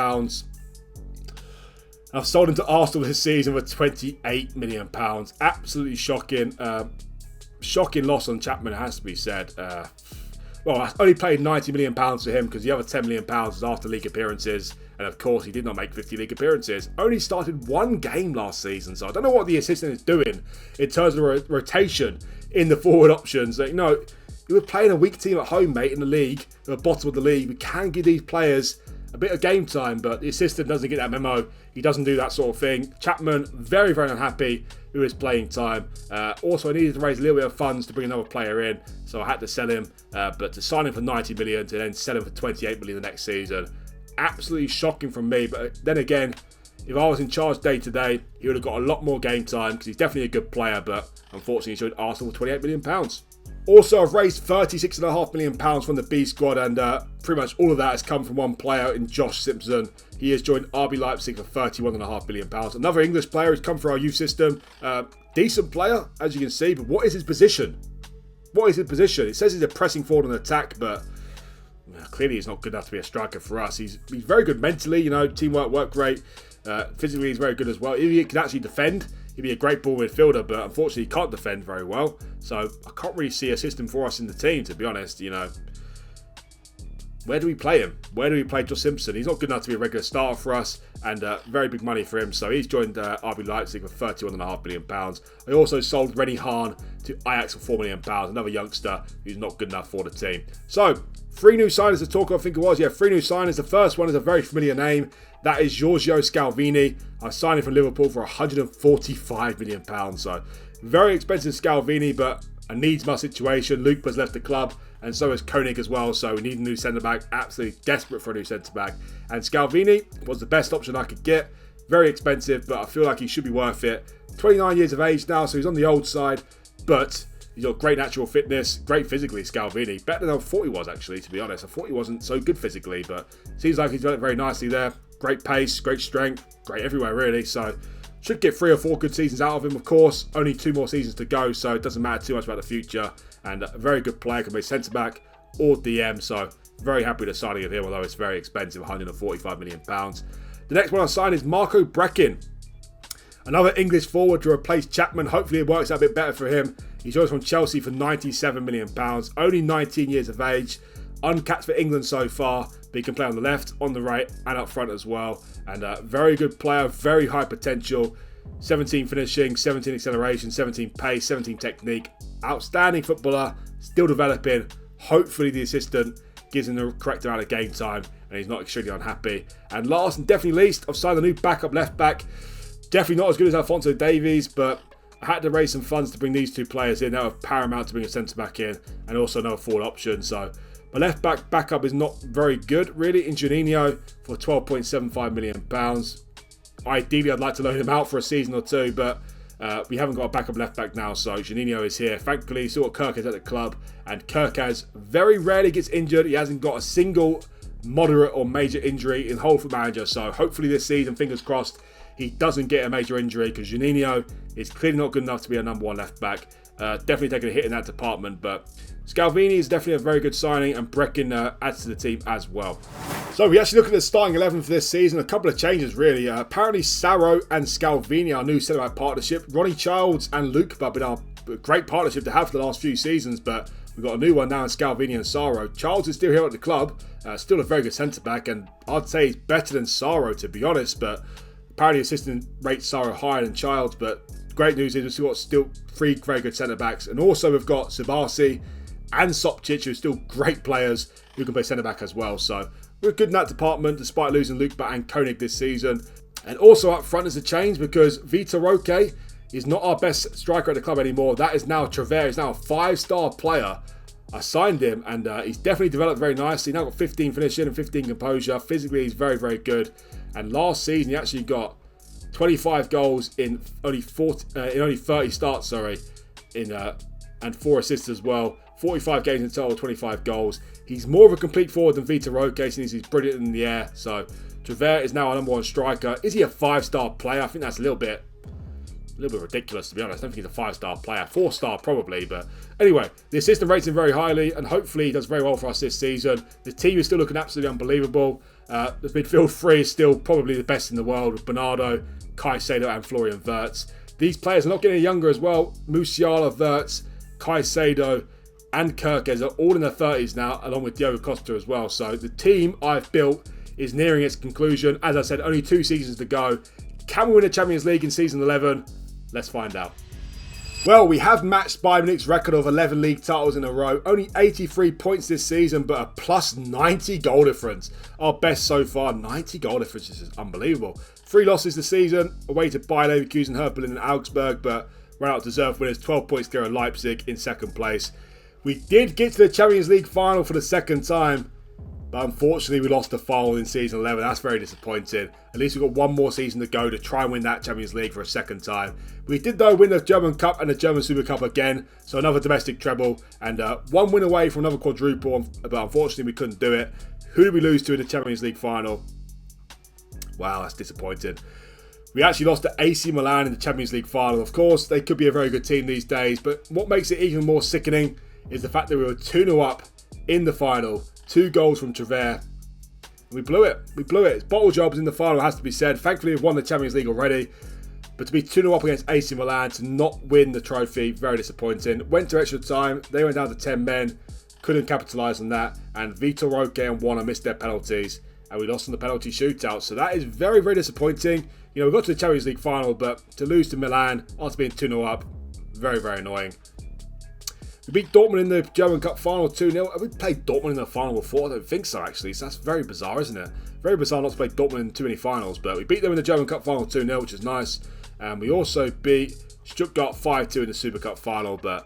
S1: I've sold him to Arsenal this season for £28 million. Absolutely shocking. Shocking loss on Chapman, it has to be said. Well, I only paid £90 million for him because the other £10 million was after league appearances. And of course, he did not make 50 league appearances. Only started 1 game last season. So I don't know what the assistant is doing in terms of rotation in the forward options. Like, no, you were playing a weak team at home, mate, in the league, at the bottom of the league. We can give these players a bit of game time, but the assistant doesn't get that memo. He doesn't do that sort of thing. Chapman, very, very unhappy with his playing time. Also, I needed to raise a little bit of funds to bring another player in, so I had to sell him. But to sign him for 90 million and then sell him for 28 million the next season, absolutely shocking from me. But then again, if I was in charge day to day, he would have got a lot more game time because he's definitely a good player, but unfortunately he joined Arsenal for £28 million. Also, I've raised £36.5 million from the B squad, and pretty much all of that has come from one player in Josh Simpson. He has joined RB Leipzig for £31.5 million. Another English player who's come through our youth system. Decent player, as you can see, but what is his position? What is his position? It says he's a pressing forward and attack, but clearly he's not good enough to be a striker for us. He's very good mentally, you know, teamwork, work great. Physically, he's very good as well. If he can actually defend, he'd be a great ball midfielder, but unfortunately he can't defend very well. So I can't really see a system for us in the team, to be honest. You know, where do we play him? Where do we play Josh Simpson? He's not good enough to be a regular starter for us, and very big money for him. So he's joined RB Leipzig for £31.5 million. I also sold Rennie Hahn to Ajax for £4 million, another youngster who's not good enough for the team. So 3 new signings to talk of, I think it was. Yeah, 3 new signings. The first one is a very familiar name. That is Giorgio Scalvini. I signed him from Liverpool for £145 million. So very expensive Scalvini, but a needs-must situation. Luke has left the club, and so has Koenig as well. So we need a new centre-back. Absolutely desperate for a new centre-back. And Scalvini was the best option I could get. Very expensive, but I feel like he should be worth it. 29 years of age now, so he's on the old side, but he's got great natural fitness, great physically, Scalvini. Better than I thought he was, actually, to be honest. I thought he wasn't so good physically, but seems like he's done it very nicely there. Great pace, great strength, great everywhere, really. So should get 3 or 4 good seasons out of him, of course. Only 2 more seasons to go, so it doesn't matter too much about the future. And a very good player, can be centre-back or DM. So very happy with the signing of him, although it's very expensive, £145 million. The next one I signed is Marco Breckin. Another English forward to replace Chapman. Hopefully it works out a bit better for him. He joins from Chelsea for £97 million. Only 19 years of age. Uncapped for England so far, but he can play on the left, on the right, and up front as well. And a very good player, very high potential. 17 finishing, 17 acceleration, 17 pace, 17 technique. Outstanding footballer, still developing. Hopefully the assistant gives him the correct amount of game time and he's not extremely unhappy. And last and definitely least, I've signed a new backup left back. Definitely not as good as Alphonso Davies, but I had to raise some funds to bring these 2 players in. That was paramount to bring a centre back in, and also another forward option. So my left back backup is not very good, really, in Juninho for £12.75 million. Ideally, I'd like to loan him out for a season or 2, but we haven't got a backup left back now, so Juninho is here. Thankfully, still got Kirkaz at the club, and Kirkaz very rarely gets injured. He hasn't got a single moderate or major injury in whole FootballManager, so hopefully this season, fingers crossed, he doesn't get a major injury, because Juninho is clearly not good enough to be a number 1 left back. Definitely taking a hit in that department, but Scalvini is definitely a very good signing, and Breckin adds to the team as well. So we actually look at the starting 11 for this season. A couple of changes, really. Apparently, Sarro and Scalvini, our new centre-back partnership. Ronnie Childs and Luke have been our great partnership to have for the last few seasons, but we've got a new one now in Scalvini and Sarro. Childs is still here at the club, still a very good centre-back, and I'd say he's better than Sarro, to be honest, but apparently assistant rates Sarro higher than Childs, but great news is we've got still 3 very good centre-backs, and also we've got Sabasi and Sopcic, who are still great players who can play centre-back as well. So we're good in that department, despite losing Luke and Koenig this season. And also up front is a change, because Vitor Roque is not our best striker at the club anymore. That is now Trevor. He's now a 5-star player. I signed him, and he's definitely developed very nicely. Now got 15 finishing and 15 composure. Physically, he's very, very good. And last season, he actually got 25 goals in only 30 starts, and 4 assists as well. 45 games in total, 25 goals. He's more of a complete forward than Vitor Roque, since he's brilliant in the air. So Trevor is now our number 1 striker. Is he a 5-star player? I think that's a little bit ridiculous, to be honest. I don't think he's a 5-star player. 4-star probably, but anyway, the assistant rates him very highly, and hopefully he does very well for us this season. The team is still looking absolutely unbelievable. The midfield 3 is still probably the best in the world, with Bernardo, Caicedo and Florian Wirtz. These players are not getting younger as well. Musiala, Wirtz, Caicedo and Kirkaz are all in their 30s now, along with Diogo Costa as well. So the team I've built is nearing its conclusion. As I said, only 2 seasons to go. Can we win the Champions League in season 11? Let's find out. Well, we have matched Bayern Munich's record of 11 league titles in a row. Only 83 points this season, but a plus 90 goal difference. Our best so far. 90 goal difference is unbelievable. 3 losses this season, away to Bayer Leverkusen, Hertha Berlin and Augsburg, but ran out deserved winners. 12 points clear of Leipzig in second place. We did get to the Champions League final for the second time, But unfortunately, we lost the final in season 11. That's very disappointing. At least we've got one more season to go to try and win that Champions League for a second time. We did, though, win the German Cup and the German Super Cup again. So another domestic treble. And one win away from another quadruple. But unfortunately, we couldn't do it. Who did we lose to in the Champions League final? Wow, that's disappointing. We actually lost to AC Milan in the Champions League final. Of course, they could be a very good team these days. But what makes it even more sickening is the fact that we were 2-0 up in the final. 2 goals from Trevor. We blew it. We blew it. It's bottle jobs in the final, has to be said. Thankfully, we've won the Champions League already. But to be 2-0 up against AC Milan, to not win the trophy, very disappointing. Went to extra time. They went down to 10 men. Couldn't capitalise on that. And Vitor Roque and Warner missed their penalties. And we lost in the penalty shootout. So that is very, very disappointing. You know, we got to the Champions League final, but to lose to Milan after being 2-0 up, very, very annoying. We beat Dortmund in the German Cup final 2-0. Have we played Dortmund in the final before? I don't think so, actually. So that's very bizarre, isn't it? Very bizarre not to play Dortmund in too many finals. But we beat them in the German Cup final 2-0, which is nice. And we also beat Stuttgart 5-2 in the Super Cup final. But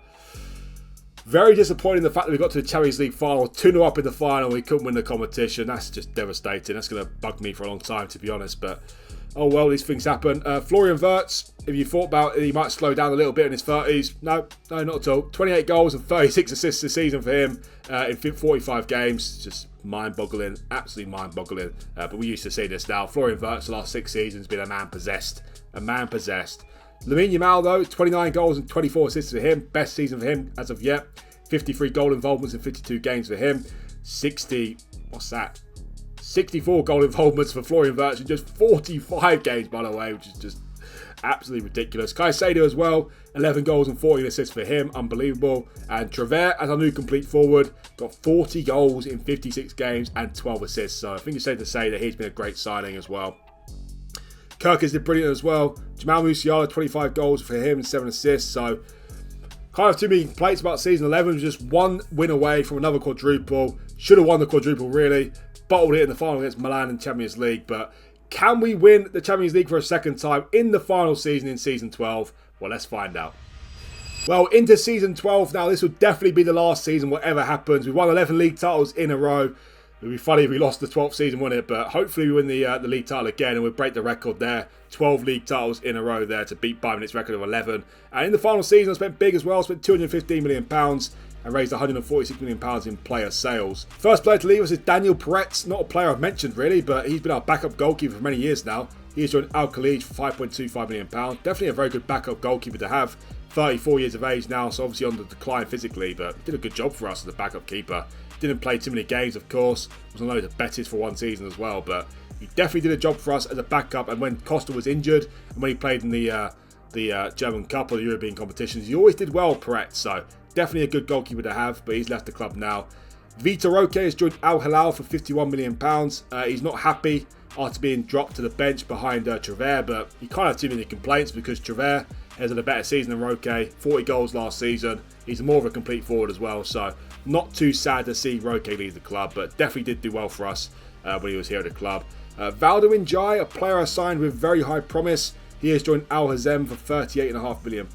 S1: very disappointing the fact that we got to the Champions League final, 2-0 up in the final. We couldn't win the competition. That's just devastating. That's going to bug me for a long time, to be honest. But oh well, these things happen. Florian Wirtz, if you thought about it, he might slow down a little bit in his 30s. No, not at all. 28 goals and 36 assists this season for him in 45 games. Just mind-boggling, absolutely mind-boggling. But we used to see this now. Florian Wirtz, the last 6 seasons, has been a man possessed. A man possessed. Lamine Yamal, though, 29 goals and 24 assists for him. Best season for him as of yet. 53 goal involvements in 52 games for him. 64 goal involvements for Florian Wirtz in just 45 games, by the way, which is just absolutely ridiculous. Caicedo as well, 11 goals and 14 assists for him, unbelievable. And Trevor, as our new complete forward, got 40 goals in 56 games and 12 assists. So I think it's safe to say that he's been a great signing as well. Kirk did brilliant as well. Jamal Musiala, 25 goals for him and 7 assists. So kind of too many complaints about season 11. Just one win away from another quadruple. Should have won the quadruple, really. Bottled it in the final against Milan in Champions League. But can we win the Champions League for a second time in the final season in season 12? Well, let's find out. Well, into season 12 now. This will definitely be the last season, whatever happens. We've won 11 league titles in a row. It would be funny if we lost the 12th season, wouldn't it? But hopefully we win the league title again and we'll break the record there. 12 league titles in a row there to beat Bayern Munich's record of 11. And in the final season, I spent big as well. I spent £215 million and raised £146 million in player sales. First player to leave us is Daniel Peretz. Not a player I've mentioned really, but he's been our backup goalkeeper for many years now. He has joined Al Khalij for £5.25 million. Definitely a very good backup goalkeeper to have. 34 years of age now, so obviously on the decline physically, but did a good job for us as a backup keeper. Didn't play too many games, of course. Was on loads of Betis for one season as well, but he definitely did a job for us as a backup. And when Costa was injured, and when he played in the German Cup or the European competitions, he always did well, Peretz. So definitely a good goalkeeper to have, but he's left the club now. Vitor Roque has joined Al Hilal for £51 million. He's not happy after being dropped to the bench behind Trevor, but he can't have too many complaints because Trevor has had a better season than Roque. 40 goals last season. He's more of a complete forward as well, so not too sad to see Roque leave the club, but definitely did do well for us when he was here at the club. Valdo Njai, a player I signed with very high promise. He has joined Al Hazem for £38.5 million.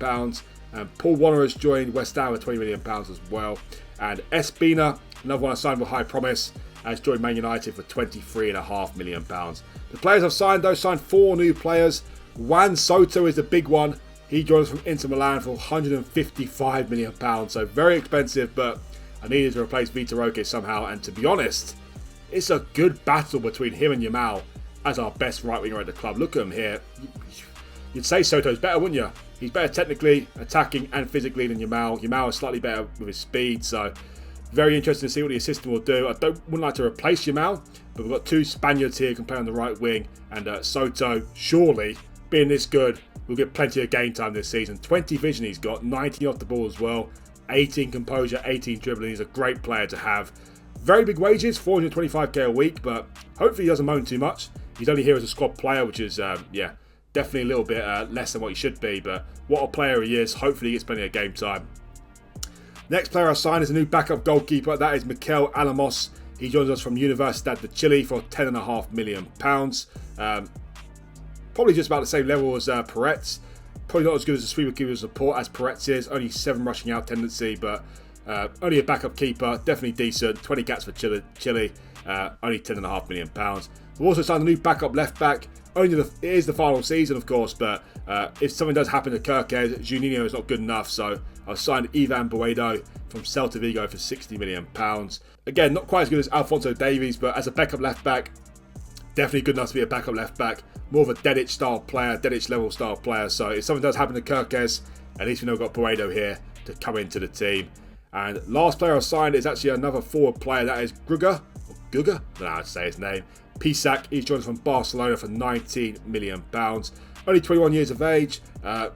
S1: And Paul Warner has joined West Ham for £20 million as well. And Espina, another one I signed with high promise, has joined Man United for £23.5 million. The players I've signed, though, signed 4 new players. Juan Soto is the big one. He joins from Inter Milan for £155 million. So very expensive, but I needed to replace Vitor Roque somehow. And to be honest, it's a good battle between him and Yamal as our best right winger at the club. Look at him here. You'd say Soto's better, wouldn't you? He's better technically, attacking and physically than Yamal. Yamal is slightly better with his speed, so very interesting to see what the assistant will do. I wouldn't like to replace Yamal, but we've got 2 Spaniards here who can play on the right wing. And Soto, surely, being this good, will get plenty of game time this season. 20 vision he's got, 19 off the ball as well, 18 composure, 18 dribbling. He's a great player to have. Very big wages, 425k a week, but hopefully he doesn't moan too much. He's only here as a squad player, which is, definitely a little bit less than what he should be, but what a player he is. Hopefully he gets plenty of game time. Next player I signed is a new backup goalkeeper. That is Mikel Alamos. He joins us from Universidad de Chile for £10.5 million. Probably just about the same level as Peretz. Probably not as good as a sweeper keeper support as Peretz is. Only 7 rushing out tendency, but Only a backup keeper, definitely decent. 20 caps for Chile, only £10.5 million. We've also signed a new backup left back. It is the final season, of course, but if something does happen to Kirkes, Juninho is not good enough, so I've signed Ivan Boedo from Celta Vigo for £60 million. Again, not quite as good as Alphonso Davies, but as a backup left back, definitely good enough to be a backup left back. More of a Dedic style player, Dedic level style player. So if something does happen to Kirkes, at least we know we've got Boedo here to come into the team. And last player I signed is actually another forward player. That is Guga. I don't know how to say his name. Pisak. He's joined us from Barcelona for £19 million. Only 21 years of age.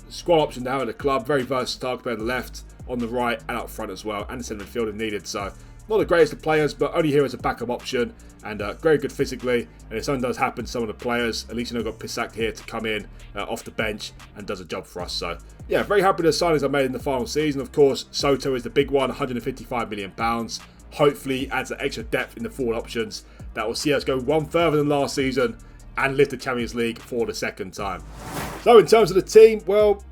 S1: Squad option now at the club. Very versatile, player on the left, on the right, and up front as well. And the centre midfield if needed. So not the greatest of players, but only here as a backup option. And very good physically. And if something does happen to some of the players, at least you know we've got Pisak here to come in off the bench and does a job for us. So yeah, very happy with the signings I made in the final season. Of course, Soto is the big one, £155 million. Hopefully adds that extra depth in the forward options that will see us go one further than last season and lift the Champions League for the second time. So in terms of the team, well,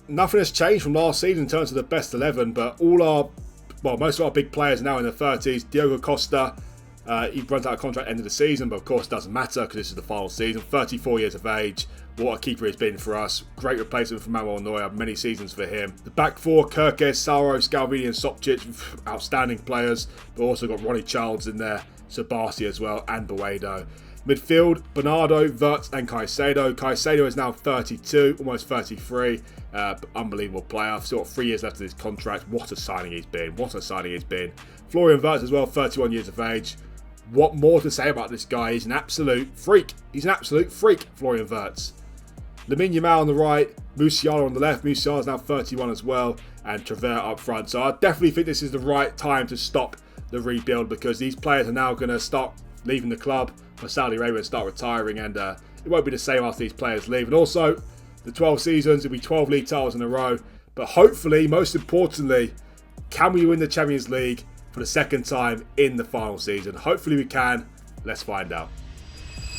S1: nothing has changed from last season in terms of the best 11, but most of our big players are now in their 30s. Diogo Costa, he runs out of contract end of the season, but of course it doesn't matter because this is the final season. 34 years of age. What a keeper he's been for us. Great replacement for Manuel Neuer. Many seasons for him. The back four, Kirkes, Sauro, Scalvini and Sopcic. Outstanding players. But also got Ronnie Childs in there. Sabasi as well. And Boedo. Midfield, Bernardo, Wirtz and Caicedo. Caicedo is now 32. Almost 33. Unbelievable player. Still got 3 years left of his contract. What a signing he's been. What a signing he's been. Florian Wirtz as well. 31 years of age. What more to say about this guy? He's an absolute freak. He's an absolute freak, Florian Wirtz. Lamine Yamal on the right, Musiala on the left. Musiala is now 31 as well, and Travers up front. So I definitely think this is the right time to stop the rebuild because these players are now going to start leaving the club for Saudi Arabia and start retiring, and it won't be the same after these players leave. And also, the 12 seasons, it'll be 12 league titles in a row. But hopefully, most importantly, can we win the Champions League for the second time in the final season? Hopefully we can. Let's find out.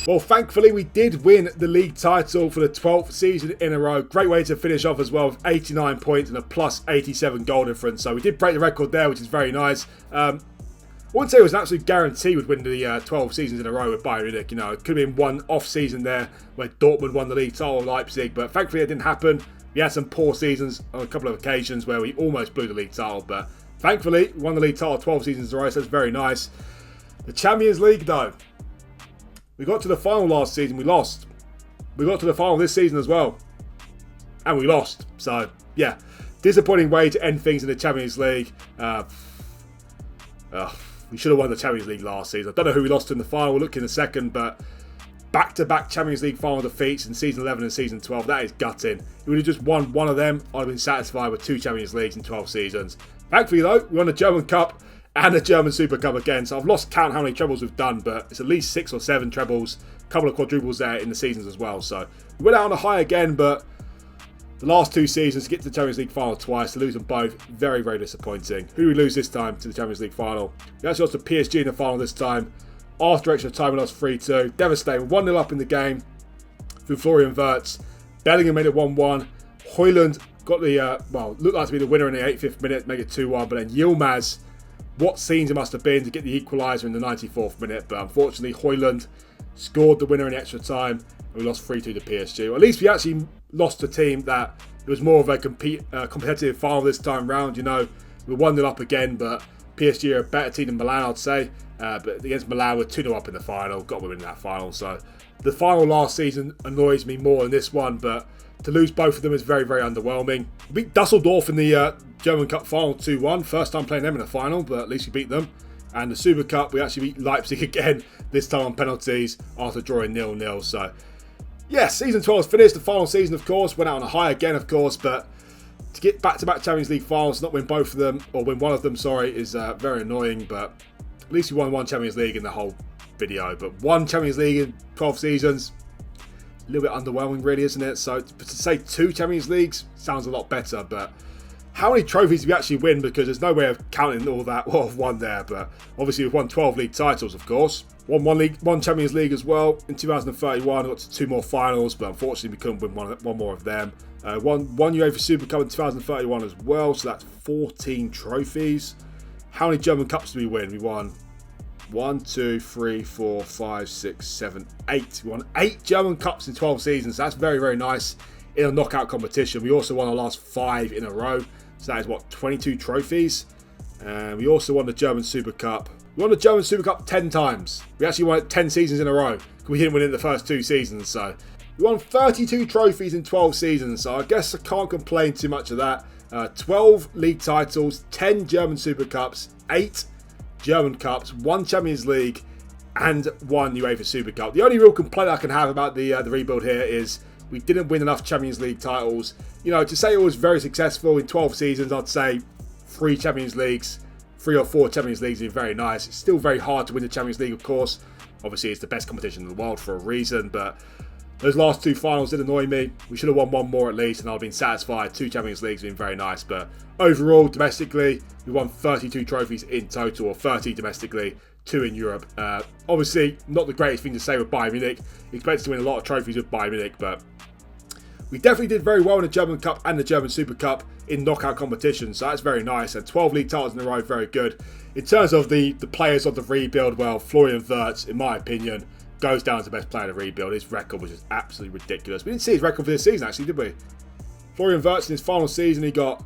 S1: Well, thankfully we did win the league title for the 12th season in a row. Great way to finish off as well with 89 points and a plus 87 goal difference. So we did break the record there, which is very nice. I wouldn't say it was an absolute guarantee we'd win the 12 seasons in a row with Bayern Munich. You know, it could have been one off season there where Dortmund won the league title of Leipzig, but thankfully it didn't happen. We had some poor seasons on a couple of occasions where we almost blew the league title, but thankfully we won the league title 12 seasons in a row, so that's very nice. The Champions League though. We got to the final last season, we lost. We got to the final this season as well, and we lost. So, yeah, disappointing way to end things in the Champions League. We should have won the Champions League last season. I don't know who we lost to in the final, we'll look in a second, but back-to-back Champions League final defeats in Season 11 and Season 12, that is gutting. If we would have just won one of them, I'd have been satisfied with 2 Champions Leagues in 12 seasons. Thankfully, though, we won the German Cup and the German Super Cup again. So I've lost count how many trebles we've done, but it's at least 6 or 7 trebles, a couple of quadruples there in the seasons as well. So we went out on a high again, but the last 2 seasons to get to the Champions League final twice, to lose them both, very, very disappointing. Who do we lose this time to the Champions League final? We actually lost to PSG in the final this time. After extra time, we lost 3-2. Devastating. 1-0 up in the game through Florian Wirtz. Bellingham made it 1-1. Højlund got the, looked like to be the winner in the 85th minute, make it 2-1. But then Yilmaz, what scenes it must have been to get the equaliser in the 94th minute. But unfortunately, Højlund scored the winner in the extra time. And we lost 3-2 to PSG. Well, at least we actually lost a team that it was more of a competitive final this time round. You know, we were 1-0 up again, but PSG are a better team than Milan, I'd say. But against Milan, we're 2-0 up in the final. Got to win that final. So the final last season annoys me more than this one. But to lose both of them is very, very underwhelming. We beat Dusseldorf in the German Cup final 2-1. First time playing them in a final, but at least we beat them. And the Super Cup, we actually beat Leipzig again, this time on penalties after drawing 0-0. So, yeah, Season 12 is finished. The final season, of course, went out on a high again, of course. But to get back-to-back Champions League finals, not win both of them, or win one of them, sorry, is very annoying. But at least we won one Champions League in the whole video. But one Champions League in 12 seasons, a little bit underwhelming, really, isn't it? So to say 2 Champions Leagues sounds a lot better. But how many trophies did we actually win? Because there's no way of counting all that. Well, I've won there. But obviously we've won 12 league titles, of course. Won one Champions League as well in 2031. Got to 2 more finals, but unfortunately we couldn't win one more of them. Won UEFA Super Cup in 2031 as well, so that's 14 trophies. How many German Cups did we win? We won 1, 2, 3, 4, 5, 6, 7, 8. We won 8 German Cups in 12 seasons. So that's very, very nice in a knockout competition. We also won our last 5 in a row. So that is, what, 22 trophies? And we also won the German Super Cup. We won the German Super Cup 10 times. We actually won it 10 seasons in a row. We didn't win it the first 2 seasons. So we won 32 trophies in 12 seasons. So I guess I can't complain too much of that. 12 league titles, 10 German Super Cups, 8 German Cups, 1 Champions League, and 1 UEFA Super Cup. The only real complaint I can have about the rebuild here is we didn't win enough Champions League titles. You know, to say it was very successful in 12 seasons, I'd say 3 Champions Leagues, 3 or 4 Champions Leagues is very nice. It's still very hard to win the Champions League, of course. Obviously, it's the best competition in the world for a reason, but those last 2 finals did annoy me. We should have won 1 more at least, and I've been satisfied. 2 Champions Leagues have been very nice, but overall, domestically, we won 32 trophies in total, or 30 domestically, 2 in Europe. Obviously, not the greatest thing to say with Bayern Munich. Expected to win a lot of trophies with Bayern Munich, but we definitely did very well in the German Cup and the German Super Cup in knockout competitions, so that's very nice. And 12 league titles in a row, very good. In terms of the players of the rebuild, well, Florian Wirtz, in my opinion, goes down as the best player in the rebuild. His record was just absolutely ridiculous. We didn't see his record for this season, actually, did we? Florian Wirtz in his final season, he got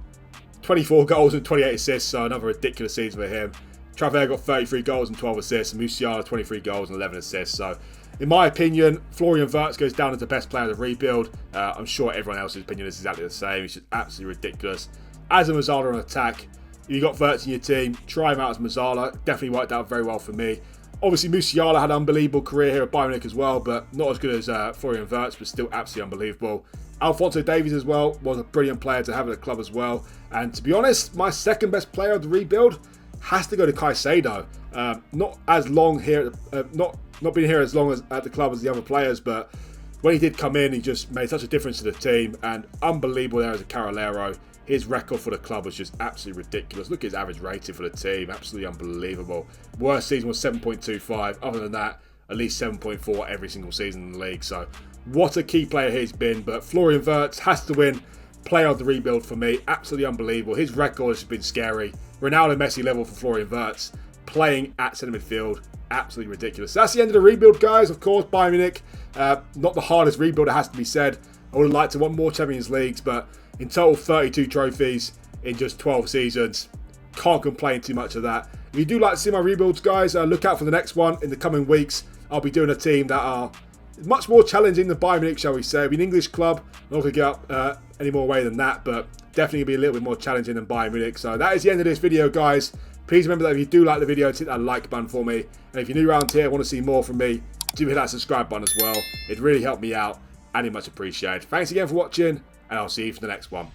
S1: 24 goals and 28 assists, so another ridiculous season for him. Travers got 33 goals and 12 assists, and musiala 23 goals and 11 assists. So, in my opinion, Florian Wirtz goes down as the best player of the rebuild. I'm sure everyone else's opinion is exactly the same. It's just absolutely ridiculous. As a Musiala on attack, if you got Wirtz in your team, try him out as Musiala. Definitely worked out very well for me. Obviously, Musiala had an unbelievable career here at Bayern Munich as well, but not as good as Florian Wirtz, but still absolutely unbelievable. Alphonso Davies as well was a brilliant player to have at the club as well. And to be honest, my second best player of the rebuild has to go to Caicedo. Not as long here, not been here as long as at the club as the other players, but when he did come in, he just made such a difference to the team, and unbelievable there as a Carolero. His record for the club was just absolutely ridiculous. Look at his average rating for the team, absolutely unbelievable. Worst season was 7.25. Other than that, at least 7.4 every single season in the league. So what a key player he's been. But Florian Wirtz has to win player of the rebuild for me. Absolutely unbelievable. His record has been scary. Ronaldo Messi level for Florian Wirtz. Playing at centre midfield. Absolutely ridiculous. So that's the end of the rebuild, guys. Of course, Bayern Munich. Not the hardest rebuild, it has to be said. I would have liked to want more Champions Leagues, but in total 32 trophies in just 12 seasons. Can't complain too much of that. If you do like to see my rebuilds, guys, look out for the next one in the coming weeks. I'll be doing a team that are much more challenging than Bayern Munich, shall we say. We're an English club. I'm not going to get up any more way than that, but definitely going to be a little bit more challenging than Bayern Munich. So that is the end of this video, guys. Please remember that if you do like the video, hit that like button for me. And if you're new around here and want to see more from me, do hit that subscribe button as well. It'd really help me out and it's much appreciated. Thanks again for watching, and I'll see you for the next one.